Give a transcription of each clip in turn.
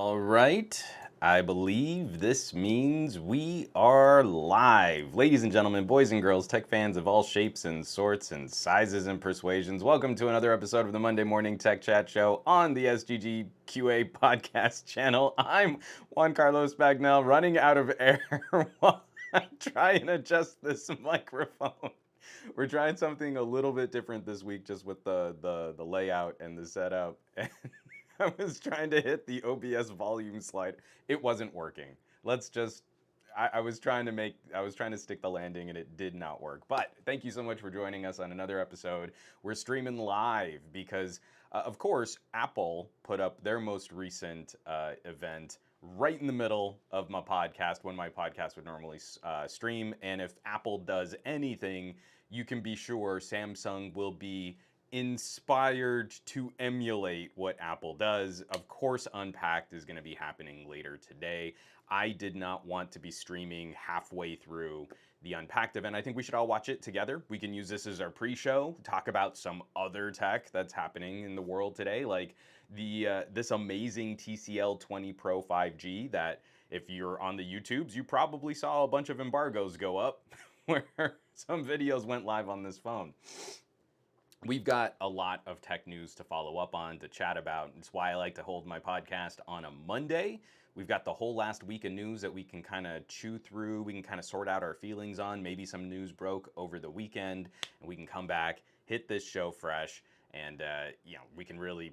All right, I believe this means we are live. Ladies and gentlemen, boys and girls, tech fans of all shapes and sorts and sizes and persuasions, welcome to another episode of the Monday Morning Tech Chat Show on the SGGQA podcast channel. I'm Juan Carlos Bagnell, running out of air while I try and adjust this microphone. We're trying something a little bit different this week, just with the layout and the setup. And I was trying to hit the OBS volume slide. It wasn't working. Let's just. I was trying to stick the landing, and it did not work. But thank you so much for joining us on another episode. We're streaming live because, of course, Apple put up their most recent event right in the middle of my podcast, when my podcast would normally stream. And if Apple does anything, you can be sure Samsung will be inspired to emulate what Apple does. Of course, Unpacked is going to be happening later today. I did not want to be streaming halfway through the Unpacked event. I think we should all watch it together. We can use this as our pre-show, talk about some other tech that's happening in the world today, like this amazing TCL 20 Pro 5G that, if you're on the YouTubes, you probably saw a bunch of embargoes go up where some videos went live on this phone. We've got a lot of tech news to follow up on, to chat about. It's why I like to hold my podcast on a Monday. We've got the whole last week of news that we can kind of chew through. We can kind of sort out our feelings on. Maybe some news broke over the weekend, and we can come back, hit this show fresh, and we can really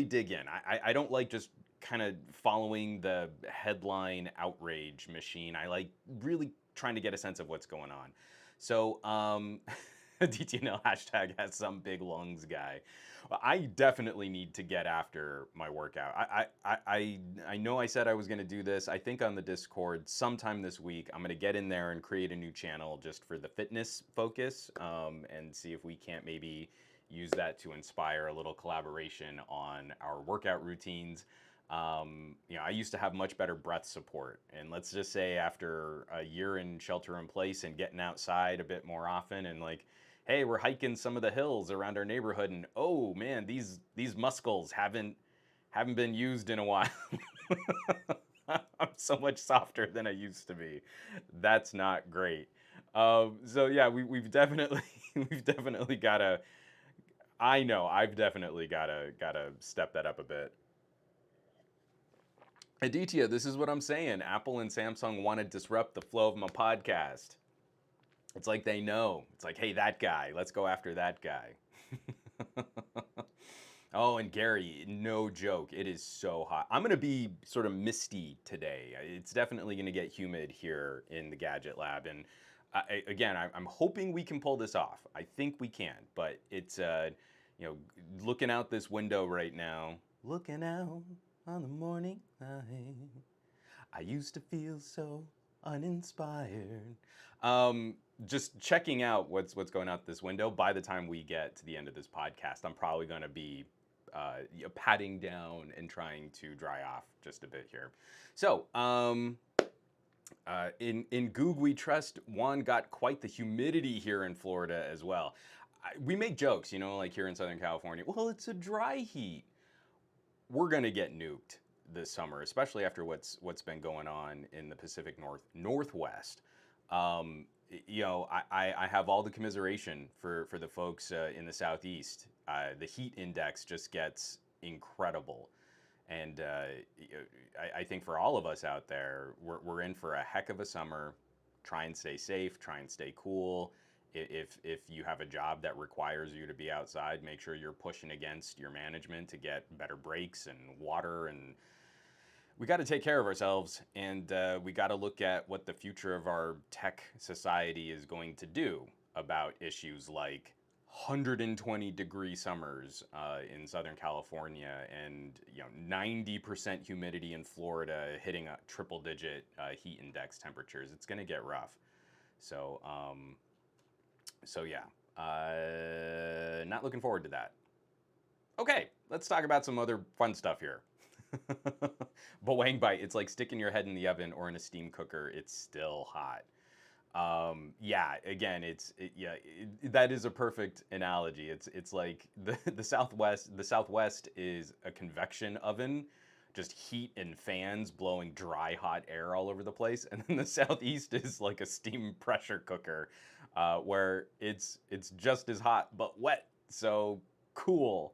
dig in. I don't like just kind of following the headline outrage machine. I like really trying to get a sense of what's going on. So, DTNL hashtag has some big lungs guy. I definitely need to get after my workout. I know I said I was going to do this. I think on the Discord sometime this week, I'm going to get in there and create a new channel just for the fitness focus, and see if we can't maybe use that to inspire a little collaboration on our workout routines. I used to have much better breath support, and let's just say after a year in shelter in place and getting outside a bit more often, and like, hey, we're hiking some of the hills around our neighborhood, and oh man, these muscles haven't been used in a while. I'm so much softer than I used to be. That's not great. So yeah, we've definitely gotta. I know I've definitely gotta step that up a bit. Aditya, this is what I'm saying. Apple and Samsung want to disrupt the flow of my podcast. It's like they know. It's like, hey, that guy, let's go after that guy. Oh, and Gary, no joke, it is so hot. I'm going to be sort of misty today. It's definitely going to get humid here in the Gadget Lab. And again, I'm hoping we can pull this off. I think we can, but it's, looking out this window right now, looking out on the morning light, I used to feel so uninspired. Just checking out what's going out this window. By the time we get to the end of this podcast, I'm probably going to be patting down and trying to dry off just a bit here. So, in Goog We Trust, Juan got quite the humidity here in Florida as well. We make jokes, like here in Southern California. Well, it's a dry heat. We're gonna get nuked this summer, especially after what's been going on in the Pacific Northwest. I have all the commiseration for the folks in the Southeast. The heat index just gets incredible, and I think for all of us out there, we're in for a heck of a summer. Try and stay safe. Try and stay cool. If you have a job that requires you to be outside, make sure you're pushing against your management to get better breaks and water. And we got to take care of ourselves, and we got to look at what the future of our tech society is going to do about issues like 120-degree summers in Southern California, and 90% humidity in Florida, hitting a triple-digit heat index temperatures. It's going to get rough. So yeah, not looking forward to that. Okay, let's talk about some other fun stuff here. Boeing bite, it's like sticking your head in the oven or in a steam cooker. It's still hot. Yeah, again, that is a perfect analogy. It's like the Southwest is a convection oven just heat and fans blowing dry, hot air all over the place. And then the southeast is like a steam pressure cooker, where it's just as hot but wet. So cool.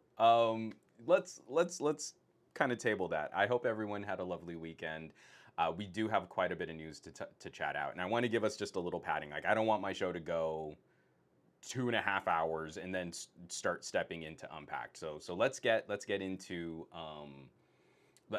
Let's kind of table that. I hope everyone had a lovely weekend. We do have quite a bit of news to chat out, and I want to give us just a little padding. Like, I don't want my show to go 2.5 hours and then start stepping into Unpacked. So let's get into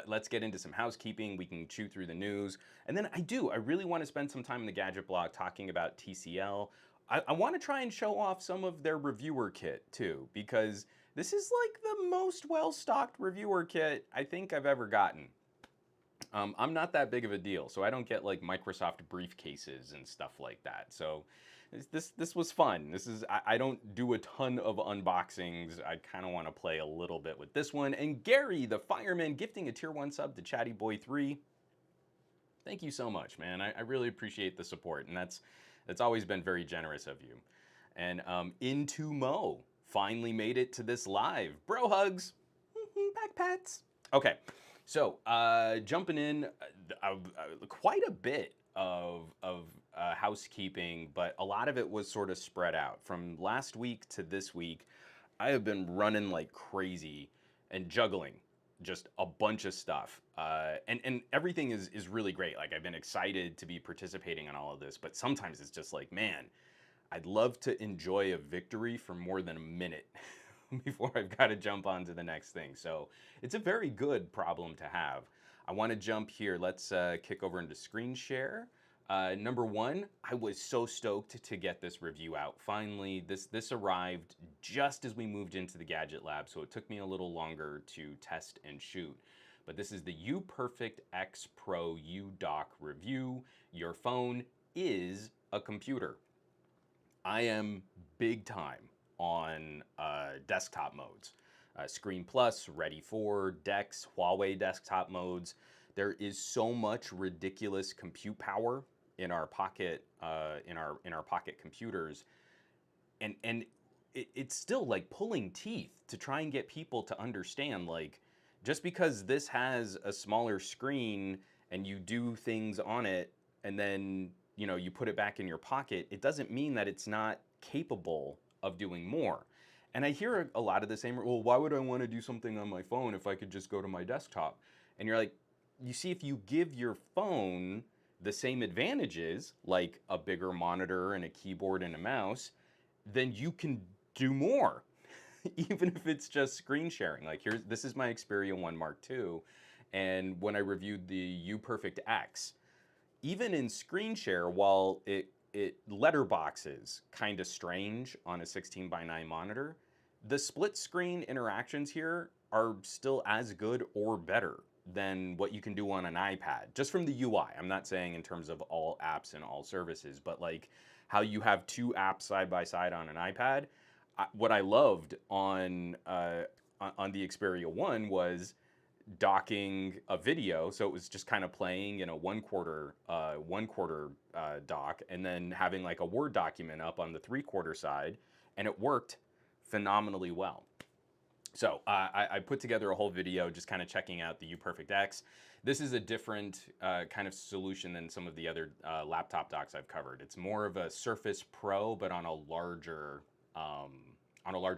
let's get into some housekeeping. We can chew through the news, and then I really want to spend some time in the gadget blog talking about TCL. I want to try and show off some of their reviewer kit too, because this is like the most well-stocked reviewer kit I think I've ever gotten. I'm not that big of a deal, so I don't get like Microsoft briefcases and stuff like that. So this was fun. I don't do a ton of unboxings. I kind of want to play a little bit with this one. And Gary the Fireman gifting a tier 1 sub to Chatty Boy 3. Thank you so much, man. I really appreciate the support, and that's always been very generous of you. And Into Mo finally made it to this live. Bro hugs, back pats. Okay. So, jumping in, quite a bit of housekeeping, but a lot of it was sort of spread out. From last week to this week, I have been running like crazy and juggling just a bunch of stuff. And everything is really great. Like, I've been excited to be participating in all of this, but sometimes it's just like, man, I'd love to enjoy a victory for more than a minute before I've got to jump on to the next thing. So it's a very good problem to have. I want to jump here. Let's kick over into screen share. Number one, I was so stoked to get this review out. Finally, this arrived just as we moved into the Gadget Lab, so it took me a little longer to test and shoot. But this is the UPerfect X Pro U-Dock review. Your phone is a computer. I am big time on desktop modes. Screen Plus, Ready for, Dex, Huawei desktop modes. There is so much ridiculous compute power in our pocket pocket computers, and it's still like pulling teeth to try and get people to understand, like, just because this has a smaller screen and you do things on it and then you put it back in your pocket, it doesn't mean that it's not capable of doing more. And I hear a lot of the same, well, why would I want to do something on my phone if I could just go to my desktop? And you're like, you see, if you give your phone the same advantages, like a bigger monitor and a keyboard and a mouse, then you can do more, even if it's just screen sharing. Like, this is my Xperia 1 Mark II, and when I reviewed the UPerfect X, even in screen share, while it letterboxes kind of strange on a 16:9 monitor, the split screen interactions here are still as good or better than what you can do on an iPad, just from the UI. I'm not saying in terms of all apps and all services, but like how you have two apps side by side on an iPad. What I loved on the Xperia 1 was docking a video, so it was just kind of playing in a one quarter dock, and then having like a Word document up on the 3/4 side, and it worked phenomenally well. So I put together a whole video just kind of checking out the UPerfect X. This is a different kind of solution than some of the other laptop docks I've covered. It's more of a Surface Pro, but on a larger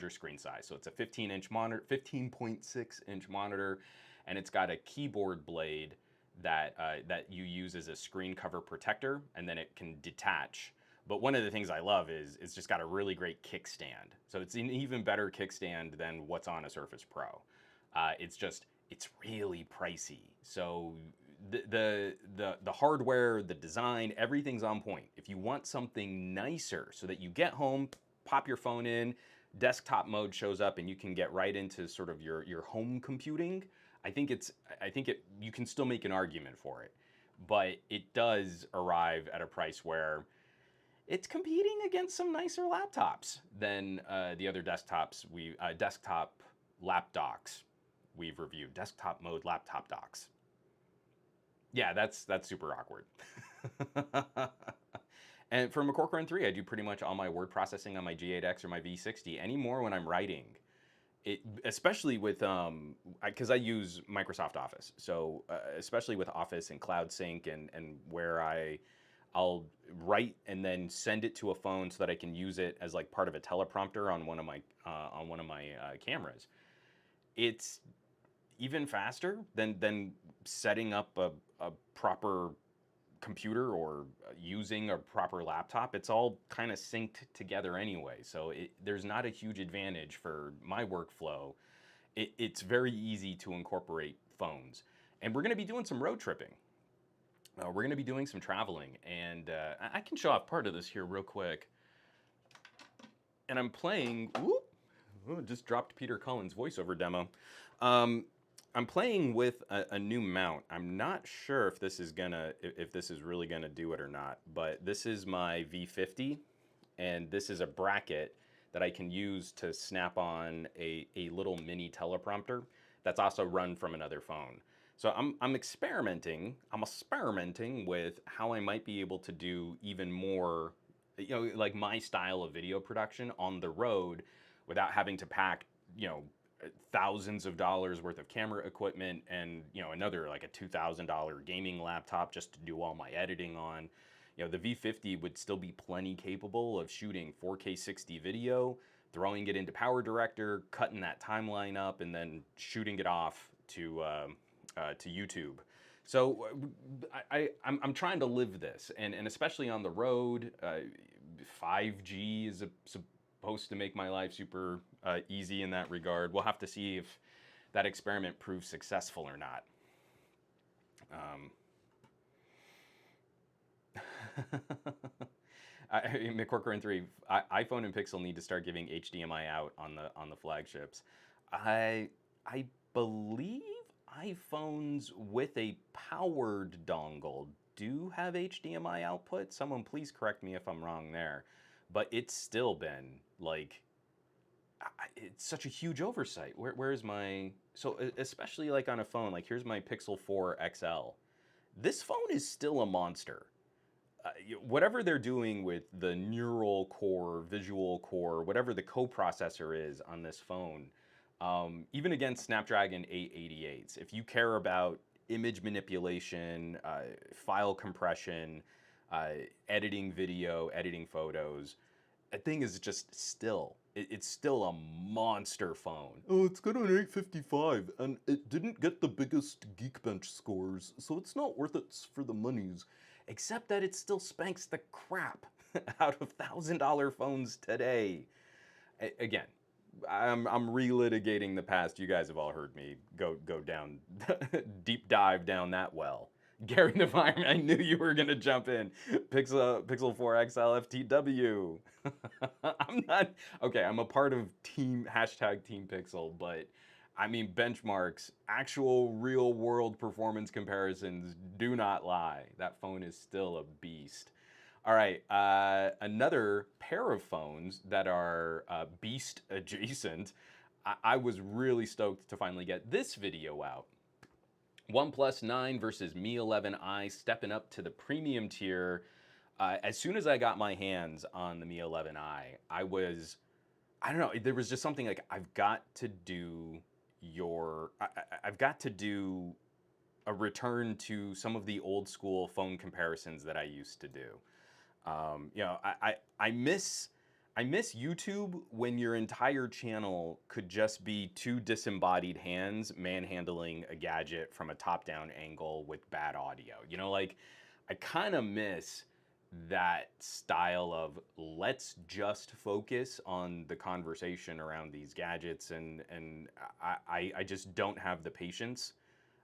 screen size. So it's a 15-inch monitor, 15.6-inch monitor, and it's got a keyboard blade that you use as a screen cover protector, and then it can detach. But one of the things I love is it's just got a really great kickstand. So it's an even better kickstand than what's on a Surface Pro. It's really pricey. So the hardware, the design, everything's on point. If you want something nicer so that you get home, pop your phone in, desktop mode shows up, and you can get right into sort of your home computing, I think you can still make an argument for it. But it does arrive at a price where it's competing against some nicer laptops than the other desktop lap docks we've reviewed. Desktop mode laptop docks. Yeah, that's super awkward. And from a Core i3, I do pretty much all my word processing on my G8X or my V60 anymore when I'm writing. especially with because I use Microsoft Office, so especially with Office and Cloud Sync and where I'll write and then send it to a phone so that I can use it as like part of a teleprompter on one of my cameras. It's even faster than setting up a proper computer or using a proper laptop. It's all kind of synced together anyway, so there's not a huge advantage for my workflow. It's very easy to incorporate phones, and we're going to be doing some road tripping. We're going to be doing some traveling, and I can show off part of this here real quick. And I'm playing. Whoop, oh, just dropped Peter Cullen's voiceover demo. I'm playing with a new mount. I'm not sure if this is really gonna do it or not. But this is my V50, and this is a bracket that I can use to snap on a little mini teleprompter that's also run from another phone. So I'm experimenting. I'm experimenting with how I might be able to do even more, like my style of video production on the road without having to pack, thousands of dollars worth of camera equipment and, another like a $2,000 gaming laptop just to do all my editing on. The V50 would still be plenty capable of shooting 4K 60 video, throwing it into Power Director, cutting that timeline up, and then shooting it off to YouTube. So I'm trying to live this, and especially on the road, 5G is supposed to make my life super easy in that regard. We'll have to see if that experiment proves successful or not. McCorcoran3, iPhone and Pixel need to start giving HDMI out on the flagships. I believe iPhones with a powered dongle do have HDMI output. Someone please correct me if I'm wrong there. But it's still been like, it's such a huge oversight. Where's my, so especially like on a phone, like here's my Pixel 4 XL. This phone is still a monster. Whatever they're doing with the neural core, visual core, whatever the coprocessor is on this phone, even against Snapdragon 888s, if you care about image manipulation, file compression, editing video, editing photos, that thing is just still, it's still a monster phone. Oh, it's got an 855, and it didn't get the biggest Geekbench scores, so it's not worth it for the monies. Except that it still spanks the crap out of $1,000 phones today. Again, I'm relitigating the past. You guys have all heard me go down, deep dive down that well. Gary the Fireman, I knew you were gonna jump in. Pixel 4 XL FTW. I'm not okay. I'm a part of Team Pixel, but I mean benchmarks, actual real world performance comparisons do not lie. That phone is still a beast. All right, another pair of phones that are beast adjacent. I was really stoked to finally get this video out. OnePlus 9 versus Mi 11i, stepping up to the premium tier. As soon as I got my hands on the Mi 11i, I don't know, there was just something like, I've got to do a return to some of the old school phone comparisons that I used to do. I miss YouTube when your entire channel could just be two disembodied hands manhandling a gadget from a top-down angle with bad audio. Like, I kind of miss that style of let's just focus on the conversation around these gadgets, and I just don't have the patience.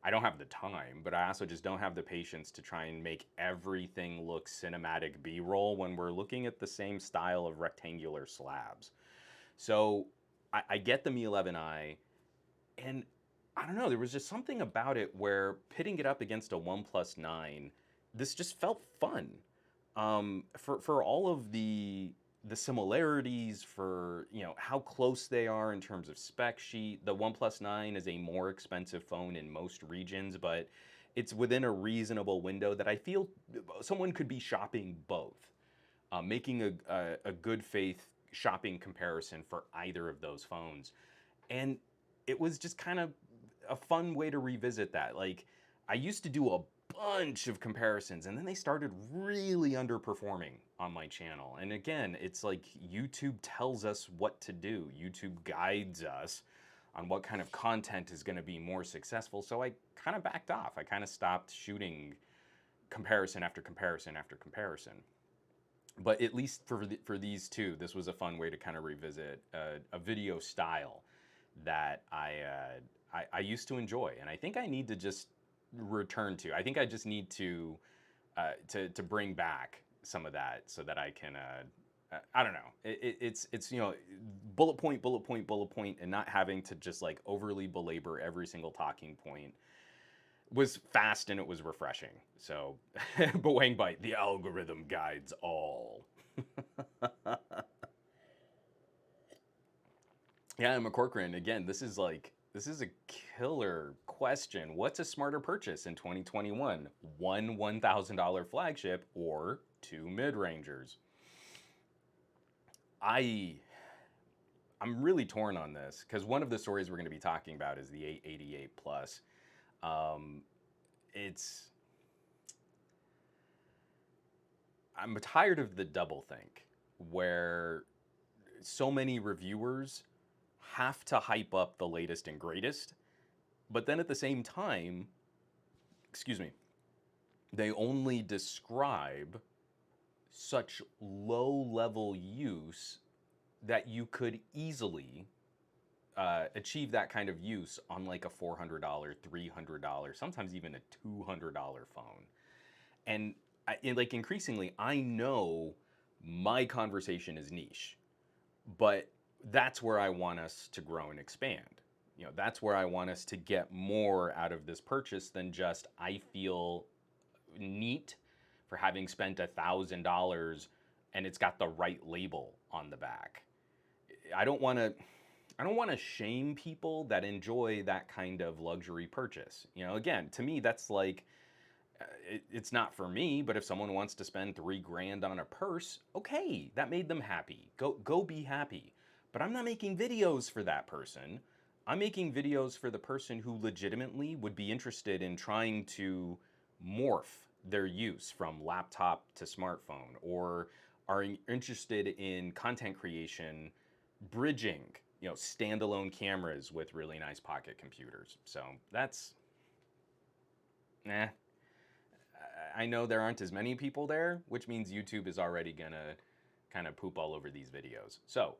I don't have the time, but I also just don't have the patience to try and make everything look cinematic B-roll when we're looking at the same style of rectangular slabs. So I get the Mi 11i, and I don't know, there was just something about it where pitting it up against a OnePlus 9, this just felt fun. For all of the similarities, for how close they are in terms of spec sheet. The OnePlus 9 is a more expensive phone in most regions, but it's within a reasonable window that I feel someone could be shopping both, making a good faith shopping comparison for either of those phones. And it was just kind of a fun way to revisit that. Like, I used to do a bunch of comparisons, and then they started really underperforming on my channel. And again, it's like YouTube tells us what to do. YouTube guides us on what kind of content is going to be more successful. So I kind of backed off. I kind of stopped shooting comparison after comparison after comparison. But at least for these two, this was a fun way to kind of revisit a video style that I used to enjoy, and I think I need to just return to. I think I just need to bring back some of that so that I can. I don't know. It's you know, bullet point, bullet point, bullet point, and not having to just like overly belabor every single talking point was fast and it was refreshing. So, Boang Bite, the algorithm guides all. Yeah, McCorcoran, again, this is a killer question. What's a smarter purchase in 2021? One $1,000 flagship or two mid-rangers? I'm really torn on this because one of the stories we're going to be talking about is the 888 Plus. I'm tired of the doublethink where so many reviewers have to hype up the latest and greatest, but then at the same time, excuse me, they only describe such low-level use that you could easily achieve that kind of use on like a $400, $300, sometimes even a $200 phone. And like increasingly, I know my conversation is niche, but that's where I want us to grow and expand. You know, that's where I want us to get more out of this purchase than just I feel neat for having spent $1,000 and it's got the right label on the back. I don't want to shame people that enjoy that kind of luxury purchase. You know, again, to me, that's like, it's not for me, but if someone wants to spend $3,000 on a purse, okay, that made them happy. Go be happy. But I'm not making videos for that person. I'm making videos for the person who legitimately would be interested in trying to morph their use from laptop to smartphone, or are interested in content creation, bridging, you know, standalone cameras with really nice pocket computers. So that's, I know there aren't as many people there, which means YouTube is already gonna kind of poop all over these videos. So,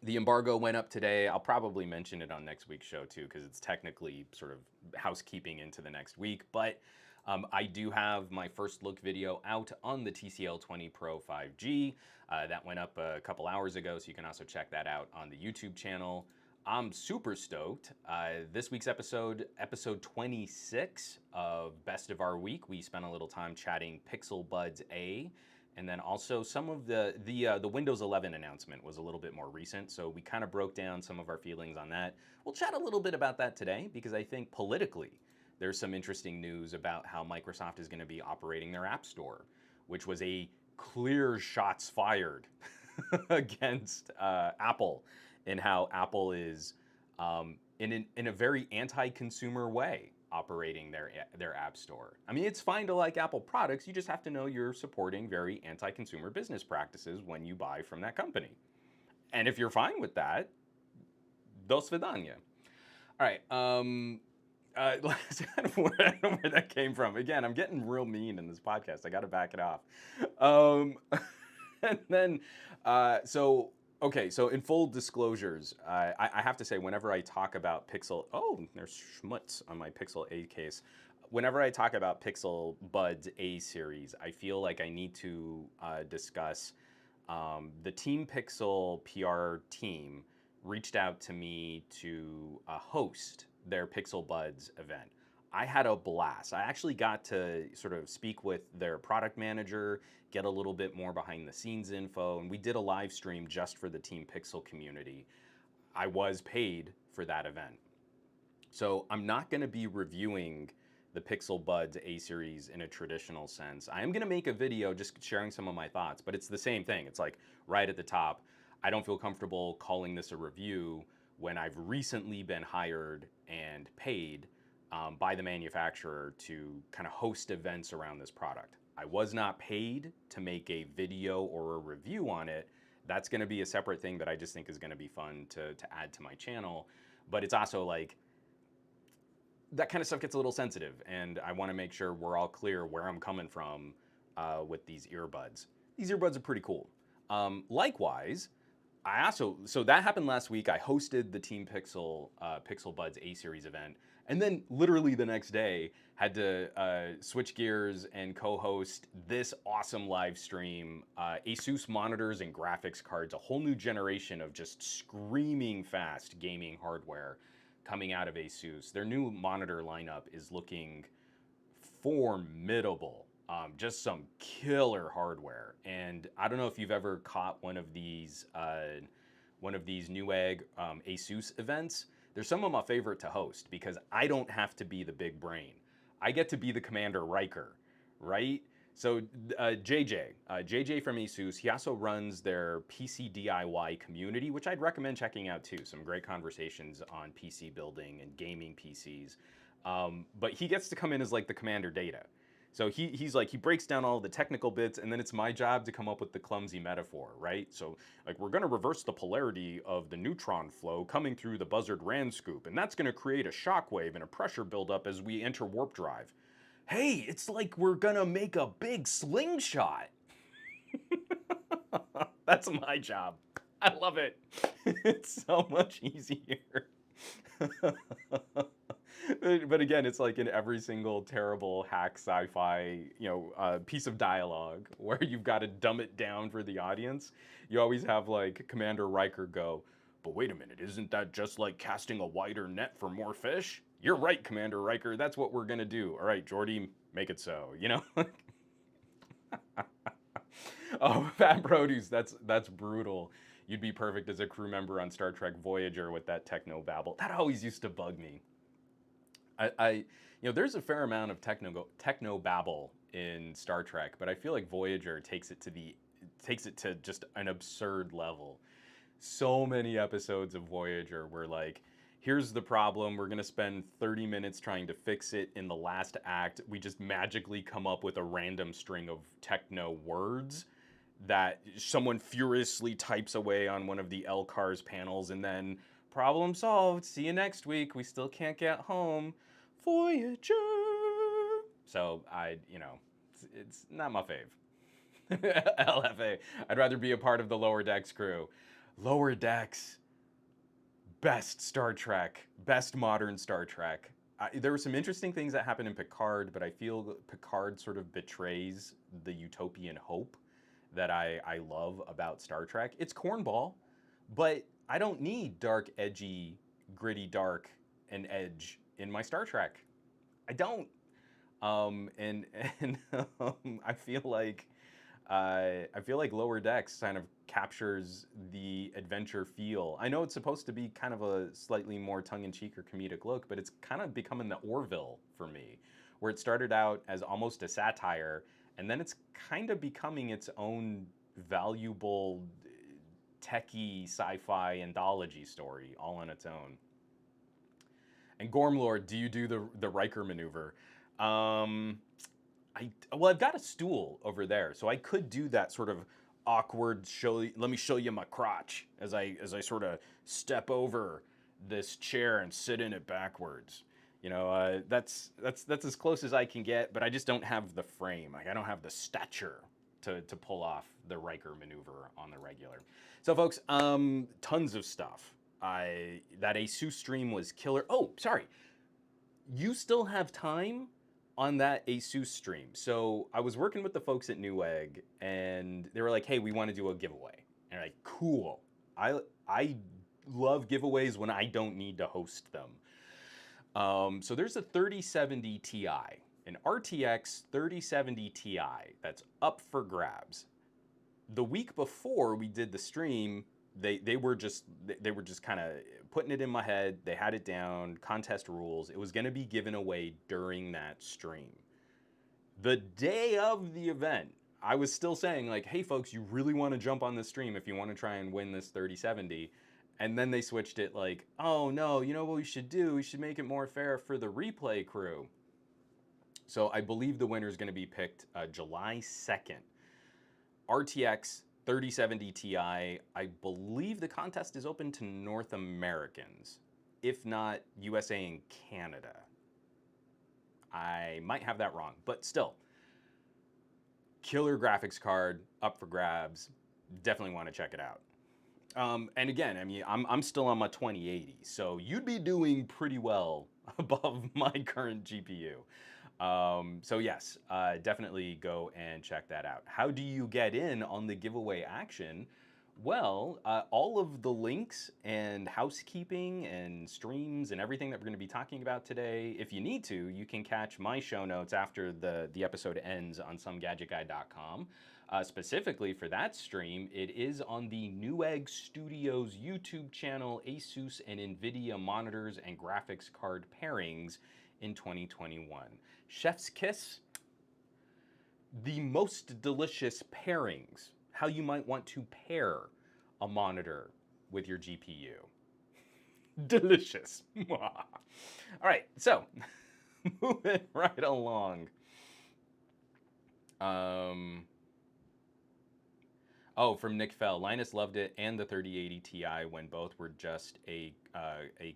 the embargo went up today. I'll probably mention it on next week's show too, because it's technically sort of housekeeping into the next week. But I do have my first look video out on the TCL 20 Pro 5G. That went up a couple hours ago, so you can also check that out on the YouTube channel. I'm super stoked. This week's episode 26 of Best of Our Week, we spent a little time chatting Pixel Buds A. And then also some of the Windows 11 announcement was a little bit more recent, so we kind of broke down some of our feelings on that. We'll chat a little bit about that today because I think politically there's some interesting news about how Microsoft is going to be operating their App Store, which was a clear shots fired against Apple, and how Apple is in a very anti-consumer way operating their app store. I mean, it's fine to like Apple products, you just have to know you're supporting very anti-consumer business practices when you buy from that company. And if you're fine with that, do svidanya. All right, that's kind of where that came from. Again, I'm getting real mean in this podcast. I got to back it off. And then, okay, so in full disclosures, I have to say, whenever I talk about Pixel, oh, there's schmutz on my Pixel A case. Whenever I talk about Pixel Buds A series, I feel like I need to discuss the Team Pixel PR team reached out to me to host their Pixel Buds event. I had a blast. I actually got to sort of speak with their product manager, get a little bit more behind the scenes info, and we did a live stream just for the Team Pixel community. I was paid for that event. So I'm not gonna be reviewing the Pixel Buds A-series in a traditional sense. I am gonna make a video just sharing some of my thoughts, but it's the same thing. It's like right at the top, I don't feel comfortable calling this a review when I've recently been hired and paid by the manufacturer to kind of host events around this product. I was not paid to make a video or a review on it. That's going to be a separate thing that I just think is going to be fun to add to my channel. But it's also like, that kind of stuff gets a little sensitive, and I want to make sure we're all clear where I'm coming from with these earbuds. These earbuds are pretty cool. Likewise, so that happened last week. I hosted the Team Pixel Pixel Buds A-Series event, and then literally the next day had to switch gears and co-host this awesome live stream. Asus monitors and graphics cards, a whole new generation of just screaming fast gaming hardware coming out of Asus. Their new monitor lineup is looking formidable. Just some killer hardware. And I don't know if you've ever caught one of these NUKED Asus events. They're some of my favorite to host because I don't have to be the big brain. I get to be the Commander Riker, right? So JJ from Asus, he also runs their PC DIY community, which I'd recommend checking out too. Some great conversations on PC building and gaming PCs. But he gets to come in as like the Commander Data. So he breaks down all the technical bits, and then it's my job to come up with the clumsy metaphor, right? So like, we're gonna reverse the polarity of the neutron flow coming through the buzzard RAN scoop, and that's gonna create a shockwave and a pressure buildup as we enter warp drive. Hey, it's like we're gonna make a big slingshot. That's my job. I love it. It's so much easier. But again, it's like in every single terrible hack sci-fi, piece of dialogue where you've got to dumb it down for the audience. You always have like Commander Riker go, "But wait a minute, isn't that just like casting a wider net for more fish?" "You're right, Commander Riker. That's what we're gonna do. All right, Geordi, make it so." Oh, Fat Produce, that's brutal. You'd be perfect as a crew member on Star Trek Voyager with that techno babble. That always used to bug me. There's a fair amount of techno babble in Star Trek, but I feel like Voyager takes it to just an absurd level. So many episodes of Voyager were like, here's the problem, we're gonna spend 30 minutes trying to fix it. In the last act, we just magically come up with a random string of techno words that someone furiously types away on one of the LCAR's panels, and then problem solved, see you next week, we still can't get home, Voyager. So it's not my fave. LFA, I'd rather be a part of the Lower Decks crew. Lower Decks, best Star Trek, best modern Star Trek. There were some interesting things that happened in Picard, but I feel Picard sort of betrays the utopian hope that I love about Star Trek. It's cornball, but I don't need dark, edgy, gritty, dark, and edge in my Star Trek. I don't. I feel like Lower Decks kind of captures the adventure feel. I know it's supposed to be kind of a slightly more tongue-in-cheek or comedic look, but it's kind of becoming the Orville for me, where it started out as almost a satire, and then it's kind of becoming its own valuable techie sci-fi anthology story all on its own. And Gormlord, do you do the Riker maneuver? I've got a stool over there, so I could do that sort of awkward let me show you my crotch as I sort of step over this chair and sit in it backwards. That's as close as I can get, but I just don't have the frame. Like, I don't have the stature to pull off the Riker maneuver on the regular. So folks, tons of stuff. That Asus stream was killer. Oh, sorry. You still have time on that Asus stream. So I was working with the folks at Newegg, and they were like, "Hey, we want to do a giveaway." And I'm like, "Cool." I love giveaways when I don't need to host them. So there's a 3070 Ti, an RTX 3070 Ti that's up for grabs. The week before we did the stream, they were just kind of putting it in my head. They had it down, contest rules. It was going to be given away during that stream. The day of the event, I was still saying like, "Hey folks, you really want to jump on this stream if you want to try and win this 3070." And then they switched it like, oh no, you know what we should do? We should make it more fair for the replay crew. So I believe the winner is going to be picked July 2nd. RTX 3070 Ti. I believe the contest is open to North Americans, if not USA and Canada. I might have that wrong, but still. Killer graphics card up for grabs. Definitely want to check it out. And again, I mean, I'm still on my 2080, so you'd be doing pretty well above my current GPU. So yes, definitely go and check that out. How do you get in on the giveaway action? Well, all of the links and housekeeping and streams and everything that we're going to be talking about today, if you need to, you can catch my show notes after the episode ends on SomeGadgetGuy.com. Specifically for that stream, it is on the Newegg Studios YouTube channel, Asus and NVIDIA monitors and graphics card pairings in 2021. Chef's kiss, the most delicious pairings. How you might want to pair a monitor with your GPU. Delicious. All right, so moving right along. Oh, from Nick Fell. Linus loved it and the 3080 Ti when both were just a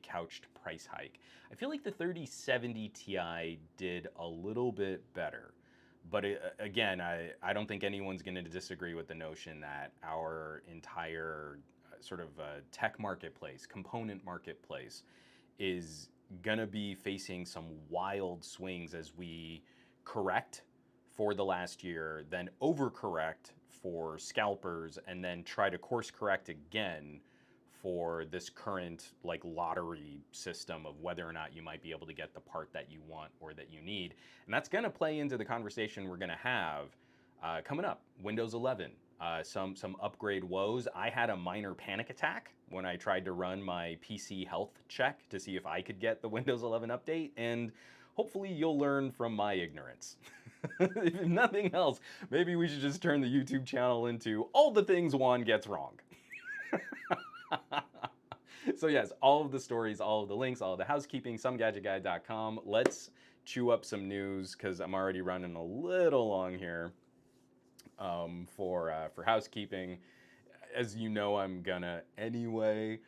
couched price hike. I feel like the 3070 Ti did a little bit better. But again, I don't think anyone's going to disagree with the notion that our entire sort of tech marketplace, component marketplace, is going to be facing some wild swings as we correct for the last year, then overcorrect for scalpers, and then try to course correct again for this current like lottery system of whether or not you might be able to get the part that you want or that you need. And that's going to play into the conversation we're going to have coming up. Windows 11, some upgrade woes. I had a minor panic attack when I tried to run my PC health check to see if I could get the Windows 11 update, and hopefully you'll learn from my ignorance. If nothing else, maybe we should just turn the YouTube channel into all the things Juan gets wrong. So yes, all of the stories, all of the links, all of the housekeeping, SomeGadgetGuy.com. Let's chew up some news because I'm already running a little long here for housekeeping. As you know, I'm gonna anyway.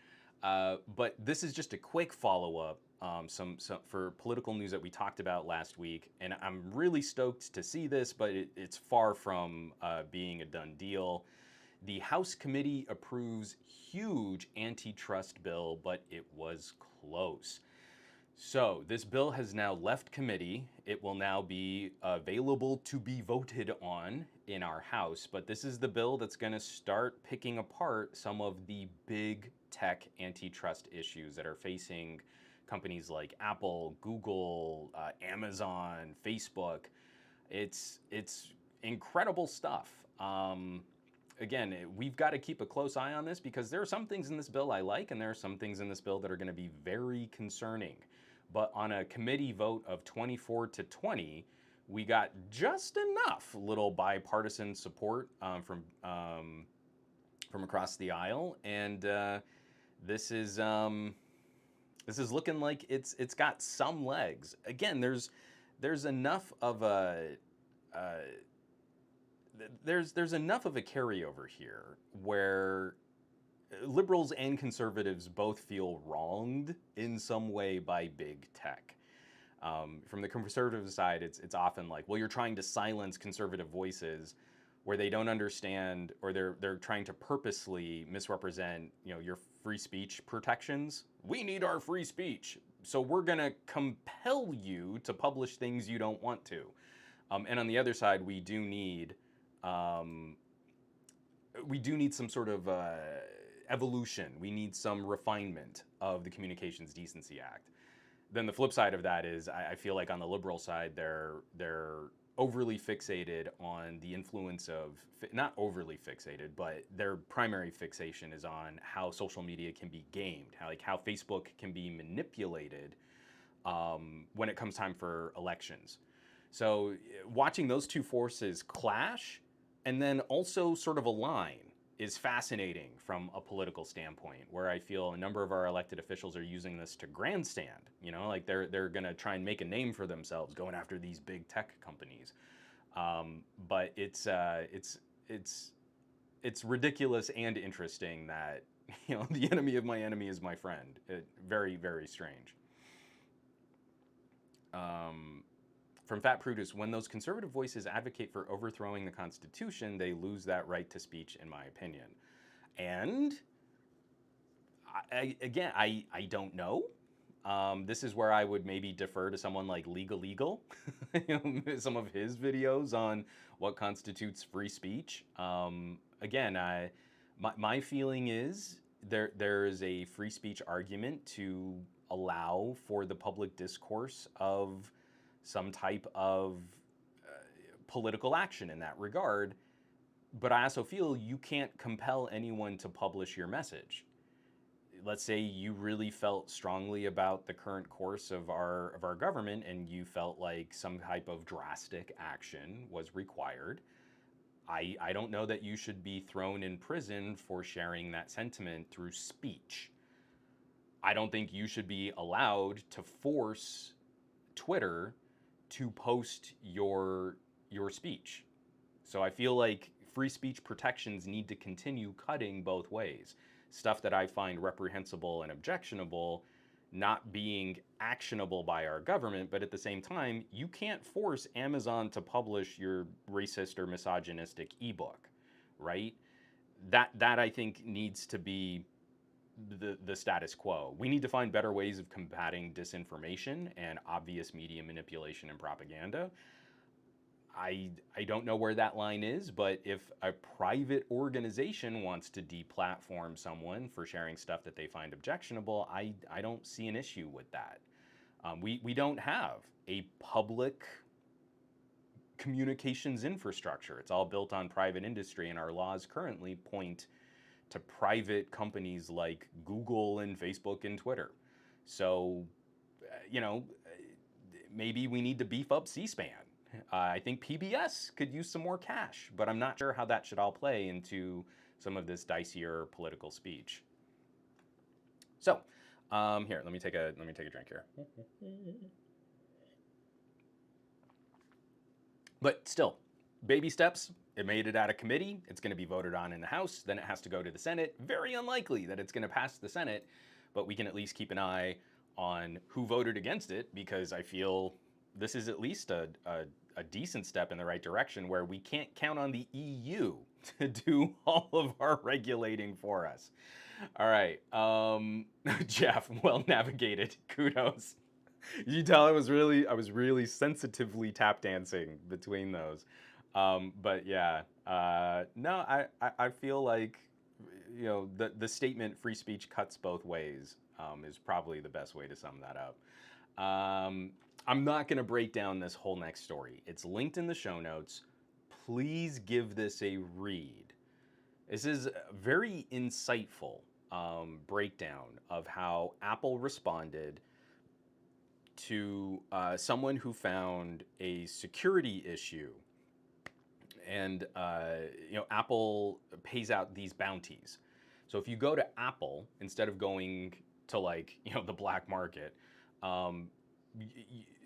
But this is just a quick follow-up some for political news that we talked about last week. And I'm really stoked to see this, but it's far from being a done deal. The House committee approves huge antitrust bill, but it was close. So this bill has now left committee. It will now be available to be voted on in our House, but this is the bill that's going to start picking apart some of the big tech antitrust issues that are facing companies like Apple, Google, Amazon, Facebook. It's incredible stuff. Again, we've got to keep a close eye on this because there are some things in this bill I like, and there are some things in this bill that are going to be very concerning. But on a committee vote of 24-20, we got just enough little bipartisan support from across the aisle, and this is looking like it's got some legs. Again, there's enough of a there's enough of a carryover here where liberals and conservatives both feel wronged in some way by big tech. From the conservative side, it's often like, well, you're trying to silence conservative voices where they don't understand, or they're trying to purposely misrepresent, your free speech protections. We need our free speech, so we're gonna compel you to publish things you don't want to. And on the other side, we do need some sort of evolution. We need some refinement of the Communications Decency Act. Then the flip side of that is I feel like on the liberal side, they're overly fixated on the influence of, not overly fixated, but their primary fixation is on how social media can be gamed, how Facebook can be manipulated when it comes time for elections. So watching those two forces clash and then also sort of align is fascinating from a political standpoint, where I feel a number of our elected officials are using this to grandstand. You know, like they're going to try and make a name for themselves going after these big tech companies. But it's ridiculous and interesting that, you know, the enemy of my enemy is my friend. Very, very strange. From Fat Prudus, when those conservative voices advocate for overthrowing the Constitution, they lose that right to speech, in my opinion. And I don't know. This is where I would maybe defer to someone like Legal, some of his videos on what constitutes free speech. My feeling is there is a free speech argument to allow for the public discourse of some type of political action in that regard. But I also feel you can't compel anyone to publish your message. Let's say you really felt strongly about the current course of our government and you felt like some type of drastic action was required. I don't know that you should be thrown in prison for sharing that sentiment through speech. I don't think you should be allowed to force Twitter to post your speech. So I feel like free speech protections need to continue cutting both ways. Stuff that I find reprehensible and objectionable not being actionable by our government, but at the same time, you can't force Amazon to publish your racist or misogynistic ebook, right? That I think needs to be the status quo. We need to find better ways of combating disinformation and obvious media manipulation and propaganda. I don't know where that line is, but if a private organization wants to deplatform someone for sharing stuff that they find objectionable, I don't see an issue with that. We don't have a public communications infrastructure. It's all built on private industry, and our laws currently point to private companies like Google and Facebook and Twitter. So, maybe we need to beef up C-SPAN. I think PBS could use some more cash, but I'm not sure how that should all play into some of this dicier political speech. So, here, let me take a drink here. But still, baby steps. It made it out of committee. It's going to be voted on in the House. Then it has to go to the Senate. Very unlikely that it's going to pass the Senate, but we can at least keep an eye on who voted against it, because I feel this is at least a decent step in the right direction, where we can't count on the EU to do all of our regulating for us. All right, Jeff, well navigated. Kudos. You tell I was really sensitively tap dancing between those. But yeah, no, I feel like, the statement "free speech cuts both ways" is probably the best way to sum that up. I'm not going to break down this whole next story. It's linked in the show notes. Please give this a read. This is a very insightful breakdown of how Apple responded to someone who found a security issue. And Apple pays out these bounties. So if you go to Apple, instead of going to the black market,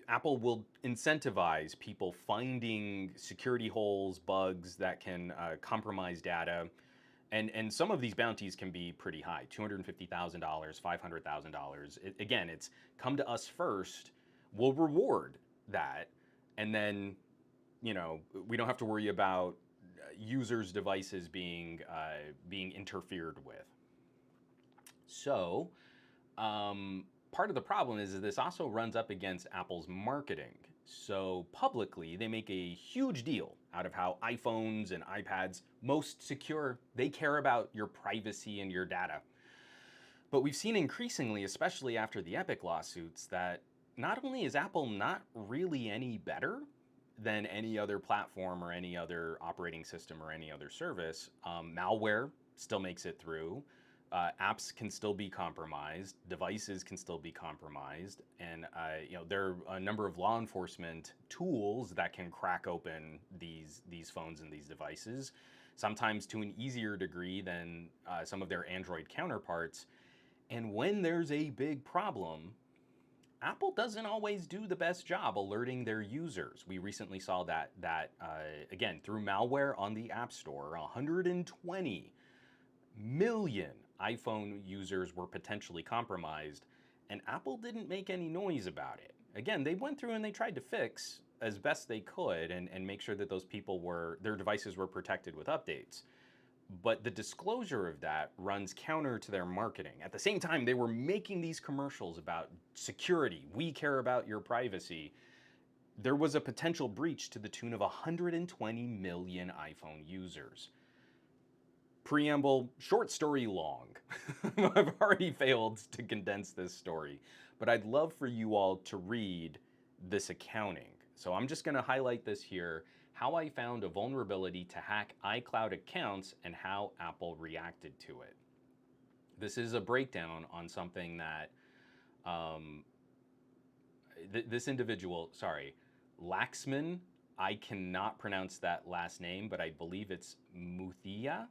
Apple will incentivize people finding security holes, bugs that can compromise data. And some of these bounties can be pretty high, $250,000, $500,000. Again, it's come to us first, we'll reward that, and then, we don't have to worry about users' devices being interfered with. So, part of the problem is this also runs up against Apple's marketing. So publicly, they make a huge deal out of how iPhones and iPads most secure. They care about your privacy and your data. But we've seen increasingly, especially after the Epic lawsuits, that not only is Apple not really any better than any other platform or any other operating system or any other service, malware still makes it through. Apps can still be compromised, devices can still be compromised, and there are a number of law enforcement tools that can crack open these phones and these devices. sometimes to an easier degree than some of their Android counterparts. And when there's a big problem, Apple doesn't always do the best job alerting their users. We recently saw that again, through malware on the App Store, 120 million iPhone users were potentially compromised, and Apple didn't make any noise about it. Again, they went through and they tried to fix as best they could and make sure that those people their devices were protected with updates. But the disclosure of that runs counter to their marketing. At the same time, they were making these commercials about security. We care about your privacy. There was a potential breach to the tune of 120 million iPhone users. Preamble, short story long. I've already failed to condense this story, but I'd love for you all to read this accounting. So I'm just going to highlight this here, how I found a vulnerability to hack iCloud accounts and how Apple reacted to it. This is a breakdown on something that this individual, sorry, Laxman, I cannot pronounce that last name, but I believe it's Muthia,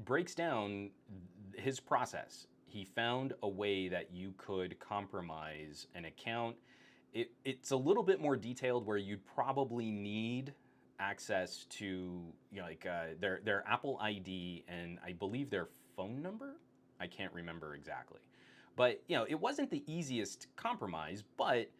breaks down his process. He found a way that you could compromise an account. It's a little bit more detailed, where you'd probably need access to, you know, like their Apple ID and I believe their phone number. I can't remember exactly, but you know, it wasn't the easiest compromise. But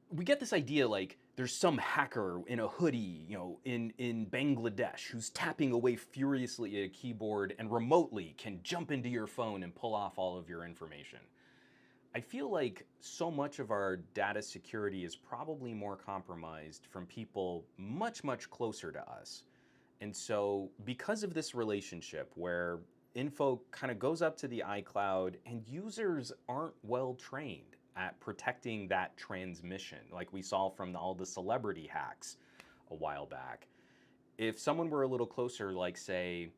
we get this idea like there's some hacker in a hoodie, you know, in Bangladesh who's tapping away furiously at a keyboard and remotely can jump into your phone and pull off all of your information. I feel like so much of our data security is probably more compromised from people much, much closer to us. And so because of this relationship where info kind of goes up to the iCloud and users aren't well trained at protecting that transmission, like we saw from all the celebrity hacks a while back. If someone were a little closer, like say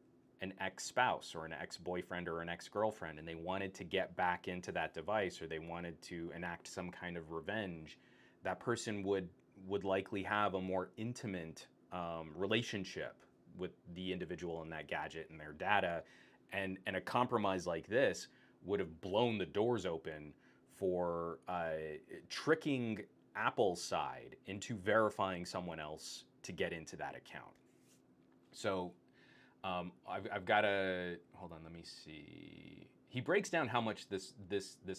an ex-spouse or an ex-boyfriend or an ex-girlfriend, and they wanted to get back into that device or they wanted to enact some kind of revenge, that person would likely have a more intimate relationship with the individual in that gadget and their data. And a compromise like this would have blown the doors open for tricking Apple's side into verifying someone else to get into that account. So I've got a, hold on, let me see. He breaks down how much this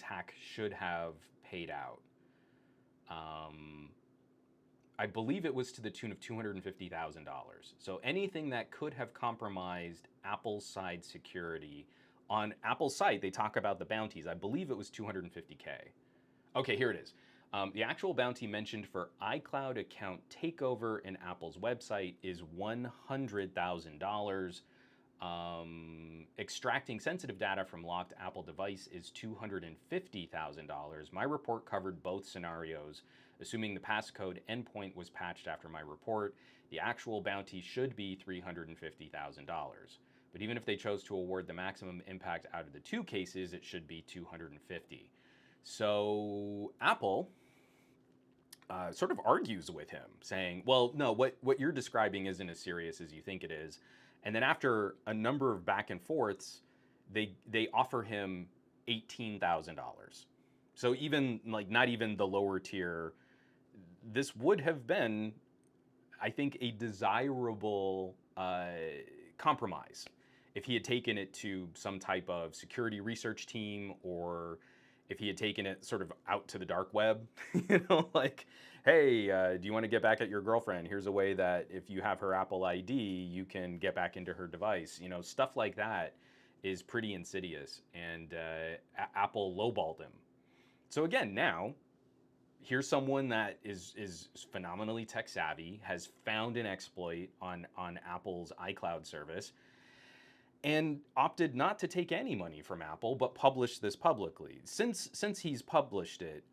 hack should have paid out. I believe it was to the tune of $250,000. So anything that could have compromised Apple's side security. On Apple's site, they talk about the bounties. I believe it was $250K. Okay, here it is. The actual bounty mentioned for iCloud account takeover in Apple's website is $100,000. Extracting sensitive data from locked Apple device is $250,000. My report covered both scenarios. Assuming the passcode endpoint was patched after my report, the actual bounty should be $350,000. But even if they chose to award the maximum impact out of the two cases, it should be $250,000. So Apple sort of argues with him, saying, well, no, what you're describing isn't as serious as you think it is. And then after a number of back and forths, they offer him $18,000. So even like not even the lower tier, this would have been, I think, a desirable compromise if he had taken it to some type of security research team, or if he had taken it sort of out to the dark web, you know, like, hey, do you want to get back at your girlfriend? Here's a way that if you have her Apple ID, you can get back into her device. You know, stuff like that is pretty insidious, and Apple lowballed him. So again, now, here's someone that is phenomenally tech savvy, has found an exploit on Apple's iCloud service, and opted not to take any money from Apple, but publish this publicly. Since he's published it,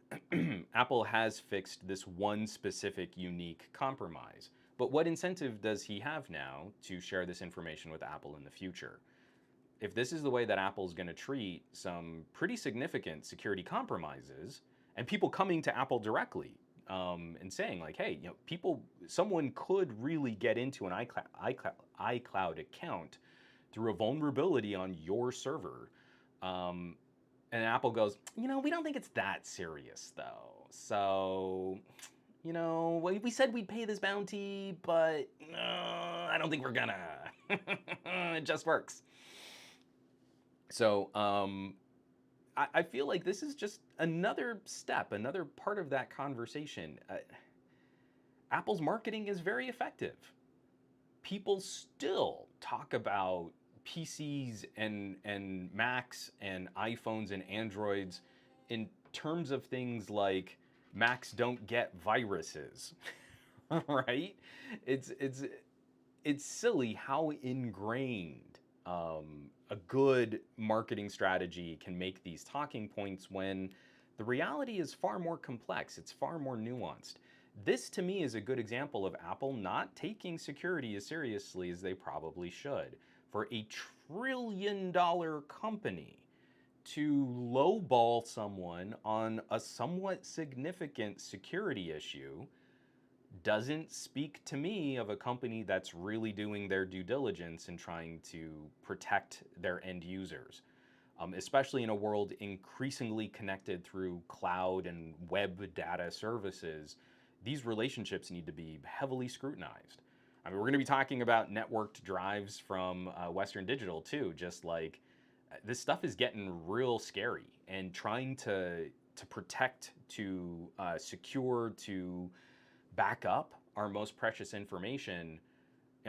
Apple has fixed this one specific unique compromise. But what incentive does he have now to share this information with Apple in the future? If this is the way that Apple's going to treat some pretty significant security compromises, and people coming to Apple directly, and saying like, hey, someone could really get into an iCloud account through a vulnerability on your server. And Apple goes, we don't think it's that serious though. So, we said we'd pay this bounty, but I don't think we're gonna. It just works. So, I feel like this is just another step, another part of that conversation. Apple's marketing is very effective. People still talk about PCs and Macs and iPhones and Androids in terms of things like Macs don't get viruses, right? It's silly how ingrained a good marketing strategy can make these talking points when the reality is far more complex. It's far more nuanced. This to me is a good example of Apple not taking security as seriously as they probably should. For a $1 trillion company to lowball someone on a somewhat significant security issue doesn't speak to me of a company that's really doing their due diligence and trying to protect their end users. Especially in a world increasingly connected through cloud and web data services, these relationships need to be heavily scrutinized. I mean, we're going to be talking about networked drives from Western Digital too. Just like this stuff is getting real scary, and trying to protect, to secure, to back up our most precious information.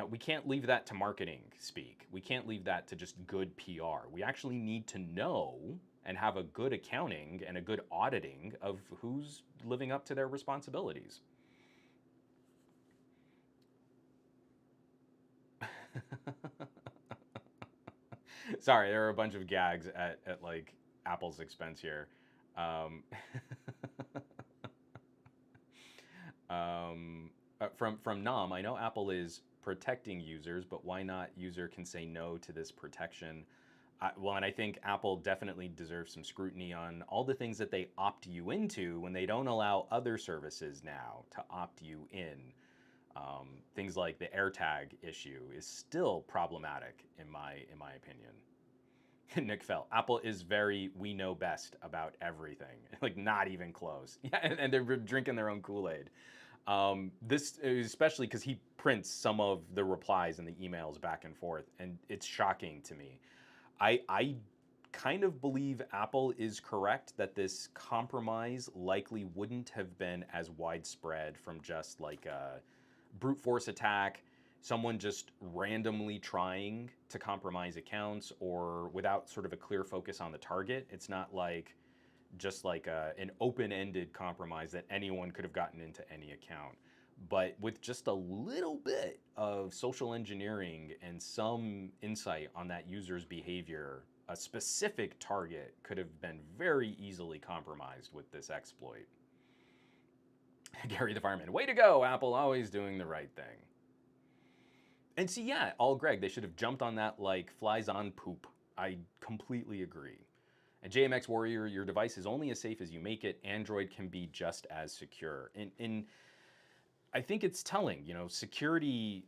We can't leave that to marketing speak. We can't leave that to just good PR. We actually need to know and have a good accounting and a good auditing of who's living up to their responsibilities. Sorry, there are a bunch of gags at like Apple's expense here. Um, from Nam, I know Apple is protecting users, but why not user can say no to this protection? Well, and I think Apple definitely deserves some scrutiny on all the things that they opt you into when they don't allow other services now to opt you in. Things like the AirTag issue is still problematic in my opinion. Nick Fell, Apple is very we know best about everything, like not even close. Yeah, and they're drinking their own Kool-Aid. This is especially because he prints some of the replies and the emails back and forth, and it's shocking to me. I kind of believe Apple is correct that this compromise likely wouldn't have been as widespread from just like a brute force attack, someone just randomly trying to compromise accounts or without sort of a clear focus on the target. It's not like just like an open-ended compromise that anyone could have gotten into any account. But with just a little bit of social engineering and some insight on that user's behavior, a specific target could have been very easily compromised with this exploit. Gary the Fireman, way to go, Apple, always doing the right thing. And see, yeah, all Greg, they should have jumped on that like flies on poop. I completely agree. And JMX Warrior, your device is only as safe as you make it. Android can be just as secure. And I think it's telling, security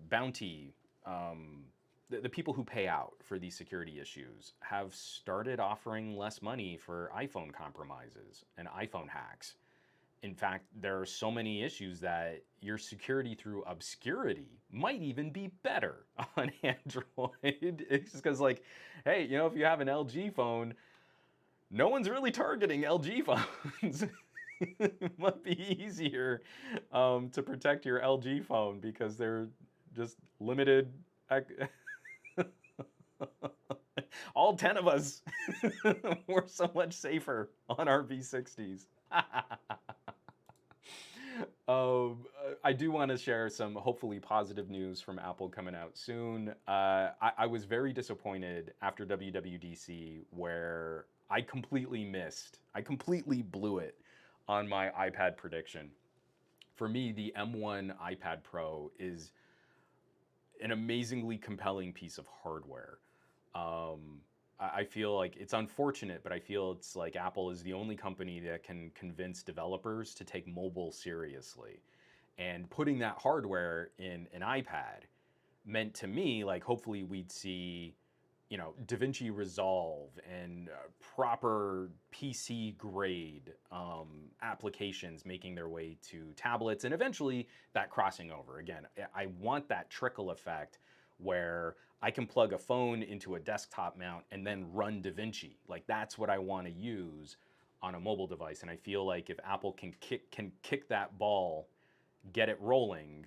bounty, the people who pay out for these security issues have started offering less money for iPhone compromises and iPhone hacks. In fact, there are so many issues that your security through obscurity might even be better on Android. It's just because, like, hey, if you have an LG phone, no one's really targeting LG phones. It might be easier to protect your LG phone because they're just limited. All 10 of us were so much safer on our V60s. I do want to share some hopefully positive news from Apple coming out soon. I was very disappointed after WWDC where I completely blew it on my iPad prediction. For me, the M1 iPad Pro is an amazingly compelling piece of hardware. I feel like it's unfortunate, but I feel it's like Apple is the only company that can convince developers to take mobile seriously. And putting that hardware in an iPad meant to me, like, hopefully we'd see, DaVinci Resolve and proper PC grade applications making their way to tablets, and eventually that crossing over. Again, I want that trickle effect where I can plug a phone into a desktop mount and then run DaVinci. Like, that's what I want to use on a mobile device. And I feel like if Apple can kick that ball, get it rolling,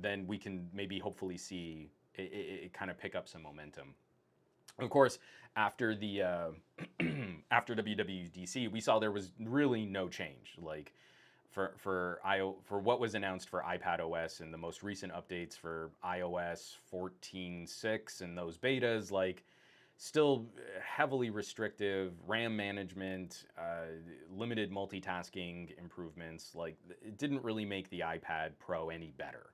then we can maybe hopefully see it kind of pick up some momentum. Of course, after the after WWDC, we saw there was really no change. Like, for what was announced for iPad OS and the most recent updates for iOS 14.6 and those betas, like, still heavily restrictive RAM management, limited multitasking improvements. Like, it didn't really make the iPad Pro any better.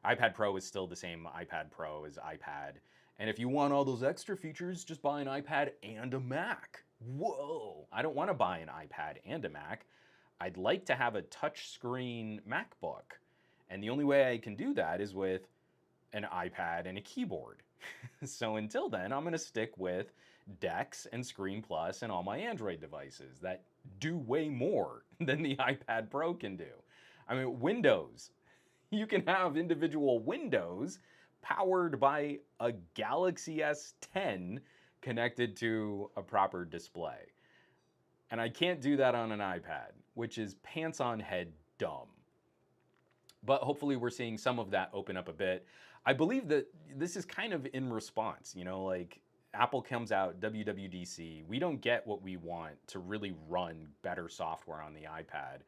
iPad Pro is still the same iPad Pro as iPad. And if you want all those extra features, just buy an iPad and a Mac. Whoa, I don't want to buy an iPad and a Mac. I'd like to have a touchscreen MacBook. And the only way I can do that is with an iPad and a keyboard. So until then, I'm going to stick with Dex and Screen Plus and all my Android devices that do way more than the iPad Pro can do. I mean, Windows. You can have individual windows powered by a Galaxy S10 connected to a proper display. And I can't do that on an iPad, which is pants on head dumb. But hopefully we're seeing some of that open up a bit. I believe that this is kind of in response, like Apple comes out, WWDC, we don't get what we want to really run better software on the iPad.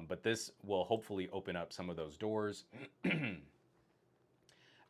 But this will hopefully open up some of those doors.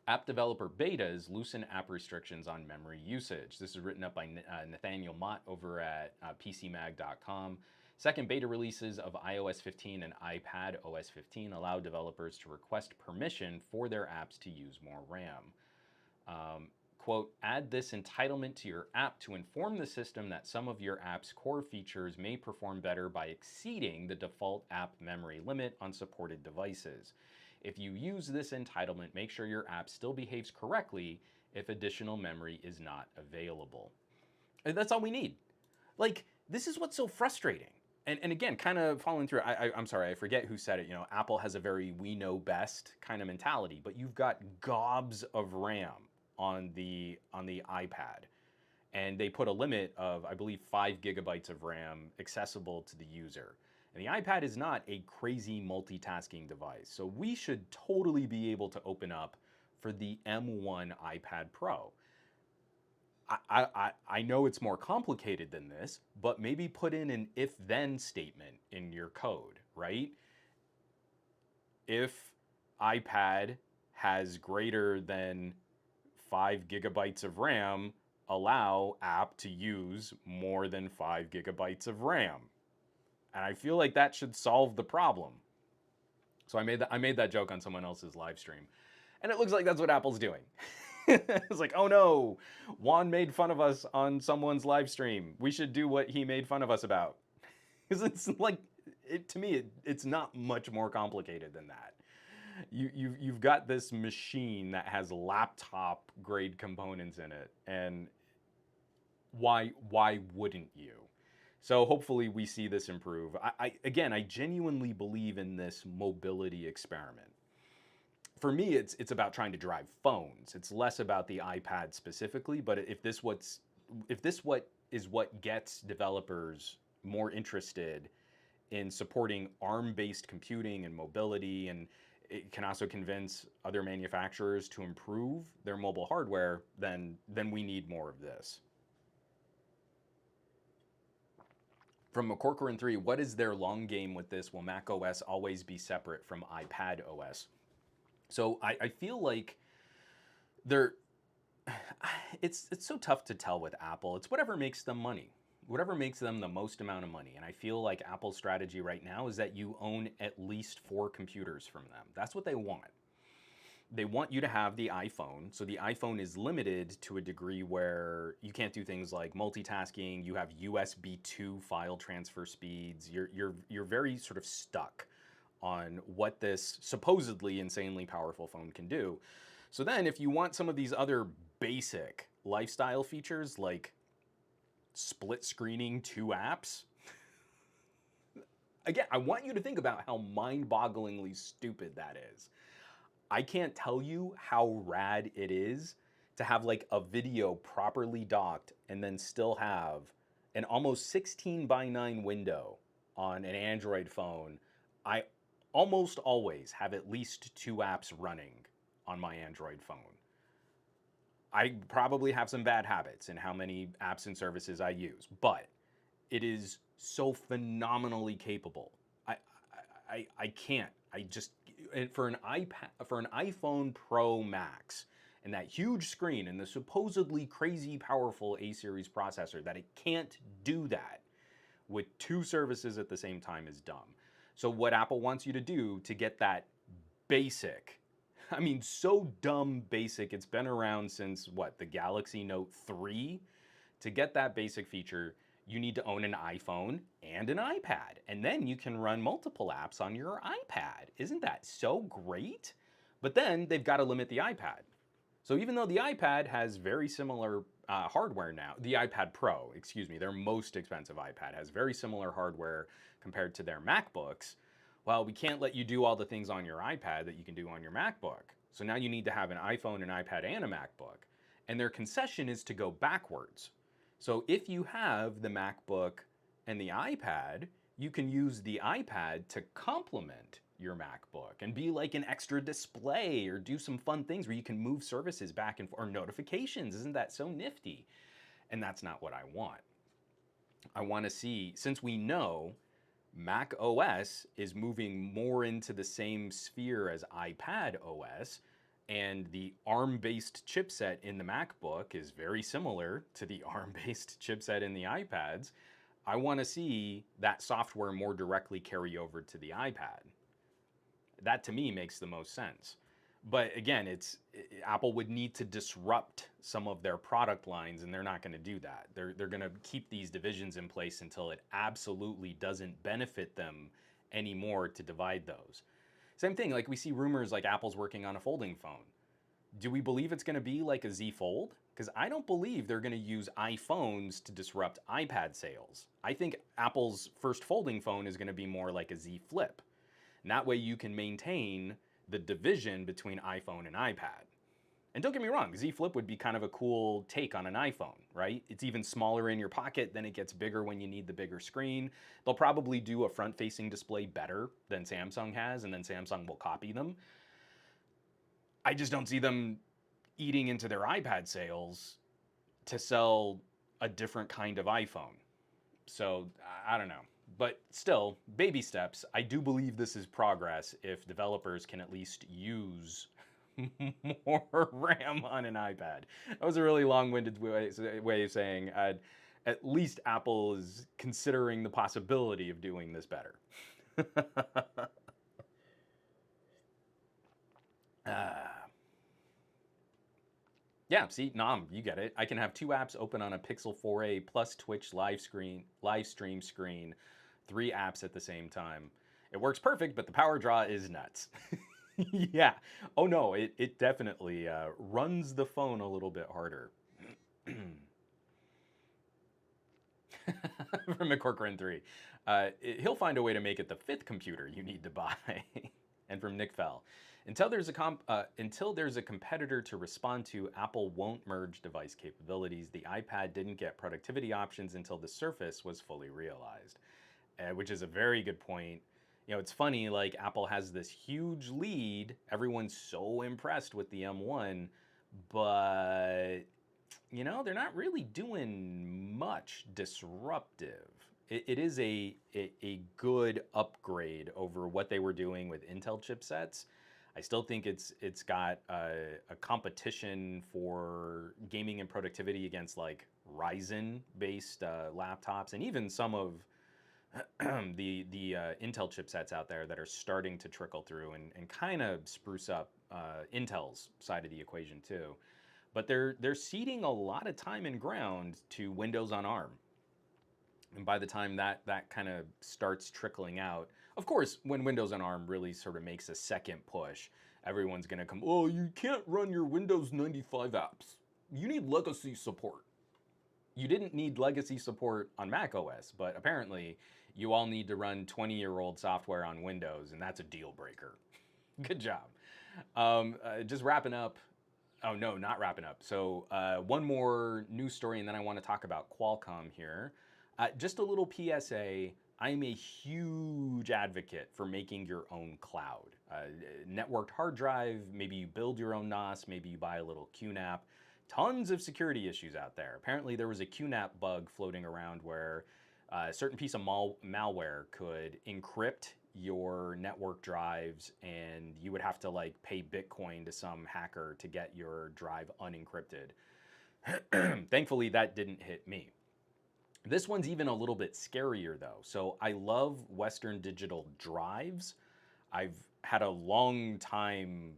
App developer betas loosen app restrictions on memory usage. This is written up by Nathaniel Mott over at PCMag.com. Second beta releases of iOS 15 and iPad OS 15 allow developers to request permission for their apps to use more RAM. Quote, add this entitlement to your app to inform the system that some of your app's core features may perform better by exceeding the default app memory limit on supported devices. If you use this entitlement, make sure your app still behaves correctly if additional memory is not available. And that's all we need. Like, this is what's so frustrating. And again, kind of following through, I'm sorry, I forget who said it. Apple has a very we know best kind of mentality, but you've got gobs of RAM on the iPad. And they put a limit of, I believe, 5 gigabytes of RAM accessible to the user. And the iPad is not a crazy multitasking device. So we should totally be able to open up for the M1 iPad Pro. I know it's more complicated than this, but maybe put in an if-then statement in your code, right? If iPad has greater than 5 gigabytes of RAM, allow app to use more than 5 gigabytes of RAM. And I feel like that should solve the problem. So I made that joke on someone else's live stream. And it looks like that's what Apple's doing. It's like, oh no, Juan made fun of us on someone's live stream. We should do what he made fun of us about. Because it's like, to me, it's not much more complicated than that. You've got this machine that has laptop grade components in it, and why wouldn't you? So hopefully we see this improve. Again, I genuinely believe in this mobility experiment. For me, it's about trying to drive phones. It's less about the iPad specifically, but if this is what gets developers more interested in supporting ARM-based computing and mobility, and it can also convince other manufacturers to improve their mobile hardware, then we need more of this. From McCorcoran3, what is their long game with this? Will Mac OS always be separate from iPad OS? So I feel like it's so tough to tell with Apple. It's whatever makes them money, whatever makes them the most amount of money. And I feel like Apple's strategy right now is that you own at least 4 computers from them. That's what they want. They want you to have the iPhone. So the iPhone is limited to a degree where you can't do things like multitasking. You have USB 2 file transfer speeds. You're very sort of stuck on what this supposedly insanely powerful phone can do. So then if you want some of these other basic lifestyle features like split screening 2 apps, again, I want you to think about how mind-bogglingly stupid that is. I can't tell you how rad it is to have like a video properly docked and then still have an almost 16:9 window on an Android phone. I almost always have at least 2 apps running on my Android phone. I probably have some bad habits in how many apps and services I use, but it is so phenomenally capable. I can't. I just, for an iPad, for an iPhone Pro Max and that huge screen and the supposedly crazy powerful A series processor, that it can't do that with 2 services at the same time is dumb. So what Apple wants you to do to get that basic, I mean, so dumb basic, it's been around since what, the Galaxy Note 3? To get that basic feature, you need to own an iPhone and an iPad, and then you can run multiple apps on your iPad. Isn't that so great? But then they've got to limit the iPad. So even though the iPad has very similar hardware now, the iPad Pro, excuse me, their most expensive iPad has very similar hardware compared to their MacBooks, well, we can't let you do all the things on your iPad that you can do on your MacBook. So now you need to have an iPhone, an iPad, and a MacBook. And their concession is to go backwards. So if you have the MacBook and the iPad, you can use the iPad to complement your MacBook and be like an extra display or do some fun things where you can move services back and forth, or notifications. Isn't that so nifty? And that's not what I want. I want to see, since we know Mac OS is moving more into the same sphere as iPad OS, and the ARM-based chipset in the MacBook is very similar to the ARM-based chipset in the iPads, I want to see that software more directly carry over to the iPad. That to me makes the most sense. But again, Apple would need to disrupt some of their product lines, and they're not going to do that. They're going to keep these divisions in place until it absolutely doesn't benefit them anymore to divide those. Same thing, like we see rumors like Apple's working on a folding phone. Do we believe it's going to be like a Z Fold? Because I don't believe they're going to use iPhones to disrupt iPad sales. I think Apple's first folding phone is going to be more like a Z Flip. And that way you can maintain the division between iPhone and iPad. And don't get me wrong, Z Flip would be kind of a cool take on an iPhone, right? It's even smaller in your pocket, then it gets bigger when you need the bigger screen. They'll probably do a front-facing display better than Samsung has, and then Samsung will copy them. I just don't see them eating into their iPad sales to sell a different kind of iPhone. So, I don't know. But still, baby steps. I do believe this is progress if developers can at least use more RAM on an iPad. That was a really long-winded way of saying at least Apple is considering the possibility of doing this better. Yeah, see, Nom, you get it. I can have 2 apps open on a Pixel 4a plus Twitch live stream screen, 3 apps at the same time. It works perfect, but the power draw is nuts. Yeah. Oh no, it definitely runs the phone a little bit harder. From McCorcoran 3. He'll find a way to make it the 5th computer you need to buy. And from Nick Fell. Until there's a competitor to respond to, Apple won't merge device capabilities. The iPad didn't get productivity options until the Surface was fully realized. Which is a very good point. You know, it's funny, like Apple has this huge lead. Everyone's so impressed with the M1, but you know, they're not really doing much disruptive. It is a good upgrade over what they were doing with Intel chipsets. I still think it's got a competition for gaming and productivity against like Ryzen-based laptops, and even some of the Intel chipsets out there that are starting to trickle through and kind of spruce up Intel's side of the equation too. But they're ceding a lot of time and ground to Windows on ARM. And by the time that kind of starts trickling out, of course, when Windows on ARM really sort of makes a second push, everyone's going to come, oh, you can't run your Windows 95 apps. You need legacy support. You didn't need legacy support on Mac OS, but apparently you all need to run 20-year-old software on Windows, and that's a deal breaker. Good job. Just wrapping up. Oh, no, not wrapping up. So one more news story, and then I want to talk about Qualcomm here. Just a little PSA. I'm a huge advocate for making your own cloud. Networked hard drive, maybe you build your own NAS, maybe you buy a little QNAP. Tons of security issues out there. Apparently there was a QNAP bug floating around where a certain piece of malware could encrypt your network drives, and you would have to like pay Bitcoin to some hacker to get your drive unencrypted. Thankfully that didn't hit me. This one's even a little bit scarier though. So I love Western Digital drives. I've had a long time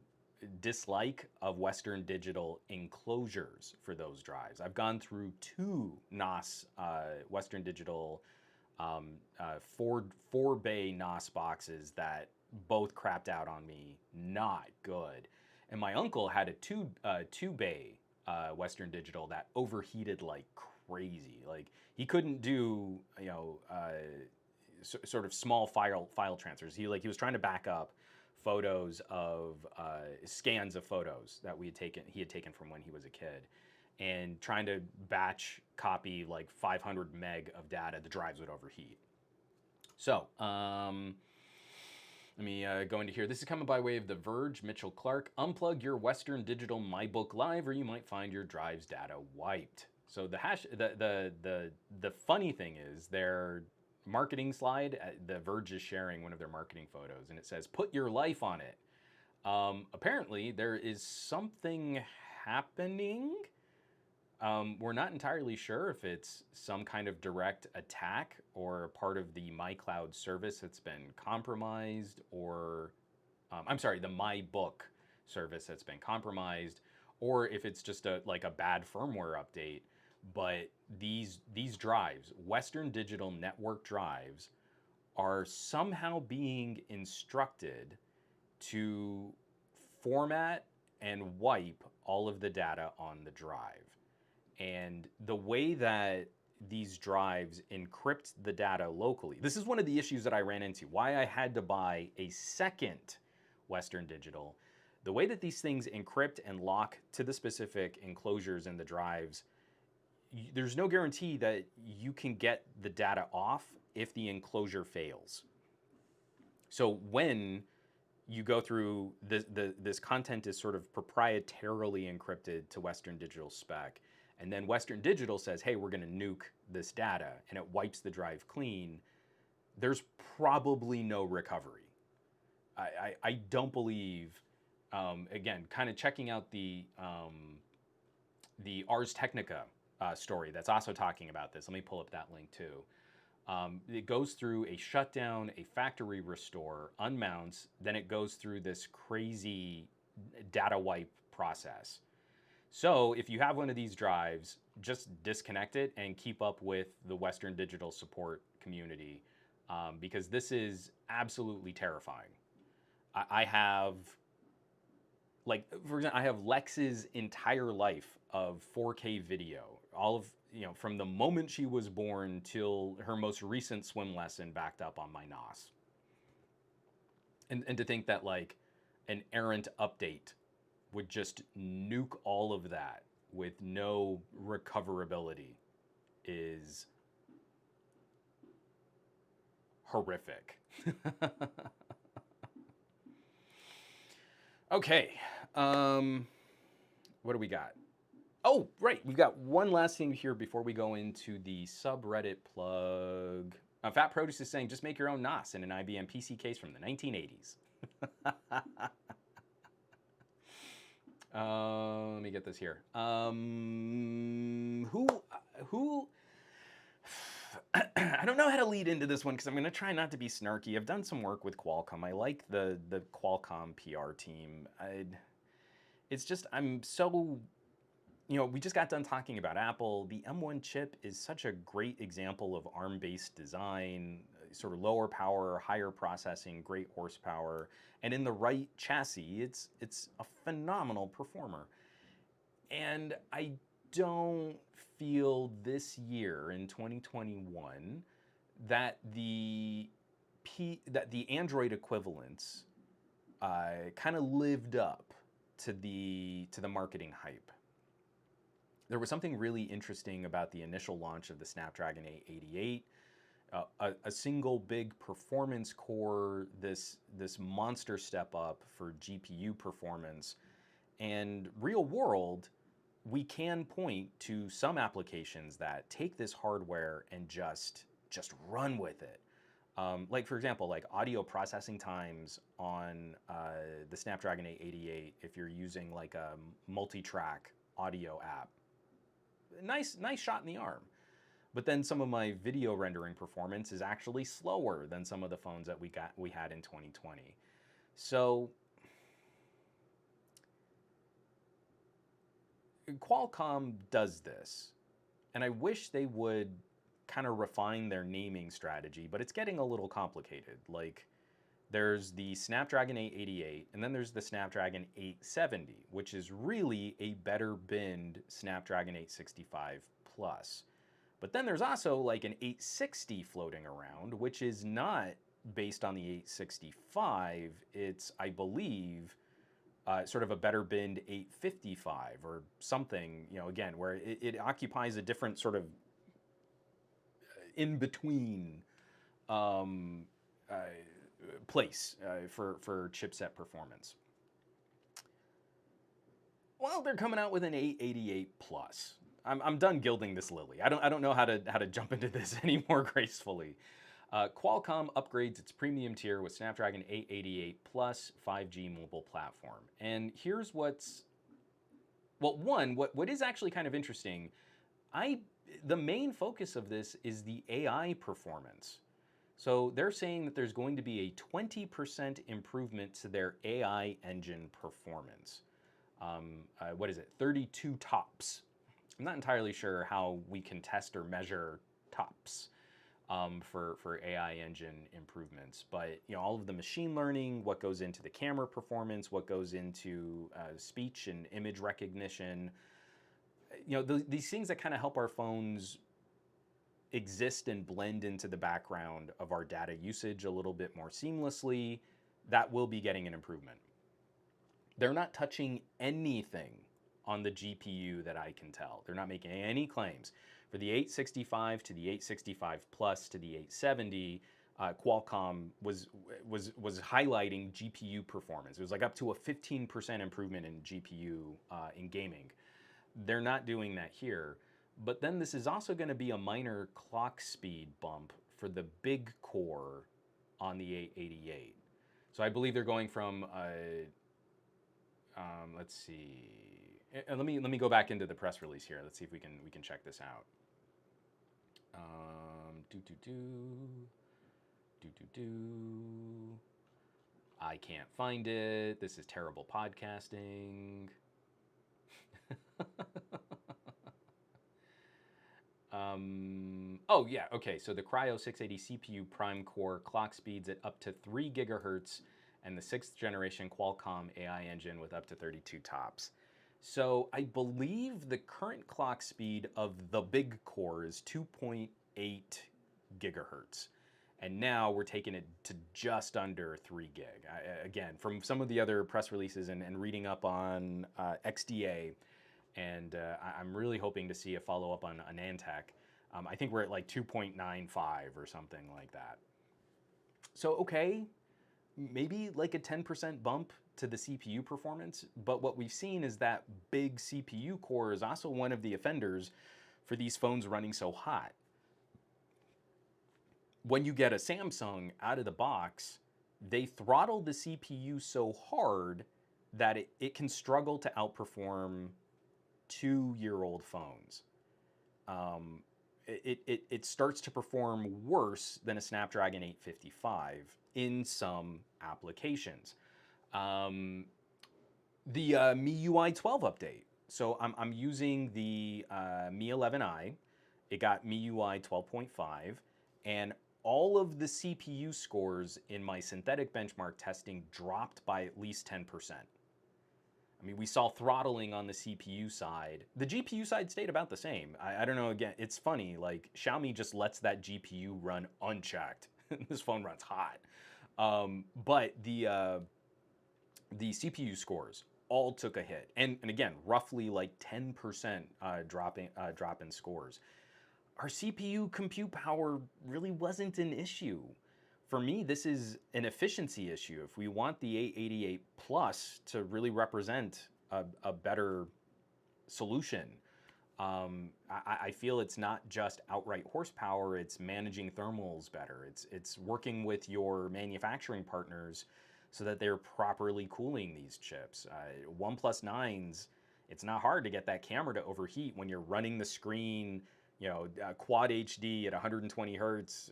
dislike of Western Digital enclosures for those drives. I've gone through 2 NAS, Western Digital 4-bay NAS boxes that both crapped out on me. Not good. And my uncle had a 2-bay Western Digital that overheated like crazy. Like he couldn't do, you know, sort of small file transfers. He was trying to back up photos of scans of photos that he had taken from when he was a kid, and trying to batch copy like 500 meg of data. The drives would overheat. So let me go into here. This is coming by way of The Verge. Mitchell Clark, unplug your Western Digital MyBook Live, or you might find your drive's data wiped. So the funny thing is their marketing slide, The Verge is sharing one of their marketing photos, and it says, "Put your life on it." Apparently, there is something happening. We're not entirely sure if it's some kind of direct attack or part of the MyCloud service that's been compromised, or I'm sorry, the MyBook service that's been compromised, or if it's just a bad firmware update. But these drives, Western Digital network drives, are somehow being instructed to format and wipe all of the data on the drive. And the way that these drives encrypt the data locally, this is one of the issues that I ran into, why I had to buy a second Western Digital. The way that these things encrypt and lock to the specific enclosures in the drives, there's no guarantee that you can get the data off if the enclosure fails. So when you go through this content is sort of proprietarily encrypted to Western Digital spec, and then Western Digital says, hey, we're going to nuke this data, and it wipes the drive clean, there's probably no recovery. I don't believe, again, kind of checking out the Ars Technica story that's also talking about this. Let me pull up that link too. It goes through a shutdown, a factory restore, unmounts, then it goes through this crazy data wipe process. So if you have one of these drives, just disconnect it and keep up with the Western Digital support community, because this is absolutely terrifying. I have, like, for example, I have Lex's entire life of 4K video, all of, from the moment she was born till her most recent swim lesson backed up on my NAS. And to think that like an errant update would just nuke all of that with no recoverability is horrific. Okay, what do we got? Oh, right, we've got one last thing here before we go into the subreddit plug. Fat Produce is saying, just make your own NAS in an IBM PC case from the 1980s. Let me get this here. Who I don't know how to lead into this one because I'm going to try not to be snarky. I've done some work with Qualcomm. I like the Qualcomm PR team. It's just, I'm so, we just got done talking about Apple. The M1 chip is such a great example of ARM-based design, sort of lower power, higher processing, great horsepower, and in the right chassis, it's a phenomenal performer. And I don't feel this year in 2021 that the Android equivalents kind of lived up to the marketing hype. There was something really interesting about the initial launch of the Snapdragon 888. A single big performance core, this monster step up for GPU performance, and real world, we can point to some applications that take this hardware and just run with it. Like for example, like audio processing times on the Snapdragon 888, if you're using like a multi-track audio app, nice shot in the arm. But then some of my video rendering performance is actually slower than some of the phones that we had in 2020. So Qualcomm does this, and I wish they would kind of refine their naming strategy, but it's getting a little complicated. Like, there's the Snapdragon 888, and then there's the Snapdragon 870, which is really a better binned Snapdragon 865 Plus. But then there's also like an 860 floating around, which is not based on the 865. It's, I believe, sort of a better binned 855 or something, again, where it occupies a different sort of in-between place for chipset performance. Well, they're coming out with an 888 Plus. I'm done gilding this lily. I don't know how to jump into this any more gracefully. Qualcomm upgrades its premium tier with Snapdragon 888 Plus 5G mobile platform. And here's what is actually kind of interesting. The main focus of this is the AI performance. So they're saying that there's going to be a 20% improvement to their AI engine performance. What is it? 32 TOPS. I'm not entirely sure how we can test or measure TOPS for AI engine improvements, but all of the machine learning, what goes into the camera performance, what goes into speech and image recognition, these things that kind of help our phones exist and blend into the background of our data usage a little bit more seamlessly, that will be getting an improvement. They're not touching anything on the GPU that I can tell. They're not making any claims. For the 865 to the 865 Plus to the 870, Qualcomm was highlighting GPU performance. It was like up to a 15% improvement in GPU in gaming. They're not doing that here. But then this is also going to be a minor clock speed bump for the big core on the 888. So I believe they're going from, let's see. Let me go back into the press release here. Let's see if we can check this out. I can't find it. This is terrible podcasting. Oh yeah, okay, so the Cryo 680 CPU prime core clock speeds at up to 3 gigahertz and the 6th generation Qualcomm AI engine with up to 32 TOPS. So I believe the current clock speed of the big core is 2.8 gigahertz. And now we're taking it to just under 3 gig. Again, from some of the other press releases and reading up on XDA, and I'm really hoping to see a follow-up on Antec. I think we're at like 2.95 or something like that. So okay, maybe like a 10% bump to the CPU performance, but what we've seen is that big CPU core is also one of the offenders for these phones running so hot. When you get a Samsung out of the box, they throttle the CPU so hard that it can struggle to outperform 2-year-old phones. it starts to perform worse than a Snapdragon 855 in some applications. The MIUI 12 update. So I'm using the Mi 11i. It got MIUI 12.5, and all of the CPU scores in my synthetic benchmark testing dropped by at least 10%. I mean, we saw throttling on the CPU side. The GPU side stayed about the same. I don't know, again, it's funny, like Xiaomi just lets that GPU run unchecked. This phone runs hot. But the CPU scores all took a hit. And again, roughly like 10% drop in scores. Our CPU compute power really wasn't an issue. For me, this is an efficiency issue. If we want the 888 Plus to really represent a better solution, I feel it's not just outright horsepower, it's managing thermals better. It's working with your manufacturing partners so that they're properly cooling these chips. OnePlus 9s, it's not hard to get that camera to overheat when you're running the screen, quad HD at 120 hertz,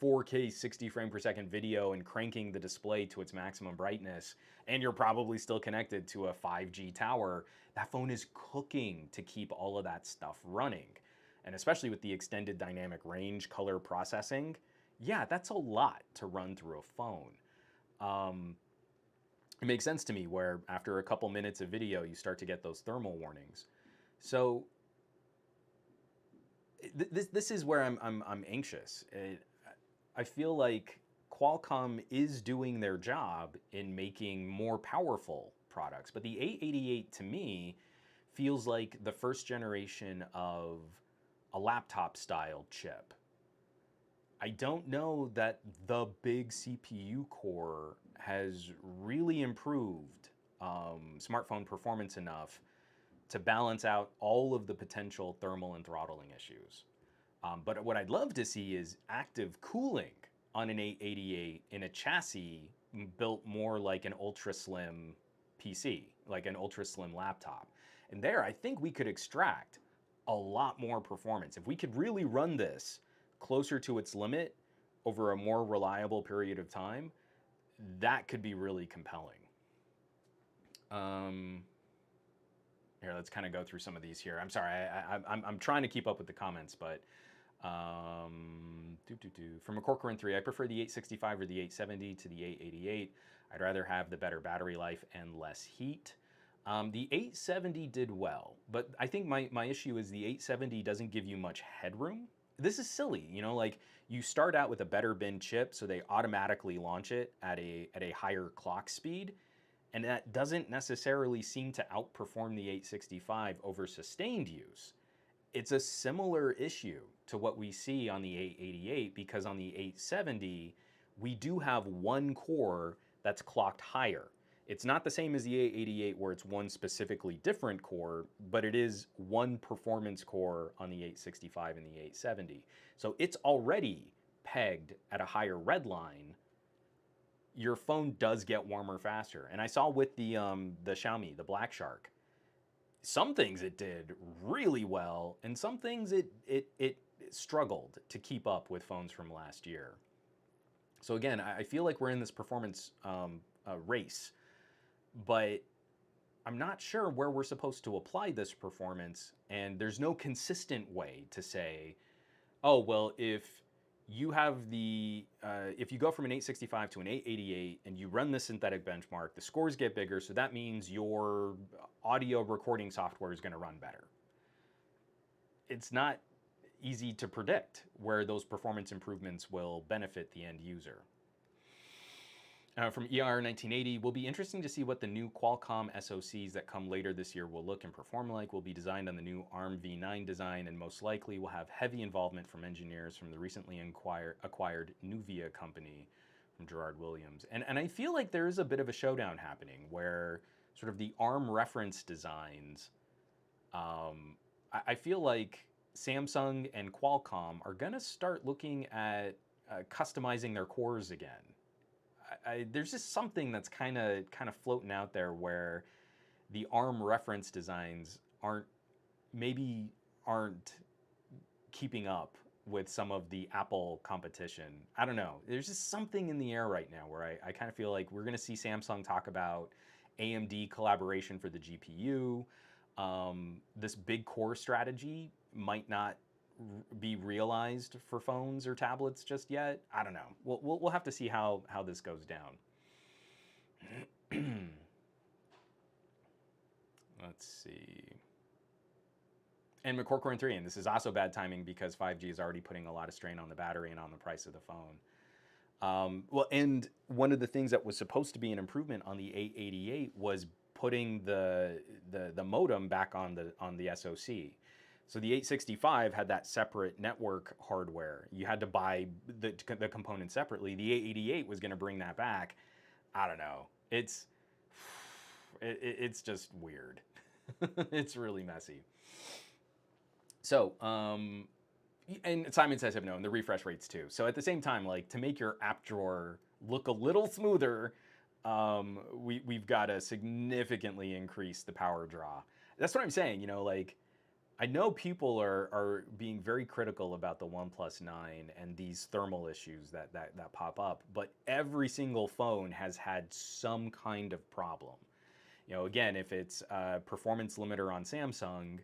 4K 60 frame per second video, and cranking the display to its maximum brightness, and you're probably still connected to a 5G tower. That phone is cooking to keep all of that stuff running. And especially with the extended dynamic range color processing, yeah, that's a lot to run through a phone. It makes sense to me where after a couple minutes of video, you start to get those thermal warnings. So this is where I'm anxious. I feel like Qualcomm is doing their job in making more powerful products, but the 888 to me feels like the first generation of a laptop style chip. I don't know that the big CPU core has really improved smartphone performance enough to balance out all of the potential thermal and throttling issues. But what I'd love to see is active cooling on an 888 in a chassis built more like an ultra slim PC, like an ultra slim laptop. And there, I think we could extract a lot more performance. If we could really run this closer to its limit over a more reliable period of time, that could be really compelling. Here, let's kind of go through some of these here. I'm sorry, I'm trying to keep up with the comments, but from a Corcoran 3, I prefer the 865 or the 870 to the 888. I'd rather have the better battery life and less heat. The 870 did well, but I think my issue is the 870 doesn't give you much headroom. This is silly, like you start out with a better bin chip, so they automatically launch it at a higher clock speed, and that doesn't necessarily seem to outperform the 865 over sustained use. It's a similar issue to what we see on the 888, because on the 870, we do have one core that's clocked higher. It's not the same as the 888 where it's one specifically different core, but it is one performance core on the 865 and the 870. So it's already pegged at a higher red line. Your phone does get warmer faster. And I saw with the Xiaomi, the Black Shark, some things it did really well, and some things it struggled to keep up with phones from last year. So again, I feel like we're in this performance race, but I'm not sure where we're supposed to apply this performance, and there's no consistent way to say, oh, well, if you have if you go from an 865 to an 888 and you run the synthetic benchmark, the scores get bigger, so that means your audio recording software is going to run better. It's not easy to predict where those performance improvements will benefit the end user. From ER 1980, will be interesting to see what the new Qualcomm SoCs that come later this year will look and perform like. Will be designed on the new ARM v9 design, and most likely will have heavy involvement from engineers from the recently acquired Nuvia company from Gerard Williams. And I feel like there is a bit of a showdown happening where sort of the ARM reference designs, I feel like Samsung and Qualcomm are gonna start looking at customizing their cores again. There's just something that's kind of floating out there where the ARM reference designs aren't keeping up with some of the Apple competition. I don't know. There's just something in the air right now where I kind of feel like we're going to see Samsung talk about AMD collaboration for the GPU. This big core strategy might not be realized for phones or tablets just yet. I don't know. We'll have to see how this goes down. Let's see. And McCord Core 3, and this is also bad timing because 5G is already putting a lot of strain on the battery and on the price of the phone. Well, and one of the things that was supposed to be an improvement on the 888 was putting the modem back on the SoC. So the 865 had that separate network hardware. You had to buy the components separately. The 888 was going to bring that back. I don't know. It's just weird. It's really messy. So, and Simon says no, and the refresh rates too. So at the same time, like to make your app drawer look a little smoother, we've got to significantly increase the power draw. That's what I'm saying. You know, like I know people are being very critical about the OnePlus 9 and these thermal issues that pop up, but every single phone has had some kind of problem. You know, again, if it's a performance limiter on Samsung,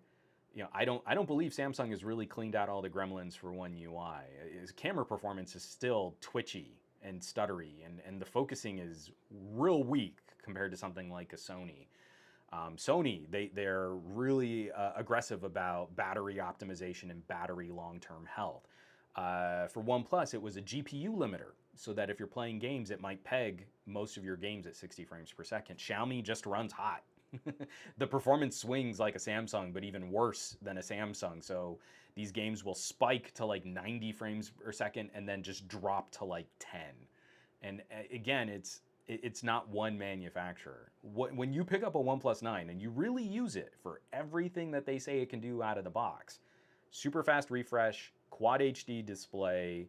you know, I don't believe Samsung has really cleaned out all the gremlins for One UI. His camera performance is still twitchy and stuttery, and the focusing is real weak compared to something like a Sony. Sony, they're really aggressive about battery optimization and battery long-term health. For OnePlus, it was a GPU limiter, so that if you're playing games, it might peg most of your games at 60 frames per second. Xiaomi just runs hot. The performance swings like a Samsung, but even worse than a Samsung. So these games will spike to like 90 frames per second and then just drop to like 10. And again, it's not one manufacturer. When you pick up a OnePlus 9 and you really use it for everything that they say it can do out of the box, super fast refresh, quad HD display,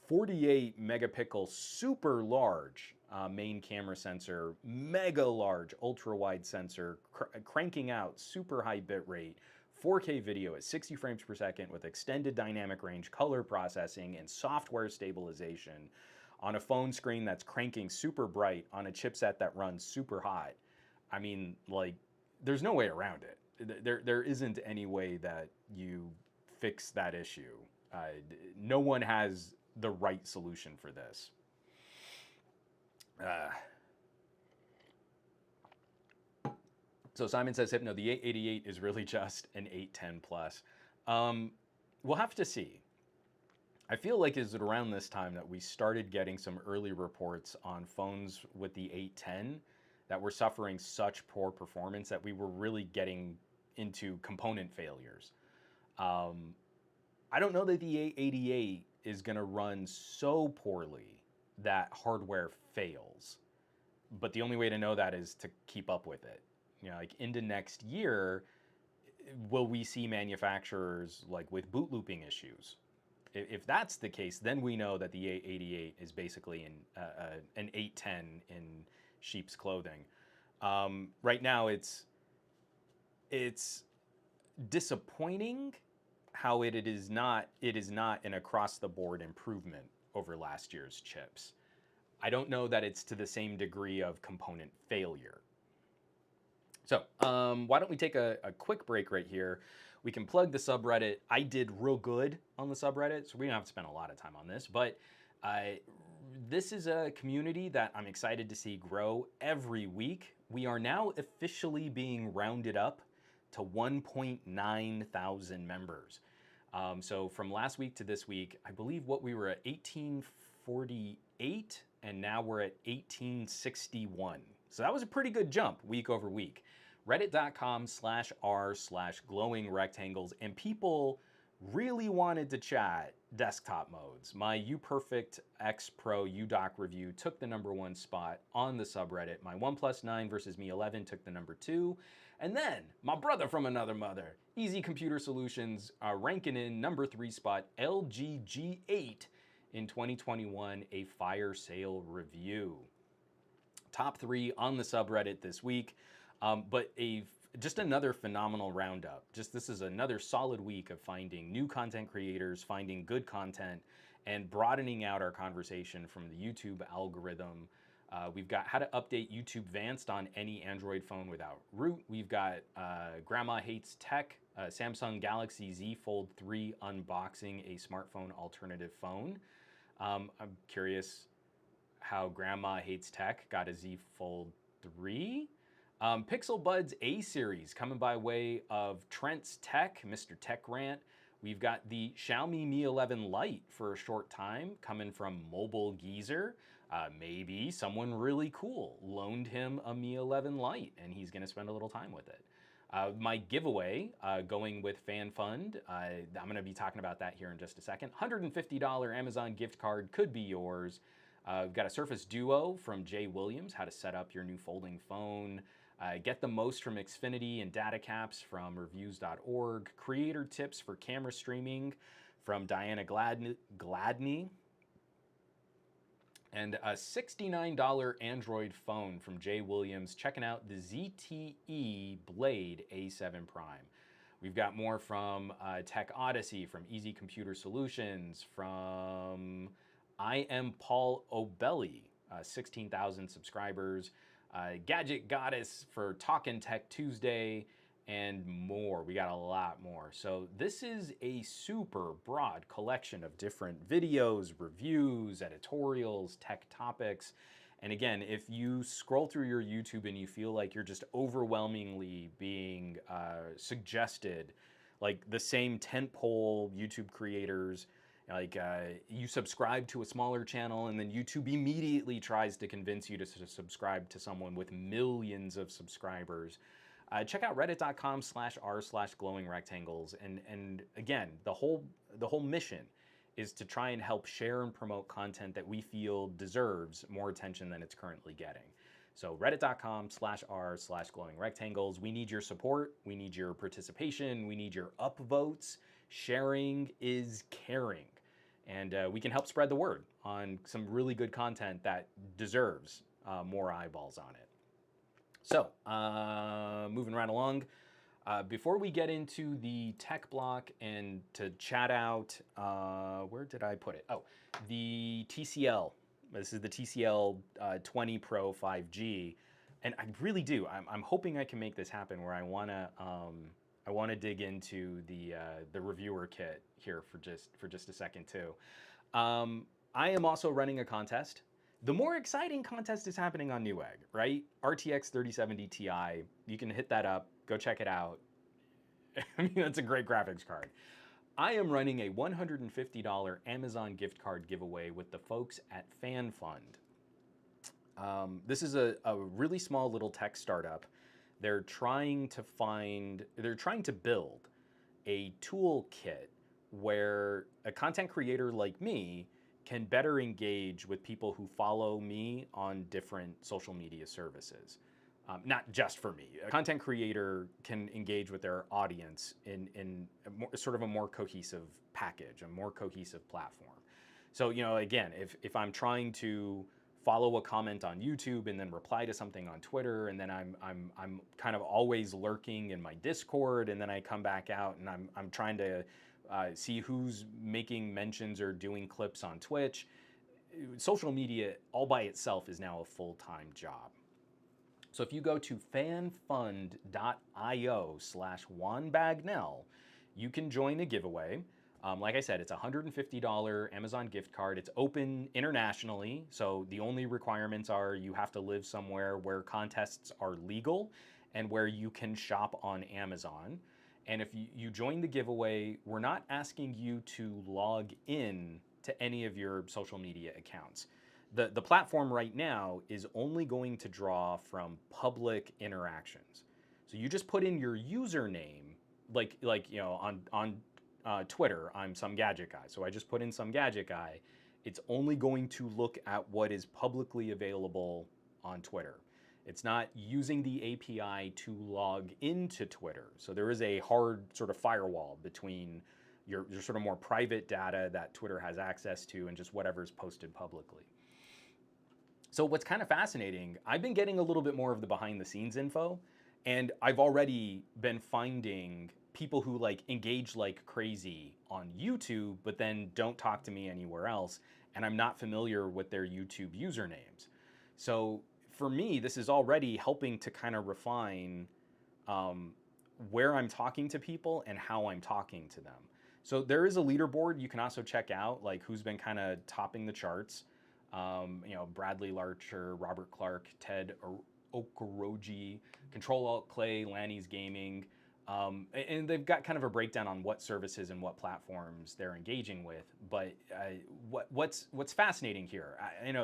48 megapixel super large main camera sensor, mega large ultra wide sensor, cranking out super high bit rate, 4K video at 60 frames per second with extended dynamic range, color processing, and software stabilization on a phone screen that's cranking super bright on a chipset that runs super hot. I mean, like, there's no way around it. There isn't any way that you fix that issue. No one has the right solution for this. So Simon says, Hypno, the 888 is really just an 810 Plus. We'll have to see. I feel like it's around this time that we started getting some early reports on phones with the 810 that were suffering such poor performance that we were really getting into component failures. I don't know that the 888 is going to run so poorly that hardware fails. But the only way to know that is to keep up with it. You know, like into next year, will we see manufacturers like with boot looping issues? If that's the case, then we know that the 888 is basically an 810 in sheep's clothing. Right now, it's disappointing how it is not an across-the-board improvement over last year's chips. I don't know that it's to the same degree of component failure. So why don't we take a quick break right here. We can plug the subreddit. I did real good on the subreddit, so we don't have to spend a lot of time on this, but this is a community that I'm excited to see grow every week. We are now officially being rounded up to 1.9 thousand members. So from last week to this week, I believe we were at 1848, and now we're at 1861. So that was a pretty good jump week over week. Reddit.com/r/glowing rectangles, and people really wanted to chat desktop modes. My UPerfect X Pro UDock review took the #1 spot on the subreddit. My OnePlus 9 versus Mi 11 took the #2. And then my brother from another mother, Easy Computer Solutions, ranking in #3 spot, LGG8 in 2021, a fire sale review. Top 3 on the subreddit this week, but a just another phenomenal roundup. This is another solid week of finding new content creators, finding good content, and broadening out our conversation from the YouTube algorithm. We've got how to update YouTube Vanced on any Android phone without root. We've got Grandma Hates Tech, Samsung Galaxy Z Fold 3 unboxing a smartphone alternative phone. I'm curious how Grandma Hates Tech got a Z Fold 3. Pixel Buds A series coming by way of Trent's Tech, Mr. Tech Rant. We've got the Xiaomi Mi 11 Lite for a short time coming from Mobile Geezer. Maybe someone really cool loaned him a Mi 11 Lite and he's going to spend a little time with it. My giveaway going with Fan Fund. I'm going to be talking about that here in just a second. $150 Amazon gift card could be yours. We've got a Surface Duo from Jay Williams, how to set up your new folding phone. Get the most from Xfinity and data caps from reviews.org. Creator tips for camera streaming from Diana Gladney. And a $69 Android phone from Jay Williams, checking out the ZTE Blade A7 Prime. We've got more from Tech Odyssey, from Easy Computer Solutions, from I Am Paul O'Belly, 16,000 subscribers, Gadget Goddess for Talkin' Tech Tuesday, and more. We got a lot more. So this is a super broad collection of different videos, reviews, editorials, tech topics. And again, if you scroll through your YouTube and you feel like you're just overwhelmingly being suggested, like the same tentpole YouTube creators, like you subscribe to a smaller channel and then YouTube immediately tries to convince you to subscribe to someone with millions of subscribers. Check out reddit.com/r/glowingrectangles. And again, the whole mission is to try and help share and promote content that we feel deserves more attention than it's currently getting. So reddit.com/r/glowingrectangles. We need your support. We need your participation. We need your upvotes. Sharing is caring. And we can help spread the word on some really good content that deserves more eyeballs on it. So, moving right along, before we get into the tech block and to chat out, where did I put it? Oh, the TCL. This is the TCL 20 Pro 5G. And I really do. I'm hoping I can make this happen where I want to dig into the reviewer kit here for just a second too. I am also running a contest. The more exciting contest is happening on Newegg, right? RTX 3070 Ti. You can hit that up. Go check it out. I mean, that's a great graphics card. I am running a $150 Amazon gift card giveaway with the folks at Fan Fund. This is a really small little tech startup. They're trying to build a toolkit where a content creator like me can better engage with people who follow me on different social media services. Not just for me. A content creator can engage with their audience in sort of a more cohesive package, a more cohesive platform. So, you know, again, if I'm trying to follow a comment on YouTube and then reply to something on Twitter, and then I'm kind of always lurking in my Discord, and then I come back out and I'm trying to see who's making mentions or doing clips on Twitch. Social media all by itself is now a full-time job. So if you go to fanfund.io/JuanBagnell, you can join a giveaway. Like I said, it's a $150 Amazon gift card. It's open internationally, so the only requirements are you have to live somewhere where contests are legal and where you can shop on Amazon. And if you join the giveaway, we're not asking you to log in to any of your social media accounts. The platform right now is only going to draw from public interactions. So you just put in your username, like you know, on Twitter, I'm SomeGadgetGuy. So I just put in SomeGadgetGuy. It's only going to look at what is publicly available on Twitter. It's not using the API to log into Twitter. So there is a hard sort of firewall between your sort of more private data that Twitter has access to and just whatever is posted publicly. So what's kind of fascinating, I've been getting a little bit more of the behind the scenes info, And I've already been finding people who like engage like crazy on YouTube, but then don't talk to me anywhere else. And I'm not familiar with their YouTube usernames. So for me, this is already helping to kind of refine where I'm talking to people and how I'm talking to them. So there is a leaderboard you can also check out, like who's been kind of topping the charts. Bradley Larcher, Robert Clark, Ted Okoroji, Control Alt Clay, Lanny's Gaming. And they've got kind of a breakdown on what services and what platforms they're engaging with. But what's fascinating here,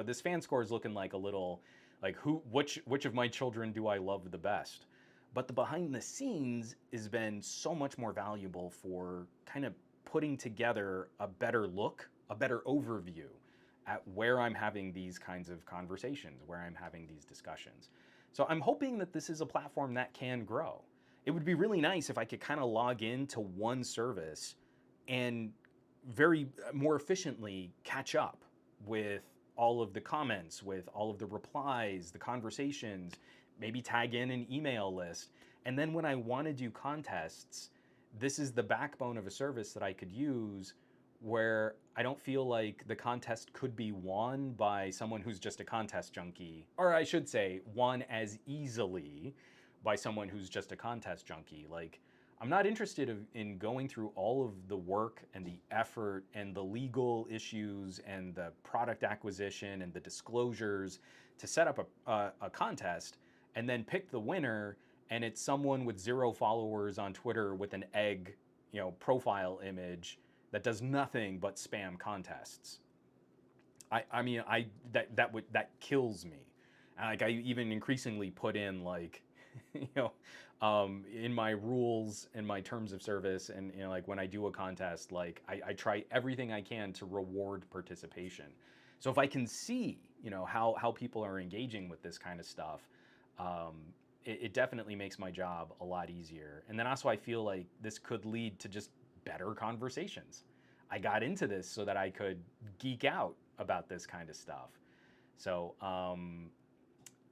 this fan score is looking like a little like which of my children do I love the best? But the behind the scenes has been so much more valuable for kind of putting together a better look, a better overview at where I'm having these kinds of conversations, where I'm having these discussions. So I'm hoping that this is a platform that can grow. It would be really nice if I could kind of log into one service and very more efficiently catch up with all of the comments, with all of the replies, the conversations, maybe tag in an email list. And then when I want to do contests, this is the backbone of a service that I could use where I don't feel like the contest could be won by someone who's just a contest junkie, or I should say, won as easily by someone who's just a contest junkie. Like, I'm not interested in going through all of the work and the effort and the legal issues and the product acquisition and the disclosures to set up a contest and then pick the winner, and it's someone with 0 followers on Twitter with an egg, profile image that does nothing but spam contests. That kills me. And like I even increasingly put in like, in my rules and my terms of service, and like when I do a contest, like I try everything I can to reward participation. So if I can see, how people are engaging with this kind of stuff, it definitely makes my job a lot easier. And then also I feel like this could lead to just better conversations. I got into this so that I could geek out about this kind of stuff. So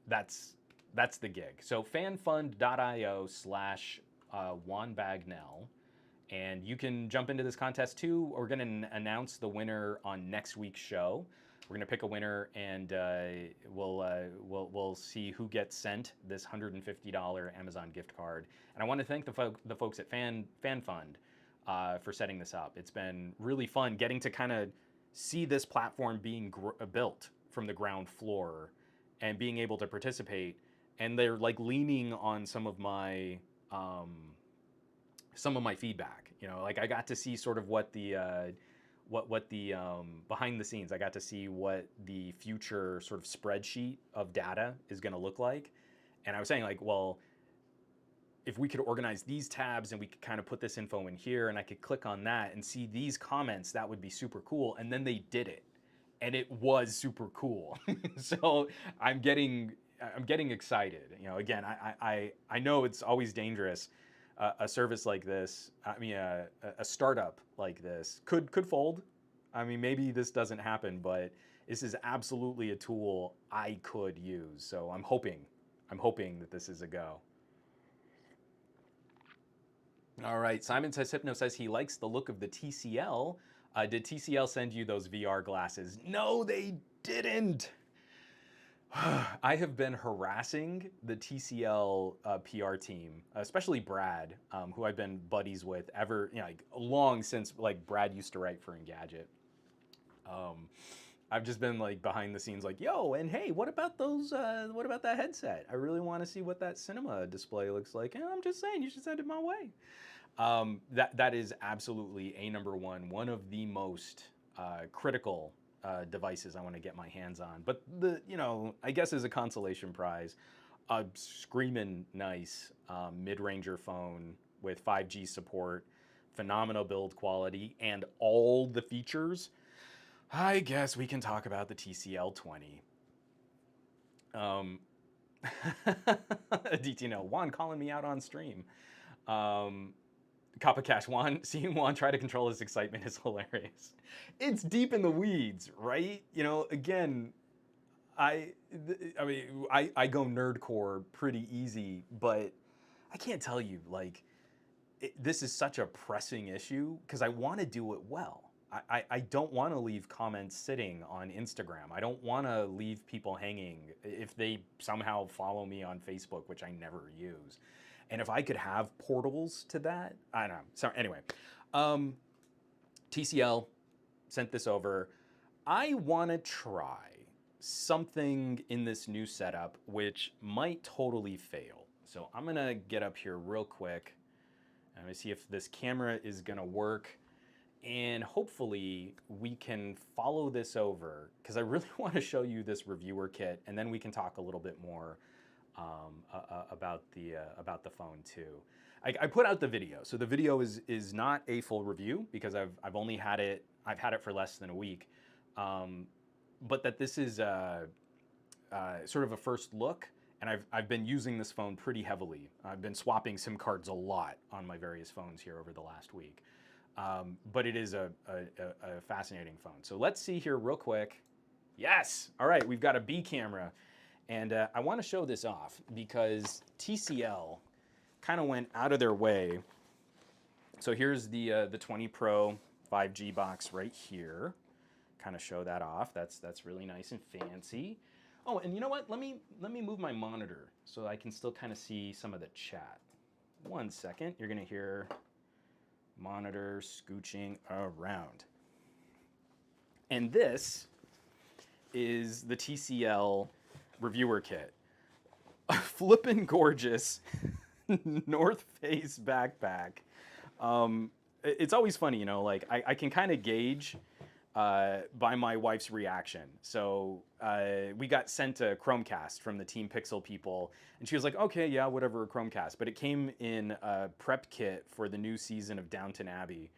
that's the gig. So fanfund.io/Juan Bagnell. And you can jump into this contest too. We're going to announce the winner on next week's show. We're going to pick a winner, and we'll see who gets sent this $150 Amazon gift card. And I want to thank the folks at FanFund for setting this up. It's been really fun getting to kind of see this platform being built from the ground floor and being able to participate. And they're like leaning on some of my feedback. Like I got to see sort of what the behind the scenes. I got to see what the future sort of spreadsheet of data is going to look like. And I was saying like, well, if we could organize these tabs and we could kind of put this info in here and I could click on that and see these comments, that would be super cool. And then they did it, and it was super cool. So I'm getting excited. Again, I know it's always dangerous. A service like this, a startup like this could fold. Maybe this doesn't happen, but this is absolutely a tool I could use. So I'm hoping that this is a go. All right, Simon Says Hypno says he likes the look of the TCL. Did TCL send you those VR glasses? No, they didn't. I have been harassing the TCL PR team, especially Brad, who I've been buddies with ever, like long since like Brad used to write for Engadget. I've just been like behind the scenes like, yo, and hey, what about those, what about that headset? I really want to see what that cinema display looks like. And I'm just saying, you should send it my way. That is absolutely one of the most critical devices I want to get my hands on. But I guess as a consolation prize, a screaming nice mid-ranger phone with 5G support, phenomenal build quality, and all the features. I guess we can talk about the TCL 20. DT, Juan calling me out on stream. Kappa Cash, seeing Juan try to control his excitement is hilarious. It's deep in the weeds, right? Again, I go nerdcore pretty easy, but I can't tell you, like, this is such a pressing issue because I want to do it well. I don't want to leave comments sitting on Instagram. I don't want to leave people hanging if they somehow follow me on Facebook, which I never use. And if I could have portals to that, I don't know. So anyway, TCL sent this over. I want to try something in this new setup which might totally fail. So I'm going to get up here real quick. I'm going to see if this camera is going to work. And hopefully we can follow this over because I really want to show you this reviewer kit, and then we can talk a little bit more about the phone too. I put out the video, so the video is not a full review because I've only had it. I've had it for less than a week, but that this is sort of a first look. And I've been using this phone pretty heavily. I've been swapping SIM cards a lot on my various phones here over the last week. But it is a fascinating phone. So let's see here real quick. Yes, all right, we've got a B camera. And I want to show this off because TCL kind of went out of their way. So here's the 20 Pro 5G box right here. Kind of show that off. That's really nice and fancy. Oh, and you know what? Let me move my monitor so I can still kind of see some of the chat. 1 second. You're gonna hear monitor scooching around. And this is the TCL Reviewer Kit. A flippin' gorgeous North Face backpack. It's always funny, you know, like I can kind of gauge by my wife's reaction. So we got sent a Chromecast from the Team Pixel people, and she was like, okay, yeah, whatever, a Chromecast. But it came in a prep kit for the new season of Downton Abbey.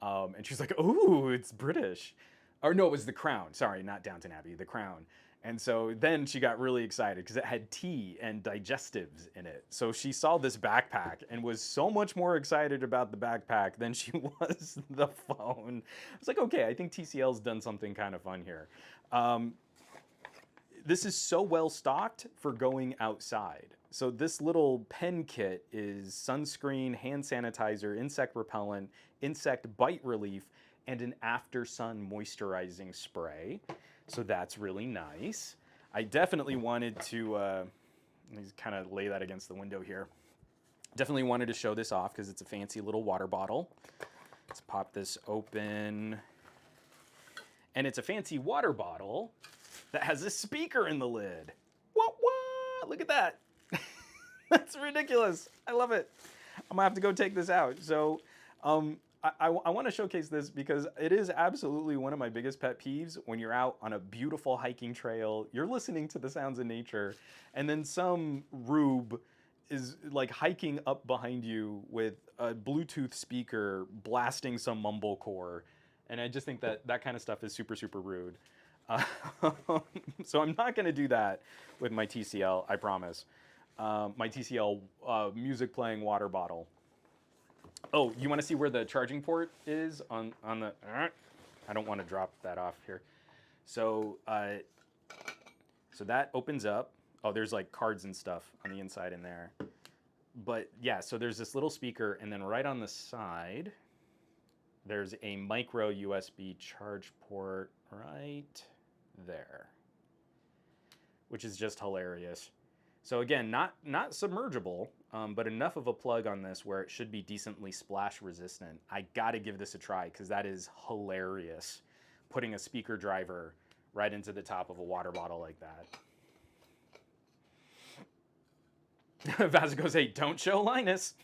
And she's like, ooh, it's British. Or no, it was The Crown. Sorry, not Downton Abbey, The Crown. And so then she got really excited because it had tea and digestives in it. So she saw this backpack and was so much more excited about the backpack than she was the phone. I was like, okay, I think TCL's done something kind of fun here. This is so well stocked for going outside. So this little pen kit is sunscreen, hand sanitizer, insect repellent, insect bite relief, and an after sun moisturizing spray. So that's really nice. I definitely wanted to, let me kind of lay that against the window here. Definitely wanted to show this off because it's a fancy little water bottle. Let's pop this open. And it's a fancy water bottle that has a speaker in the lid. What? Look at that. That's ridiculous. I love it. I'm gonna have to go take this out. So, I want to showcase this because it is absolutely one of my biggest pet peeves when you're out on a beautiful hiking trail, you're listening to the sounds of nature, and then some rube is like hiking up behind you with a Bluetooth speaker blasting some mumblecore. And I just think that that kind of stuff is super, super rude. So I'm not going to do that with my TCL, I promise. My TCL music playing water bottle. Oh, you want to see where the charging port is on the... I don't want to drop that off here. So, so that opens up. Oh, there's like cards and stuff on the inside in there. But yeah, so there's this little speaker, and then right on the side, there's a micro USB charge port right there, which is just hilarious. So again, not submergible, but enough of a plug on this where it should be decently splash resistant. I gotta give this a try because that is hilarious, putting a speaker driver right into the top of a water bottle like that. Vaz goes, hey, don't show Linus.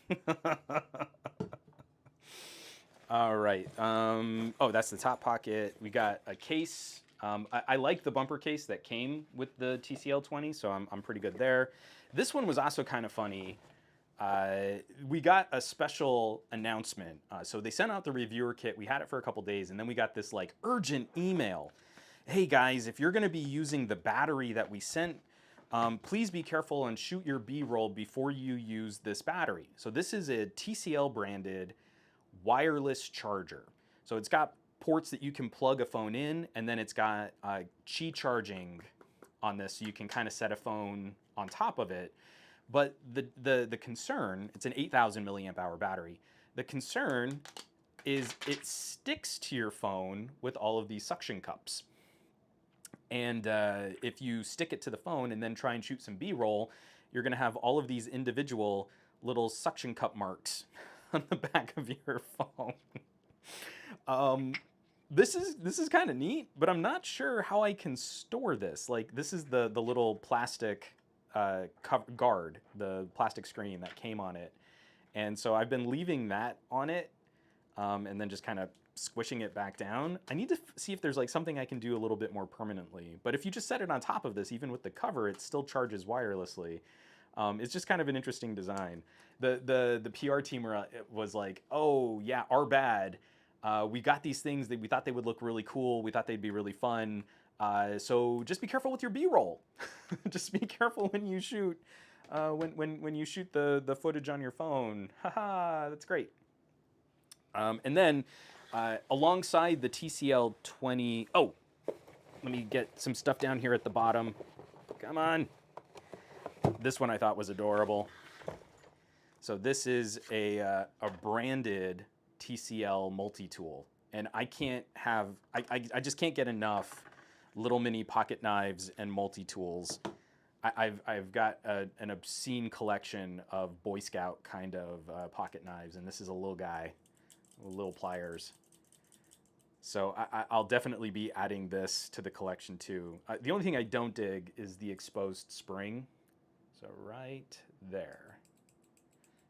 All right. Oh, that's the top pocket. We got a case. I like the bumper case that came with the TCL 20, so I'm pretty good there. This one was also kind of funny. We got a special announcement. So they sent out the reviewer kit. We had it for a couple days, and then we got this like urgent email. Hey guys, if you're going to be using the battery that we sent, please be careful and shoot your B-roll before you use this battery. So this is a TCL branded wireless charger. So it's got ports that you can plug a phone in, and then it's got Qi charging on this, so you can kind of set a phone on top of it. But the concern, it's an 8,000 milliamp hour battery. The concern is it sticks to your phone with all of these suction cups. And if you stick it to the phone and then try and shoot some B-roll, you're going to have all of these individual little suction cup marks on the back of your phone. This is kind of neat, but I'm not sure how I can store this. Like, this is the little plastic guard, the plastic screen that came on it. And so I've been leaving that on it and then just kind of squishing it back down. I need to see if there's like something I can do a little bit more permanently. But if you just set it on top of this, even with the cover, it still charges wirelessly. It's just kind of an interesting design. The PR team was like, oh yeah, our bad. We got these things that we thought they would look really cool. We thought they'd be really fun. So just be careful with your B-roll. Just be careful when you shoot when you shoot the footage on your phone. Haha, that's great. And then alongside the TCL 20, oh, let me get some stuff down here at the bottom. Come on. This one I thought was adorable. So this is a branded Tcl Multi-Tool. And I can't have, I just can't get enough little mini pocket knives and multi-tools. I've got an obscene collection of Boy Scout kind of pocket knives, and this is a little guy, little pliers. So I'll definitely be adding this to the collection too. The only thing I don't dig is the exposed spring. So right there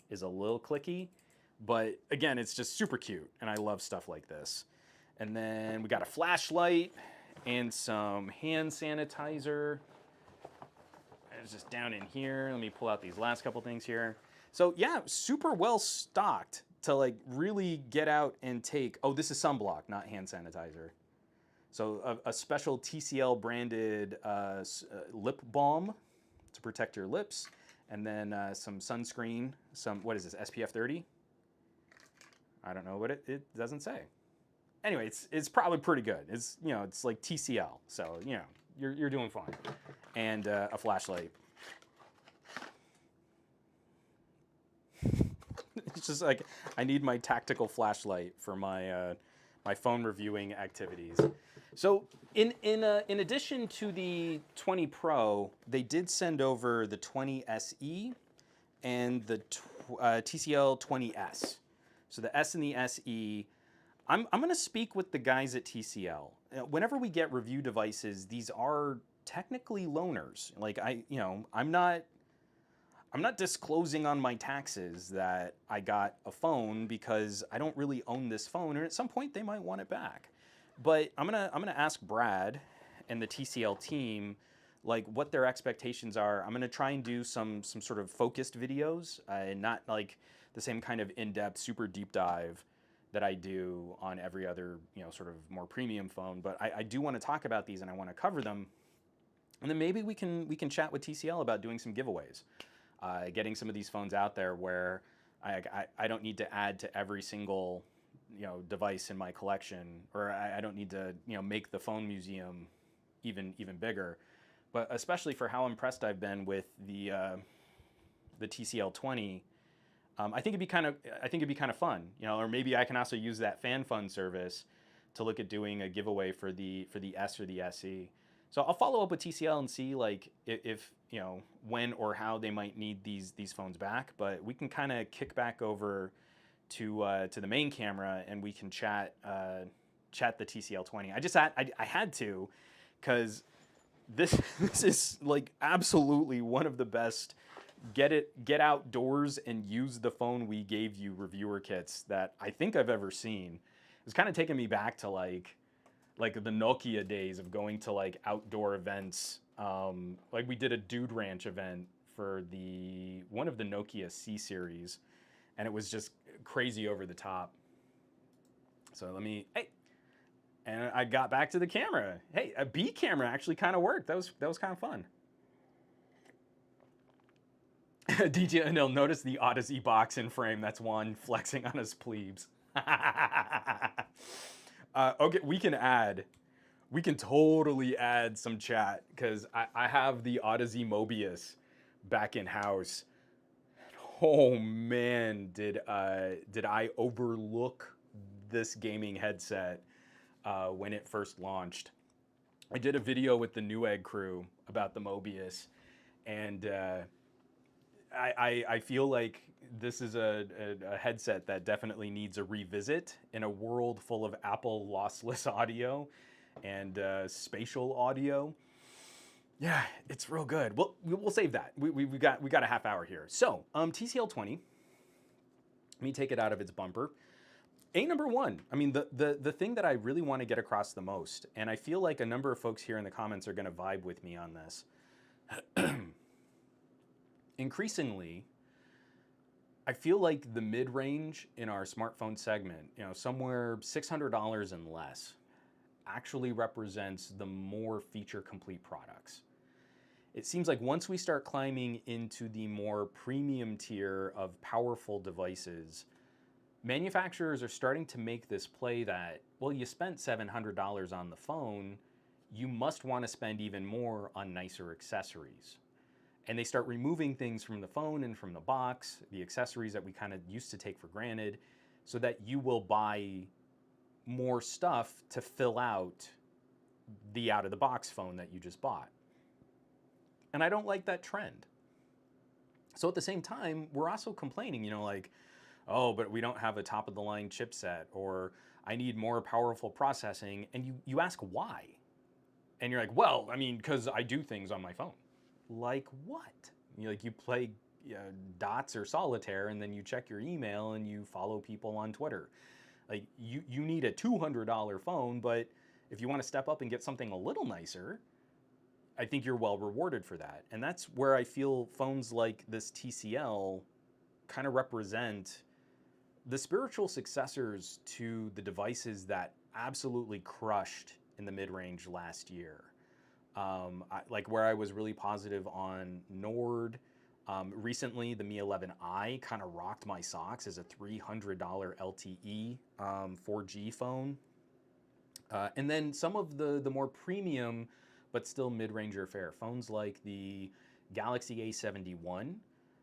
is a little clicky, but again, it's just super cute, and I love stuff like this. And then we got a flashlight and some hand sanitizer. It's just down in here. Let me pull out these last couple things here. So yeah, super well stocked to like really get out and take, oh, this is sunblock, not hand sanitizer. So a special TCL branded lip balm to protect your lips. And then some sunscreen, what is this, SPF 30? I don't know what it doesn't say. Anyway, it's probably pretty good. It's, you know, it's like TCL, so, you know, you're doing fine. And a flashlight. It's just like, I need my tactical flashlight for my my phone reviewing activities. So in addition to the 20 Pro, they did send over the 20 SE and the TCL 20S. So the S and the SE, I'm going to speak with the guys at TCL. Whenever we get review devices, these are technically loaners. Like I'm not disclosing on my taxes that I got a phone because I don't really own this phone, and at some point they might want it back. But I'm gonna ask Brad and the TCL team like what their expectations are. I'm gonna try and do some sort of focused videos, and not like the same kind of in-depth, super deep dive that I do on every other, sort of more premium phone. But I do want to talk about these, and I want to cover them. And then maybe we can chat with TCL about doing some giveaways, getting some of these phones out there where I don't need to add to every single device in my collection, or I don't need to make the phone museum even bigger. But especially for how impressed I've been with the TCL 20. I think it'd be kind of fun, or maybe I can also use that fan fund service to look at doing a giveaway for the S or the SE. So I'll follow up with TCL and see like if when or how they might need these phones back. But we can kind of kick back over to the main camera and we can chat the TCL 20. I had to, because this is like absolutely one of the best get outdoors and use the phone we gave you reviewer kits that I think I've ever seen. It's kind of taking me back to like the Nokia days of going to like outdoor events. Like we did a Dude Ranch event for one of the Nokia C series, and it was just crazy over the top. So hey, and I got back to the camera. Hey, a B camera actually kind of worked. That was kind of fun. DJ Anil, notice the Odyssey box in frame. That's one flexing on his plebes. Okay, we can totally add some chat because I have the Odyssey Mobius, back in house. Oh man, did I overlook this gaming headset when it first launched. I did a video with the NUKED crew about the Mobius, and I feel like this is a headset that definitely needs a revisit in a world full of Apple lossless audio and spatial audio. Yeah, it's real good. Well, we'll save that. We got a half hour here. So TCL 20. Let me take it out of its bumper. Number one, I mean, the thing that I really want to get across the most, and I feel like a number of folks here in the comments are going to vibe with me on this. Increasingly, I feel like the mid-range in our smartphone segment, somewhere $600 and less, actually represents the more feature-complete products. It seems like once we start climbing into the more premium tier of powerful devices, manufacturers are starting to make this play that, well, you spent $700 on the phone, you must want to spend even more on nicer accessories. And they start removing things from the phone and from the box, the accessories that we kind of used to take for granted, so that you will buy more stuff to fill out the out-of-the-box phone that you just bought. And I don't like that trend. So at the same time, we're also complaining, like, oh, but we don't have a top-of-the-line chipset, or I need more powerful processing. And you ask why. And you're like, well, I mean, because I do things on my phone. Like what? You play dots or solitaire, and then you check your email and you follow people on Twitter. Like you need a $200 phone, but if you want to step up and get something a little nicer, I think you're well rewarded for that. And that's where I feel phones like this TCL kind of represent the spiritual successors to the devices that absolutely crushed in the mid-range last year. Like where I was really positive on Nord. Recently, the Mi 11i kind of rocked my socks as a $300 LTE 4G phone. And then some of the more premium, but still mid-ranger fare phones like the Galaxy A71,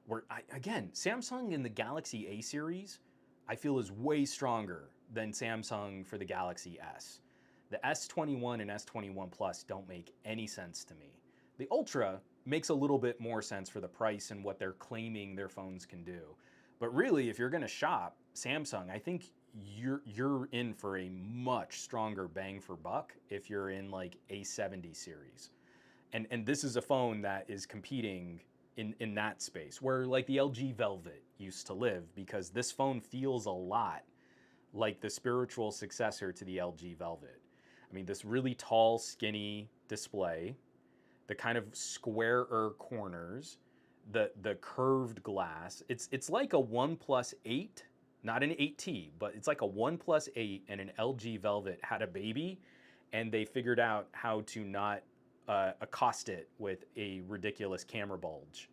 where again, Samsung in the Galaxy A series, I feel is way stronger than Samsung for the Galaxy S. The S21 and S21 Plus don't make any sense to me. The Ultra makes a little bit more sense for the price and what they're claiming their phones can do. But really, if you're gonna shop Samsung, I think you're in for a much stronger bang for buck if you're in like A70 series. And this is a phone that is competing in that space, where like the LG Velvet used to live, because this phone feels a lot like the spiritual successor to the LG Velvet. I mean, this really tall, skinny display, the kind of squarer corners, the curved glass. It's like a OnePlus 8, not an 8T, but it's like a OnePlus 8 and an LG Velvet had a baby, and they figured out how to not accost it with a ridiculous camera bulge,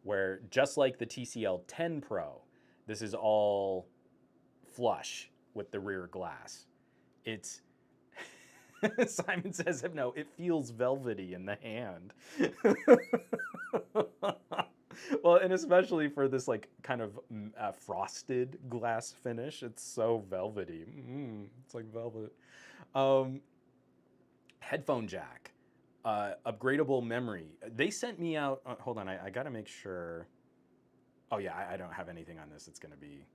where just like the TCL 10 Pro, this is all flush with the rear glass. It's Simon says, no, it feels velvety in the hand. Well, and especially for this like kind of frosted glass finish, it's so velvety. It's like velvet. Headphone jack, upgradable memory. They sent me out, hold on, I gotta make sure. Oh yeah, I don't have anything on this. It's gonna be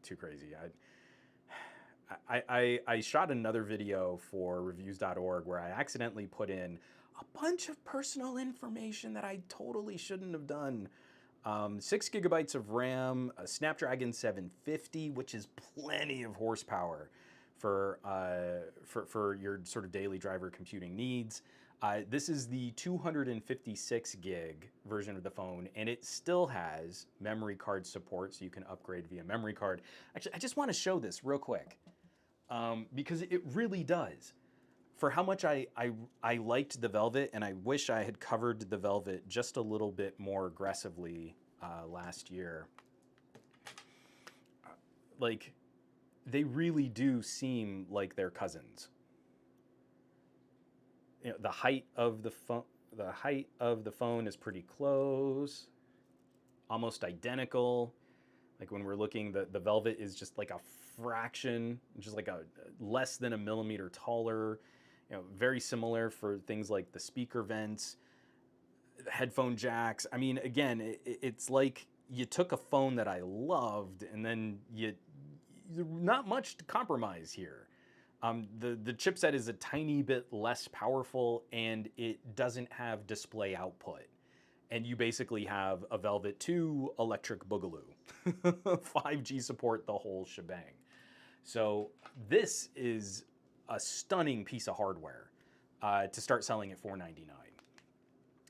too crazy. I shot another video for reviews.org where I accidentally put in a bunch of personal information that I totally shouldn't have done. 6 gigabytes of RAM, a Snapdragon 750, which is plenty of horsepower for your sort of daily driver computing needs. This is the 256 gig version of the phone, and it still has memory card support, so you can upgrade via memory card. Actually, I just want to show this real quick, because it really does. For how much I liked the Velvet, and I wish I had covered the Velvet just a little bit more aggressively last year. Like, they really do seem like they're cousins. The height of the phone is pretty close. almost identical. Like when we're looking, the velvet is just like a fraction, just like a less than a millimeter taller. You know, very similar for things like the speaker vents, headphone jacks. I mean, again, it's like you took a phone that I loved and then not much to compromise here. The chipset is a tiny bit less powerful and it doesn't have display output. And you basically have a Velvet 2 electric boogaloo. 5G support, the whole shebang. So this is a stunning piece of hardware to start selling at $499.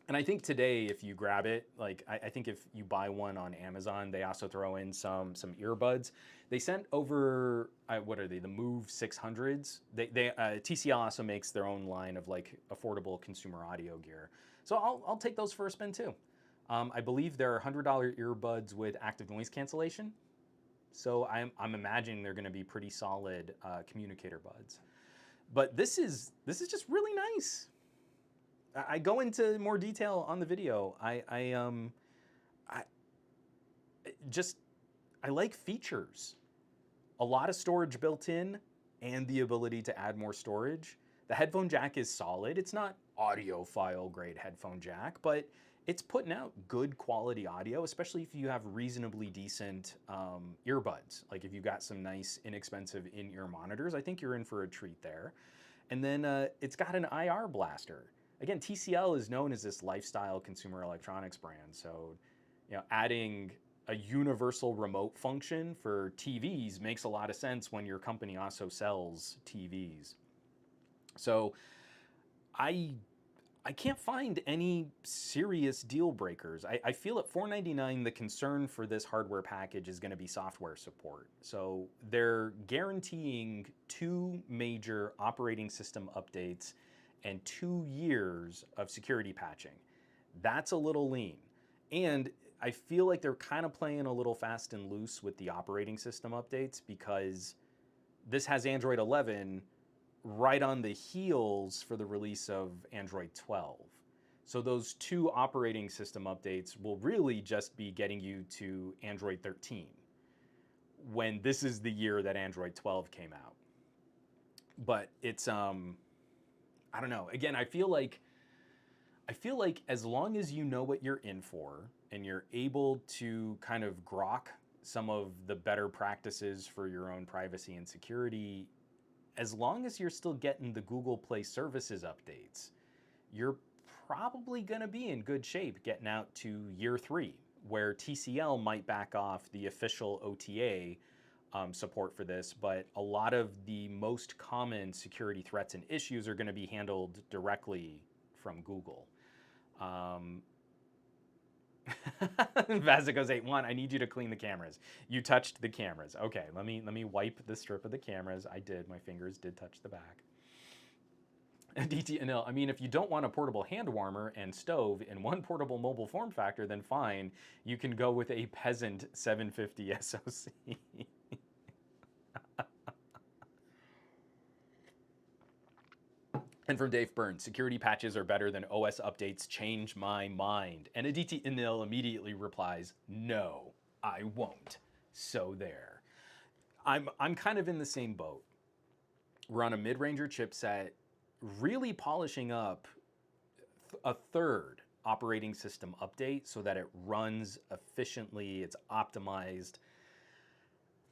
And I think today, if you grab it, like I think if you buy one on Amazon, they also throw in some earbuds. They sent over what are they? The Move 600s. TCL also makes their own line of like affordable consumer audio gear. So I'll take those for a spin too. I believe they're $100 earbuds with active noise cancellation. So I'm imagining they're going to be pretty solid communicator buds. But this is just really nice. I go into more detail on the video. I like features. A lot of storage built in and the ability to add more storage. The headphone jack is solid. It's not audiophile grade headphone jack, but it's putting out good quality audio, especially if you have reasonably decent earbuds. Like if you've got some nice inexpensive in-ear monitors, I think you're in for a treat there. And then it's got an IR blaster. Again, TCL is known as this lifestyle consumer electronics brand. So, you know, adding a universal remote function for TVs makes a lot of sense when your company also sells TVs. So I can't find any serious deal breakers. I feel at $499, the concern for this hardware package is going to be software support. So they're guaranteeing 2 major operating system updates and 2 years of security patching. That's a little lean. And I feel like they're kind of playing a little fast and loose with the operating system updates because this has Android 11 right on the heels for the release of Android 12. So those 2 operating system updates will really just be getting you to Android 13 when this is the year that Android 12 came out. But it's I don't know. Again, I feel like as long as you know what you're in for and you're able to kind of grok some of the better practices for your own privacy and security, as long as you're still getting the Google Play services updates, you're probably going to be in good shape getting out to year 3, where TCL might back off the official OTA support for this, but a lot of the most common security threats and issues are going to be handled directly from Google. Vazicos81, I need you to clean the cameras. You touched the cameras. Okay, let me wipe the strip of the cameras. I did. My fingers did touch the back. DTNL, I mean, if you don't want a portable hand warmer and stove in one portable mobile form factor, then fine. You can go with a Peasant 750 SoC. And from Dave Burns, security patches are better than OS updates. Change my mind. And Aditi Inil immediately replies, no, I won't. So there. I'm kind of in the same boat. We're on a mid-ranger chipset, really polishing up a 3rd operating system update so that it runs efficiently, it's optimized.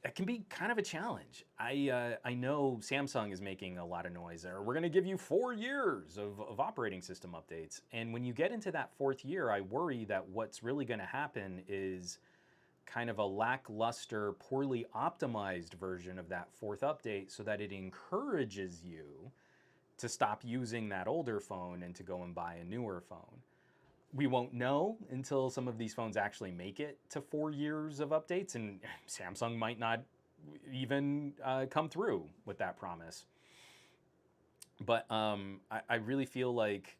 It can be kind of a challenge. I know Samsung is making a lot of noise there. We're going to give you 4 years of operating system updates. And when you get into that 4th year, I worry that what's really going to happen is kind of a lackluster, poorly optimized version of that 4th update so that it encourages you to stop using that older phone and to go and buy a newer phone. We won't know until some of these phones actually make it to 4 years of updates, and Samsung might not even come through with that promise. But I really feel like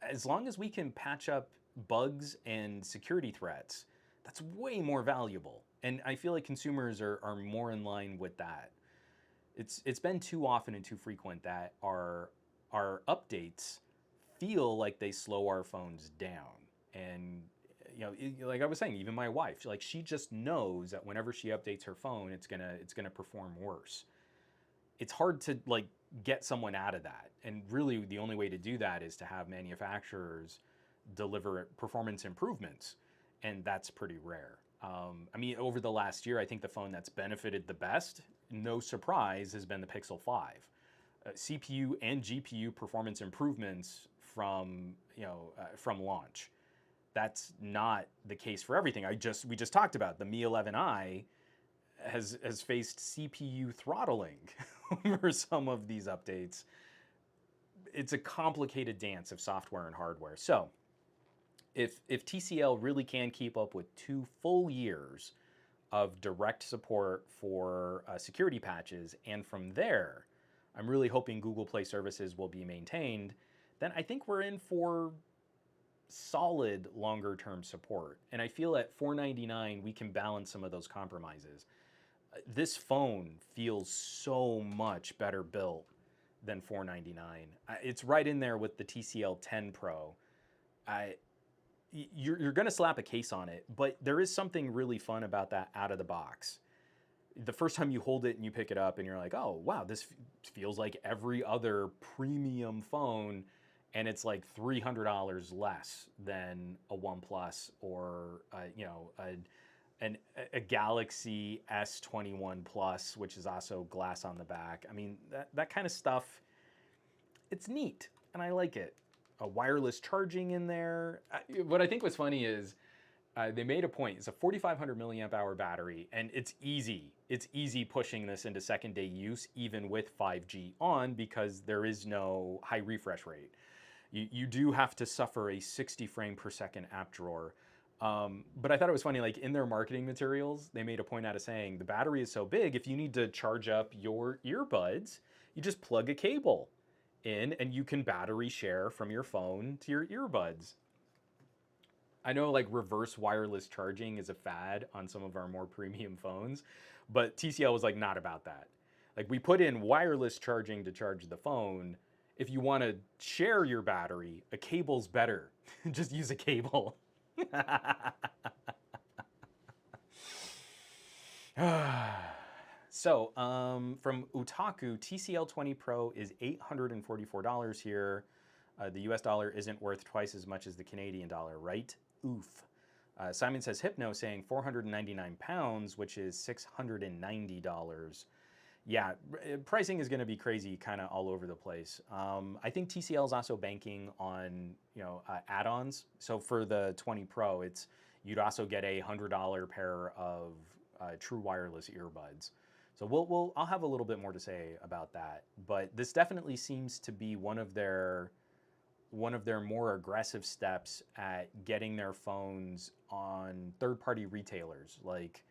as long as we can patch up bugs and security threats, that's way more valuable. And I feel like consumers are more in line with that. It's been too often and too frequent that our updates feel like they slow our phones down. And like I was saying, even my wife, like she just knows that whenever she updates her phone, it's gonna perform worse. It's hard to like get someone out of that, and really the only way to do that is to have manufacturers deliver performance improvements, and that's pretty rare. I mean, over the last year, I think the phone that's benefited the best, no surprise, has been the Pixel 5. CPU and GPU performance improvements from from launch. That's not the case for everything. We just talked about the Mi 11i has faced CPU throttling over some of these updates. It's a complicated dance of software and hardware. So if TCL really can keep up with 2 full years of direct support for security patches, and from there, I'm really hoping Google Play services will be maintained, then I think we're in for solid longer term support. And I feel at $499 we can balance some of those compromises. This phone feels so much better built than $499. It's right in there with the TCL 10 Pro. You're going to slap a case on it, but there is something really fun about that out of the box. The first time you hold it and you pick it up and you're like, oh, wow, this feels like every other premium phone, and it's like $300 less than a OnePlus or a Galaxy S21 Plus, which is also glass on the back. I mean, that kind of stuff, it's neat, and I like it. A wireless charging in there. What I think was funny is they made a point. It's a 4,500 milliamp hour battery, and it's easy. It's easy pushing this into second day use, even with 5G on, because there is no high refresh rate. You do have to suffer a 60 frame per second app drawer. But I thought it was funny, like in their marketing materials, they made a point out of saying the battery is so big, if you need to charge up your earbuds, you just plug a cable in and you can battery share from your phone to your earbuds. I know like reverse wireless charging is a fad on some of our more premium phones, but TCL was like not about that. Like we put in wireless charging to charge the phone. If you want to share your battery, a cable's better. Just use a cable. So, from Otaku, TCL 20 Pro is $844 here. The US dollar isn't worth twice as much as the Canadian dollar, right? Oof. Simon says Hypno saying 499 pounds, which is $690. Yeah, pricing is going to be crazy kind of all over the place. I think TCL is also banking on add-ons. So for the 20 Pro, you'd also get a $100 pair of true wireless earbuds. So I'll have a little bit more to say about that. But this definitely seems to be one of their more aggressive steps at getting their phones on third-party retailers like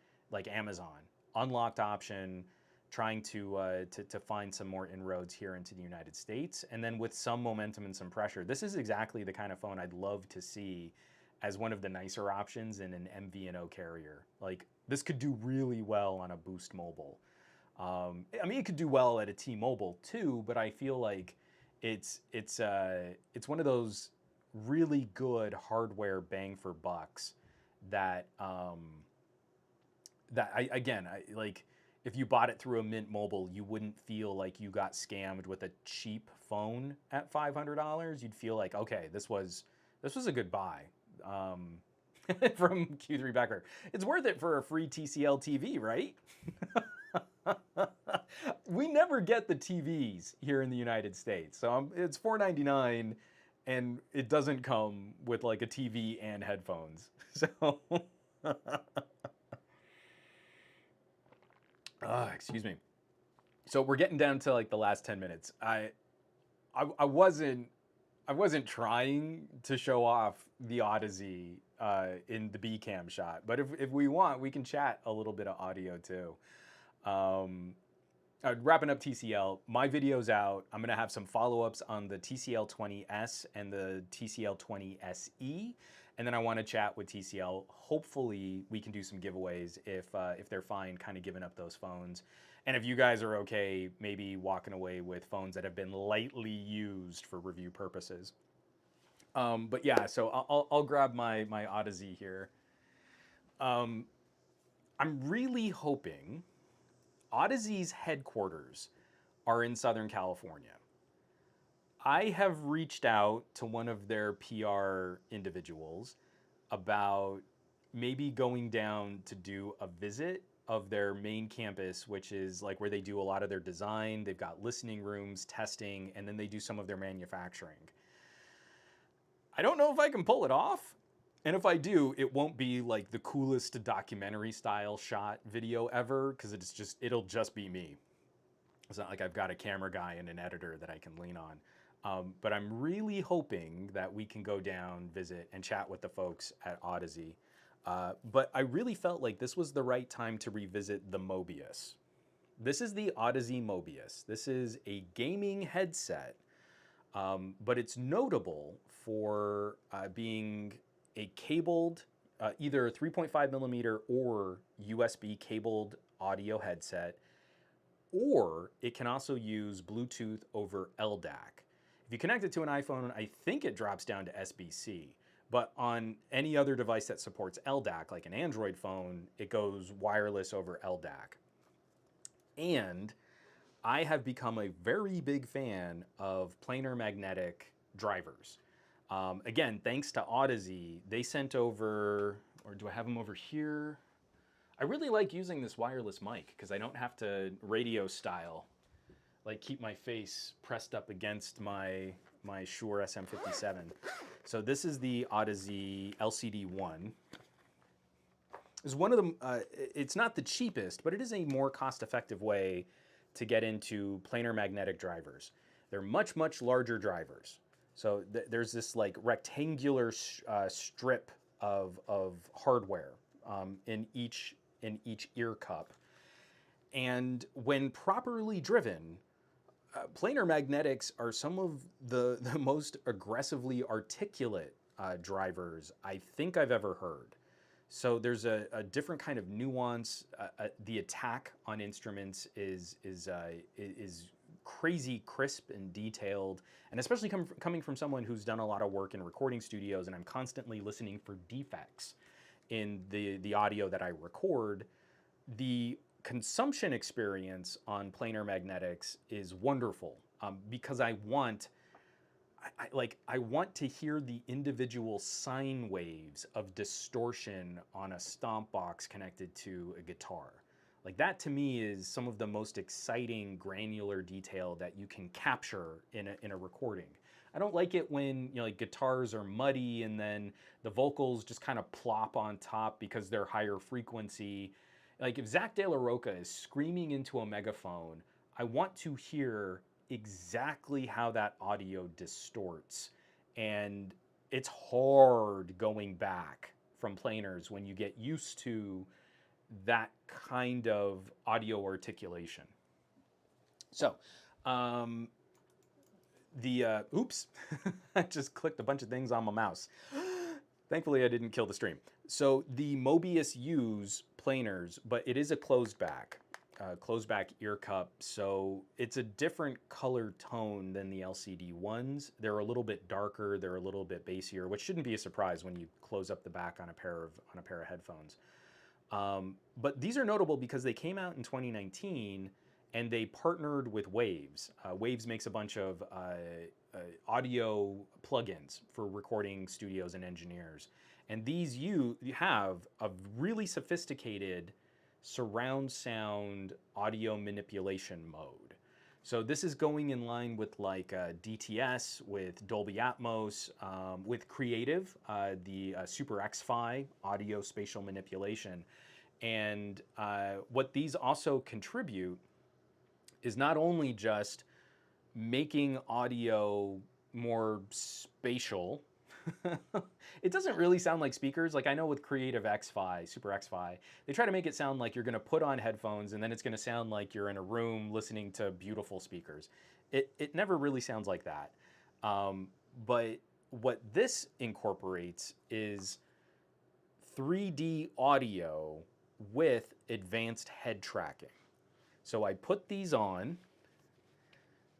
Amazon. Unlocked option, trying to find some more inroads here into the United States, and then with some momentum and some pressure. This is exactly the kind of phone I'd love to see as one of the nicer options in an MVNO carrier. Like this could do really well on a Boost Mobile. I mean, it could do well at a T-Mobile too, but I feel like it's one of those really good hardware bang for bucks that I like. If you bought it through a Mint Mobile, you wouldn't feel like you got scammed with a cheap phone at $500. You'd feel like, okay, this was a good buy. From Q3 Becker. It's worth it for a free TCL TV, right? We never get the TVs here in the United States. So it's $499 and it doesn't come with like a TV and headphones. So excuse me. So we're getting down to like the last 10 minutes. I wasn't trying to show off the Odyssey in the B cam shot, but if we want, we can chat a little bit of audio too. Wrapping up TCL, my video's out. I'm gonna have some follow-ups on the TCL 20S and the TCL 20 SE, and then I want to chat with TCL. Hopefully, we can do some giveaways if they're fine, kind of giving up those phones, and if you guys are okay, maybe walking away with phones that have been lightly used for review purposes. But yeah, so I'll grab my Odyssey here. I'm really hoping Odyssee's headquarters are in Southern California. I have reached out to one of their PR individuals about maybe going down to do a visit of their main campus, which is like where they do a lot of their design. They've got listening rooms, testing, and then they do some of their manufacturing. I don't know if I can pull it off. And if I do, it won't be like the coolest documentary style shot video ever, because it'll just be me. It's not like I've got a camera guy and an editor that I can lean on. But I'm really hoping that we can go down, visit, and chat with the folks at Odyssey. But I really felt like this was the right time to revisit the Mobius. This is the Odyssey Mobius. This is a gaming headset, but it's notable for being a cabled, either 3.5 millimeter or USB cabled audio headset, or it can also use Bluetooth over LDAC. If you connect it to an iPhone, I think it drops down to SBC. But on any other device that supports LDAC, like an Android phone, it goes wireless over LDAC. And I have become a very big fan of planar magnetic drivers. Again, thanks to Odyssey, they sent over, or do I have them over here? I really like using this wireless mic because I don't have to radio style, like keep my face pressed up against my Shure SM57. So this is the Odyssey LCD1. It's one of the, it's not the cheapest, but it is a more cost-effective way to get into planar magnetic drivers. They're much, much larger drivers. So there's this like rectangular strip of hardware in each ear cup. And when properly driven, planar magnetics are some of the most aggressively articulate drivers I think I've ever heard. So there's a different kind of nuance. The attack on instruments is crazy crisp and detailed, and especially coming from someone who's done a lot of work in recording studios, and I'm constantly listening for defects in the audio that I record. The consumption experience on planar magnetics is wonderful because I want to hear the individual sine waves of distortion on a stomp box connected to a guitar. Like that to me is some of the most exciting granular detail that you can capture in a recording. I don't like it when like guitars are muddy and then the vocals just kind of plop on top because they're higher frequency. Like if Zach De La Rocha is screaming into a megaphone, I want to hear exactly how that audio distorts. And it's hard going back from planars when you get used to that kind of audio articulation. So, oops, I just clicked a bunch of things on my mouse. Thankfully, I didn't kill the stream. So the Mobius use planars, but it is a closed back ear cup. So it's a different color tone than the LCD ones. They're a little bit darker. They're a little bit bassier, which shouldn't be a surprise when you close up the back on a pair of headphones. But these are notable because they came out in 2019 and they partnered with Waves. Waves makes a bunch of audio plugins for recording studios and engineers. And these you have a really sophisticated surround sound audio manipulation mode. So this is going in line with like DTS, with Dolby Atmos, with Creative, the Super X-Fi audio spatial manipulation. And what these also contribute is not only just making audio more spatial. It doesn't really sound like speakers. Like I know with Creative X-Fi, Super X-Fi, they try to make it sound like you're gonna put on headphones and then it's gonna sound like you're in a room listening to beautiful speakers. It never really sounds like that. But what this incorporates is 3D audio with advanced head tracking. So I put these on,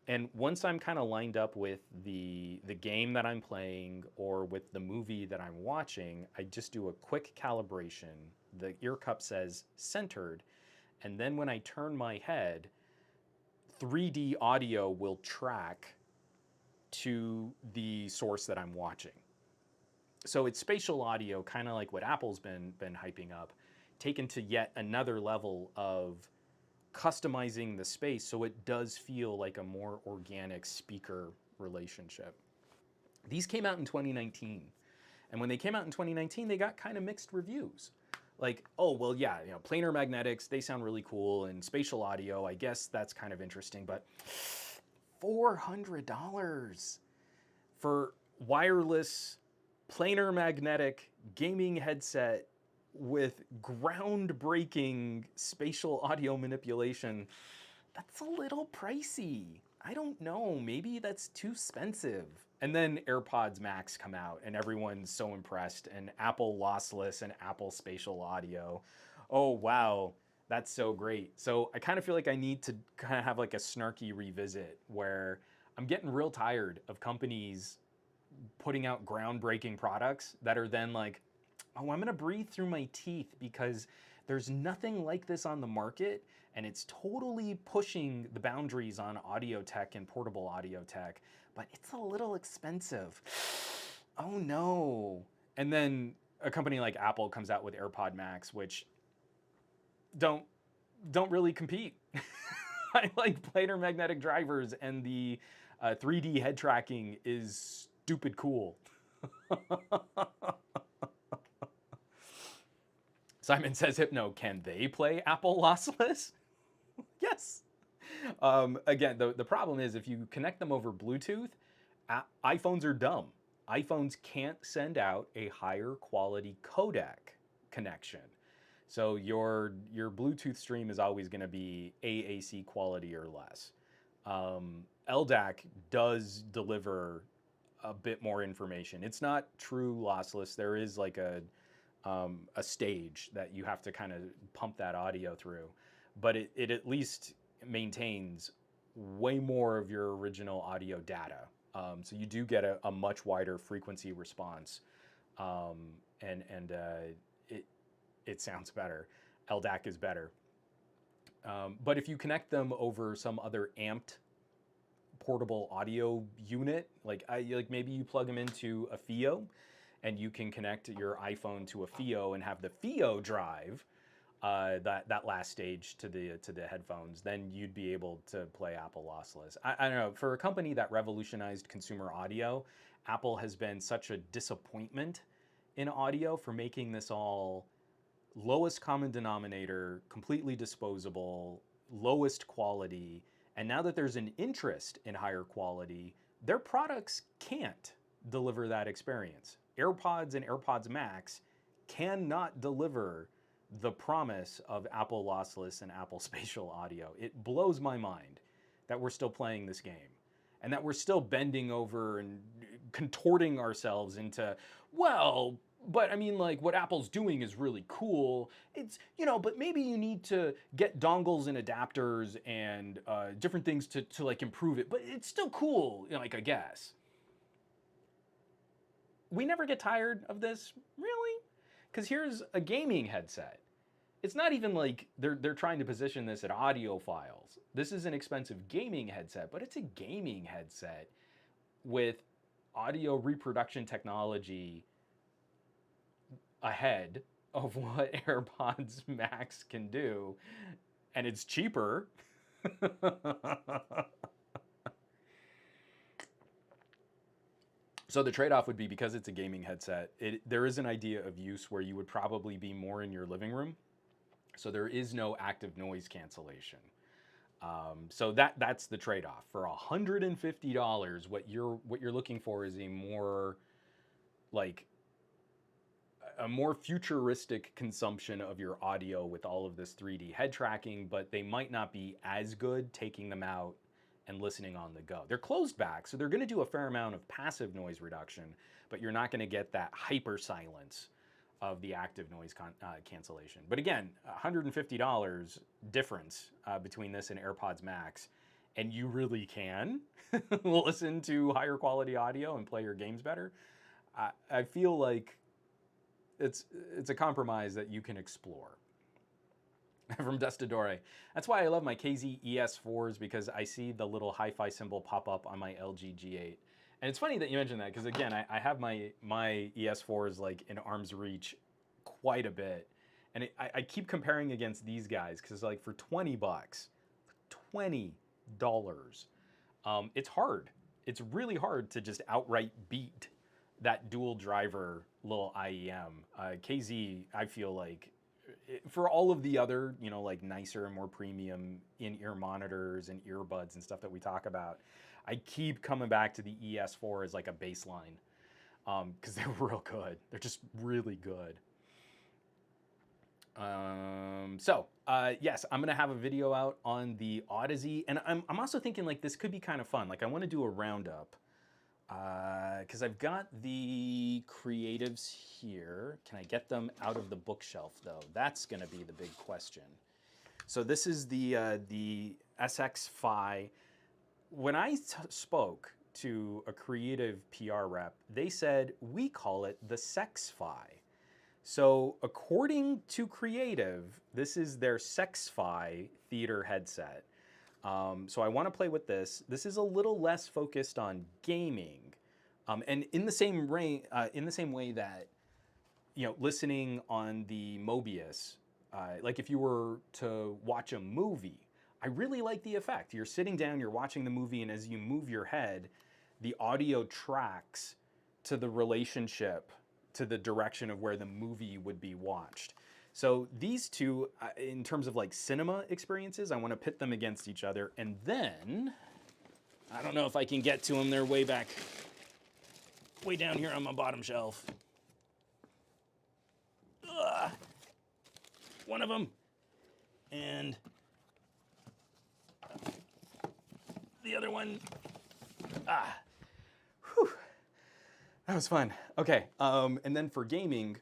And once I'm kind of lined up with the game that I'm playing or with the movie that I'm watching, I just do a quick calibration. The ear cup says centered, and then when I turn my head, 3D audio will track to the source that I'm watching. So it's spatial audio, kind of like what Apple's been hyping up, taken to yet another level of customizing the space so it does feel like a more organic speaker relationship. These came out in 2019. And when they came out in 2019, they got kind of mixed reviews. Like, oh, well, yeah, planar magnetics, they sound really cool, and spatial audio, I guess that's kind of interesting, but $400 for wireless planar magnetic gaming headset with groundbreaking spatial audio manipulation, that's a little pricey. I don't know, maybe that's too expensive. And then AirPods Max come out and everyone's so impressed, and Apple lossless and Apple spatial audio. Oh, wow, that's so great. So I kind of feel like I need to kind of have like a snarky revisit where I'm getting real tired of companies putting out groundbreaking products that are then like, oh, I'm gonna breathe through my teeth because there's nothing like this on the market, and it's totally pushing the boundaries on audio tech and portable audio tech, but it's a little expensive. Oh no. And then a company like Apple comes out with AirPod Max, which don't really compete. I like planar magnetic drivers, and the 3D head tracking is stupid cool. Simon says, Hypno, can they play Apple lossless? Yes. Again, the problem is if you connect them over Bluetooth, iPhones are dumb. iPhones can't send out a higher quality codec connection. So your Bluetooth stream is always going to be AAC quality or less. LDAC does deliver a bit more information. It's not true lossless. There is like a stage that you have to kind of pump that audio through, but it at least maintains way more of your original audio data. So you do get a much wider frequency response, and it sounds better. LDAC is better. But if you connect them over some other amped portable audio unit, like maybe you plug them into a FiO, and you can connect your iPhone to a FiO and have the FiO drive that last stage to the headphones, then you'd be able to play Apple lossless. I don't know, for a company that revolutionized consumer audio, Apple has been such a disappointment in audio for making this all lowest common denominator, completely disposable, lowest quality. And now that there's an interest in higher quality, their products can't deliver that experience. AirPods and AirPods Max cannot deliver the promise of Apple lossless and Apple spatial audio. It blows my mind that we're still playing this game and that we're still bending over and contorting ourselves into, well, but I mean, like, what Apple's doing is really cool. It's, but maybe you need to get dongles and adapters and different things to like improve it, but it's still cool, like, I guess. We never get tired of this, really? Because here's a gaming headset. It's not even like they're trying to position this at audiophiles. This is an expensive gaming headset, but it's a gaming headset with audio reproduction technology ahead of what AirPods Max can do, and it's cheaper. So the trade-off would be, because it's a gaming headset, there is an idea of use where you would probably be more in your living room. So there is no active noise cancellation. So that's the trade-off. For $150, what you're looking for is a more futuristic consumption of your audio with all of this 3D head tracking, but they might not be as good taking them out and listening on the go. They're closed back, so they're going to do a fair amount of passive noise reduction, but you're not going to get that hyper silence of the active noise cancellation. But again, $150 difference between this and AirPods Max, and you really can listen to higher quality audio and play your games better, I feel like it's a compromise that you can explore. From Destadore. That's why I love my KZ ES4s, because I see the little hi-fi symbol pop up on my LG G8. And it's funny that you mentioned that, because again, I have my ES4s like in arm's reach quite a bit. And I keep comparing against these guys, because like for 20 bucks, $20, it's hard. It's really hard to just outright beat that dual driver little IEM. KZ, I feel like, for all of the other, you know, like nicer and more premium in-ear monitors and earbuds and stuff that we talk about, I keep coming back to the ES4 as like a baseline, because they're real good. They're just really good. Yes, I'm gonna have a video out on the Odyssey, and I'm also thinking like this could be kind of fun. Like I want to do a roundup, because I've got the creatives here. Can I get them out of the bookshelf though? That's gonna be the big question. So this is the SX Fi. When I spoke to a creative PR rep, they said we call it the Sex Fi. So according to Creative, this is their Sex-Fi theater headset. So I want to play with this. This is a little less focused on gaming, and in the same way that, you know, listening on the Mobius, like if you were to watch a movie, I really like the effect. You're sitting down, you're watching the movie, and as you move your head, the audio tracks to the relationship, to the direction of where the movie would be watched. So these two, in terms of like cinema experiences, I want to pit them against each other. And then, I don't know if I can get to them. They're way back, way down here on my bottom shelf. Ugh. One of them. And the other one. Whew. That was fun. Okay, and then for gaming,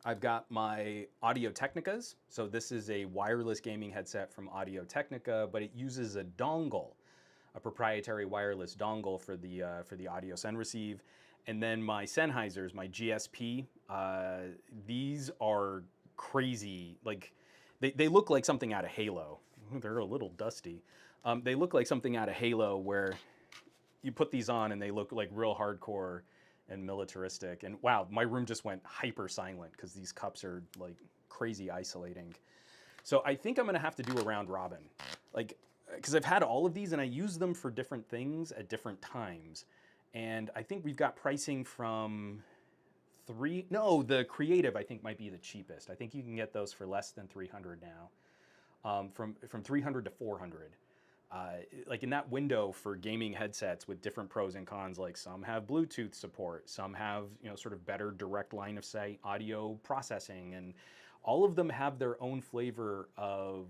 I've got my Audio Technicas. So this is a wireless gaming headset from Audio Technica, but it uses a dongle, a proprietary wireless dongle for the audio send receive. And then my Sennheisers, my GSP, these are crazy. Like they look like something out of Halo. They're a little dusty. They look like something out of Halo, where you put these on and they look like real hardcore and militaristic. And wow, my room just went hyper silent because these cups are like crazy isolating. So I think I'm gonna have to do a round robin, like, because I've had all of these and I use them for different things at different times. And I think we've got pricing from the Creative I think might be the cheapest. I think you can get those for less than 300 now, from 300 to 400. Like in that window for gaming headsets with different pros and cons, like some have Bluetooth support, some have, you know, sort of better direct line of sight audio processing, and all of them have their own flavor of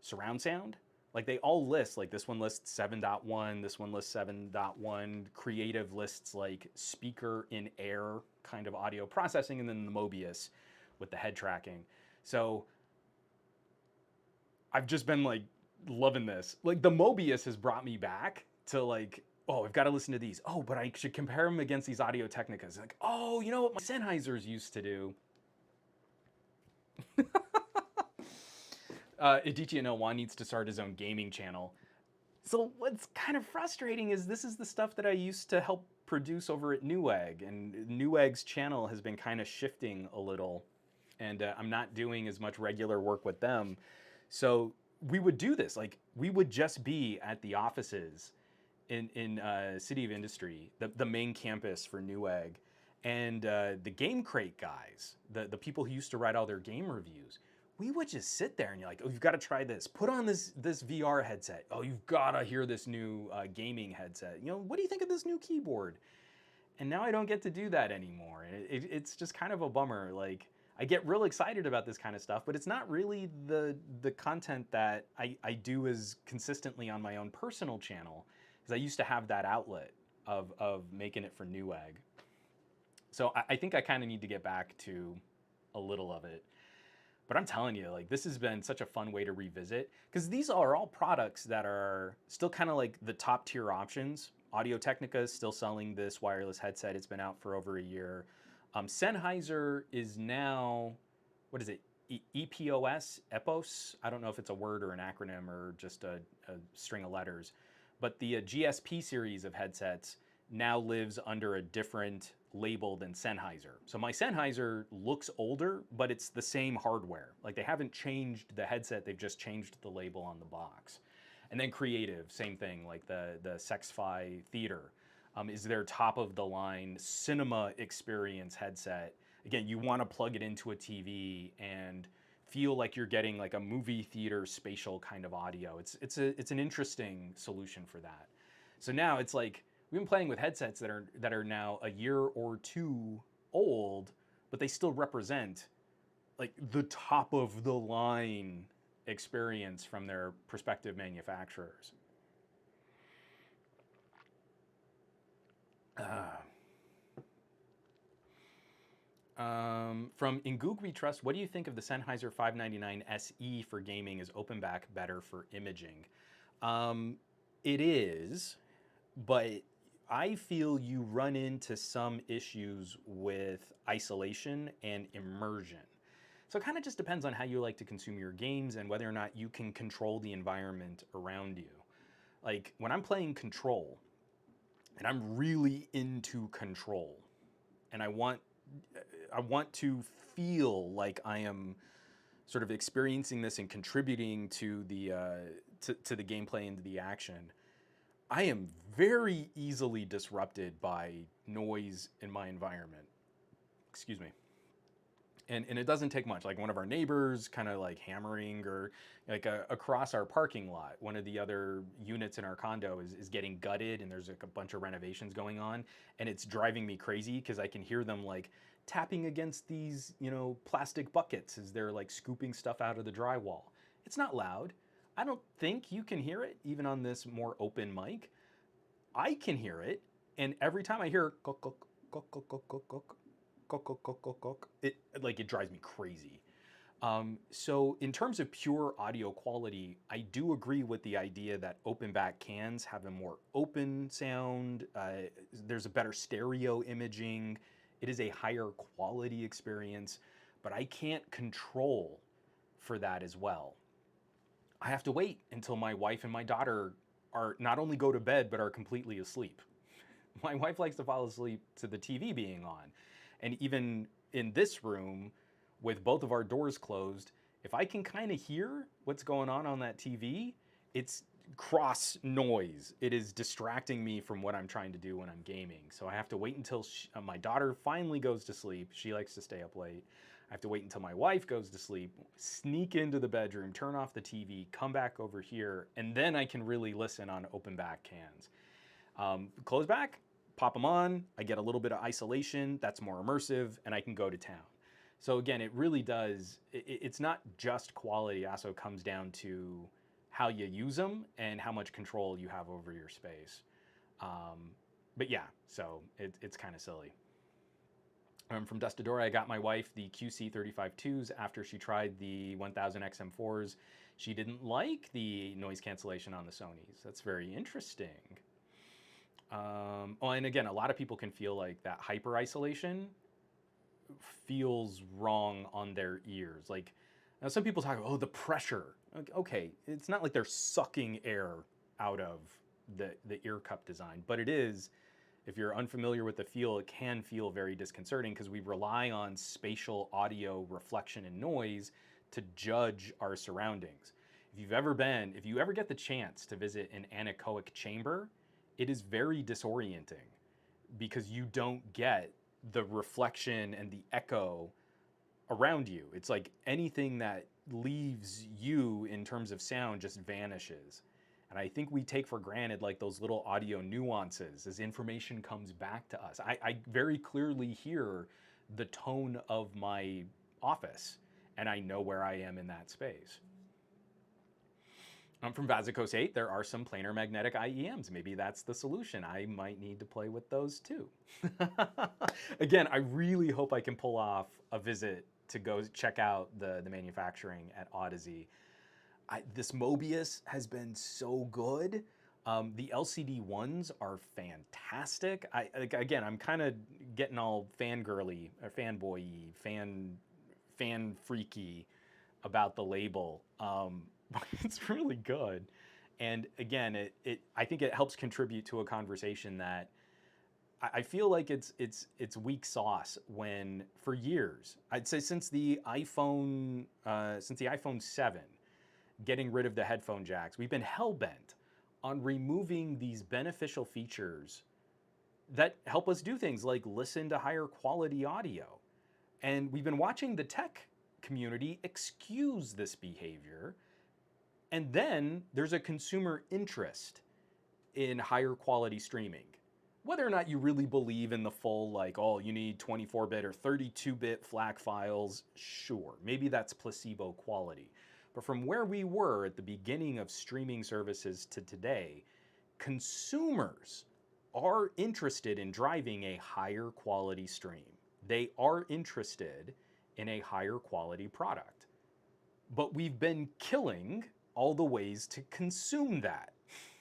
surround sound. Like they all list, like this one lists 7.1, this one lists 7.1, Creative lists like speaker in air kind of audio processing, and then the Mobius with the head tracking. So I've just been like loving this. Like the Mobius has brought me back to like, oh, I've got to listen to these. Oh, but I should compare them against these Audio Technicas. Like, oh, you know what my Sennheisers used to do? Aditya Nelwan needs to start his own gaming channel. So what's kind of frustrating is this is the stuff that I used to help produce over at Newegg, and Newegg's channel has been kind of shifting a little, and I'm not doing as much regular work with them. So we would do this, like we would just be at the offices in City of Industry, the main campus for Newegg, and the Game Crate guys, the people who used to write all their game reviews, we would just sit there and you're like, oh, you've got to try this. Put on this VR headset. Oh, you've got to hear this new gaming headset. You know, what do you think of this new keyboard? And now I don't get to do that anymore. It's just kind of a bummer. Like, I get real excited about this kind of stuff, but it's not really the content that I do as consistently on my own personal channel, because I used to have that outlet of making it for Newegg. So I think I kind of need to get back to a little of it. But I'm telling you, like, this has been such a fun way to revisit, because these are all products that are still kind of like the top tier options. Audio Technica is still selling this wireless headset. It's been out for over a year. Sennheiser is now, what is it? EPOS? I don't know if it's a word or an acronym or just a string of letters. But the GSP series of headsets now lives under a different label than Sennheiser. So my Sennheiser looks older, but it's the same hardware. Like, they haven't changed the headset, they've just changed the label on the box. And then Creative, same thing, like the Sexfi Theater is their top of the line cinema experience headset. Again, you want to plug it into a TV and feel like you're getting like a movie theater spatial kind of audio. It's an interesting solution for that. So now it's like, we've been playing with headsets that are now a year or two old, but they still represent like the top of the line experience from their prospective manufacturers. From Ingug We Trust, what do you think of the Sennheiser 599 SE for gaming? Is open back better for imaging? It is, but I feel you run into some issues with isolation and immersion. So it kind of just depends on how you like to consume your games and whether or not you can control the environment around you. Like, when I'm playing Control, and I'm really into Control, and I want to feel like I am sort of experiencing this and contributing to the to the gameplay and to the action, I am very easily disrupted by noise in my environment. Excuse me. And it doesn't take much. Like, one of our neighbors kind of like hammering, or like across our parking lot, one of the other units in our condo is getting gutted, and there's like a bunch of renovations going on, and it's driving me crazy because I can hear them like tapping against these, plastic buckets as they're like scooping stuff out of the drywall. It's not loud. I don't think you can hear it even on this more open mic. I can hear it, and every time I hear it drives me crazy. So in terms of pure audio quality, I do agree with the idea that open back cans have a more open sound. There's a better stereo imaging. It is a higher quality experience, but I can't control for that as well. I have to wait until my wife and my daughter are not only go to bed, but are completely asleep. My wife likes to fall asleep to the TV being on. And even in this room, with both of our doors closed, if I can kind of hear what's going on that TV, it's cross noise. It is distracting me from what I'm trying to do when I'm gaming. So I have to wait until my daughter finally goes to sleep. She likes to stay up late. I have to wait until my wife goes to sleep, sneak into the bedroom, turn off the TV, come back over here, and then I can really listen on open back cans. Close back, pop them on, I get a little bit of isolation, that's more immersive, and I can go to town. So again, it really does, it's not just quality, it also comes down to how you use them and how much control you have over your space. But yeah, so it's kind of silly. From Dustadora, I got my wife the QC35-2s after she tried the 1000 XM4s. She didn't like the noise cancellation on the Sonys. That's very interesting. And again, a lot of people can feel like that hyper isolation feels wrong on their ears. Like, now some people talk about, the pressure. Okay, it's not like they're sucking air out of the ear cup design, but it is, if you're unfamiliar with the feel, it can feel very disconcerting because we rely on spatial audio reflection and noise to judge our surroundings. If you ever get the chance to visit an anechoic chamber, it is very disorienting because you don't get the reflection and the echo around you. It's like anything that leaves you in terms of sound just vanishes. And I think we take for granted like those little audio nuances as information comes back to us. I very clearly hear the tone of my office, and I know where I am in that space. From Vazikos 8, there are some planar magnetic IEMs. Maybe that's the solution. I might need to play with those too. Again, I really hope I can pull off a visit to go check out the manufacturing at Audeze. This Mobius has been so good. The LCD ones are fantastic. Again, I'm kind of getting all fangirly, or fanboy-y, fan freaky about the label. But it's really good. And again, I think it helps contribute to a conversation that I feel like it's weak sauce when for years, I'd say since the iPhone 7, getting rid of the headphone jacks, we've been hell-bent on removing these beneficial features that help us do things like listen to higher quality audio. And we've been watching the tech community excuse this behavior. And then there's a consumer interest in higher quality streaming. Whether or not you really believe in the full, like, oh, you need 24-bit or 32-bit FLAC files, sure, maybe that's placebo quality. But from where we were at the beginning of streaming services to today, consumers are interested in driving a higher quality stream. They are interested in a higher quality product. But we've been killing all the ways to consume that.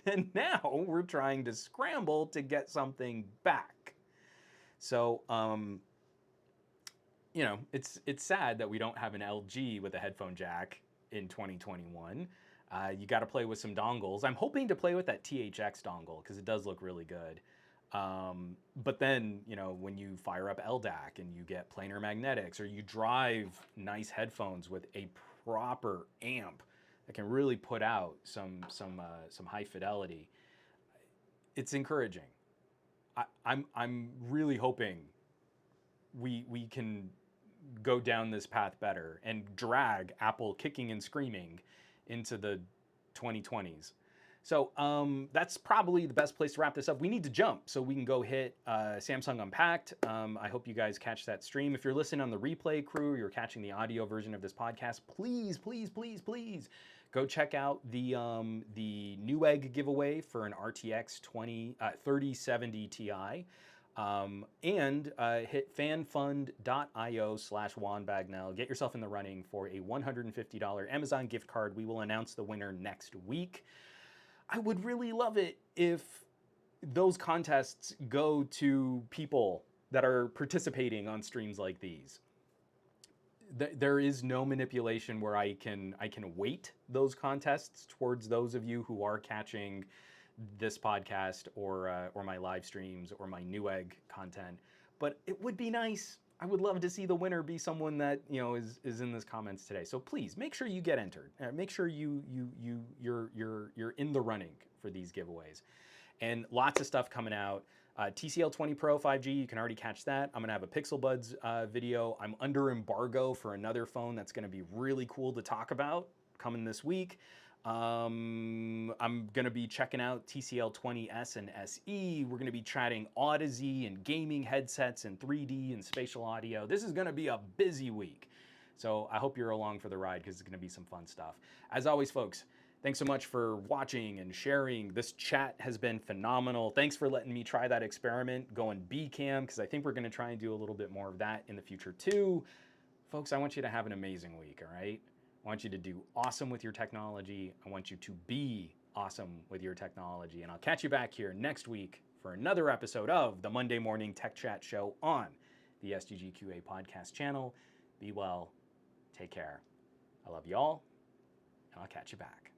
And now we're trying to scramble to get something back. So, you know, it's sad that we don't have an LG with a headphone jack in 2021. You got to play with some dongles. I'm hoping to play with that THX dongle because it does look really good. But then, you know, when you fire up LDAC and you get planar magnetics, or you drive nice headphones with a proper amp that can really put out some high fidelity, it's encouraging. I'm really hoping we can go down this path better and drag Apple kicking and screaming into the 2020s. So that's probably the best place to wrap this up. We need to jump so we can go hit Samsung Unpacked. I hope you guys catch that stream. If you're listening on the replay crew, you're catching the audio version of this podcast, please go check out the NUKED giveaway for an RTX 3070 Ti. And hit fanfund.io/Juan Bagnell. Get yourself in the running for a $150 Amazon gift card. We will announce the winner next week. I would really love it if those contests go to people that are participating on streams like these. There is no manipulation where I can weight those contests towards those of you who are catching this podcast or my live streams or my Newegg content. But it would be nice. I would love to see the winner be someone that, you know, is in this comments today. So please make sure you get entered. Make sure you're in the running for these giveaways. And lots of stuff coming out. TCL 20 Pro 5G, you can already catch that. I'm gonna have a Pixel Buds video. I'm under embargo for another phone that's gonna be really cool to talk about coming this week. I'm gonna be checking out TCL 20S and SE. We're gonna be chatting Odyssey and gaming headsets and 3D and spatial audio. This is gonna be a busy week. So I hope you're along for the ride because it's gonna be some fun stuff. As always, folks, thanks so much for watching and sharing. This chat has been phenomenal. Thanks for letting me try that experiment, going B-cam, because I think we're gonna try and do a little bit more of that in the future too. Folks, I want you to have an amazing week, all right? I want you to do awesome with your technology. I want you to be awesome with your technology. And I'll catch you back here next week for another episode of the Monday Morning Tech Chat Show on the SGGQA podcast channel. Be well. Take care. I love you all, and I'll catch you back.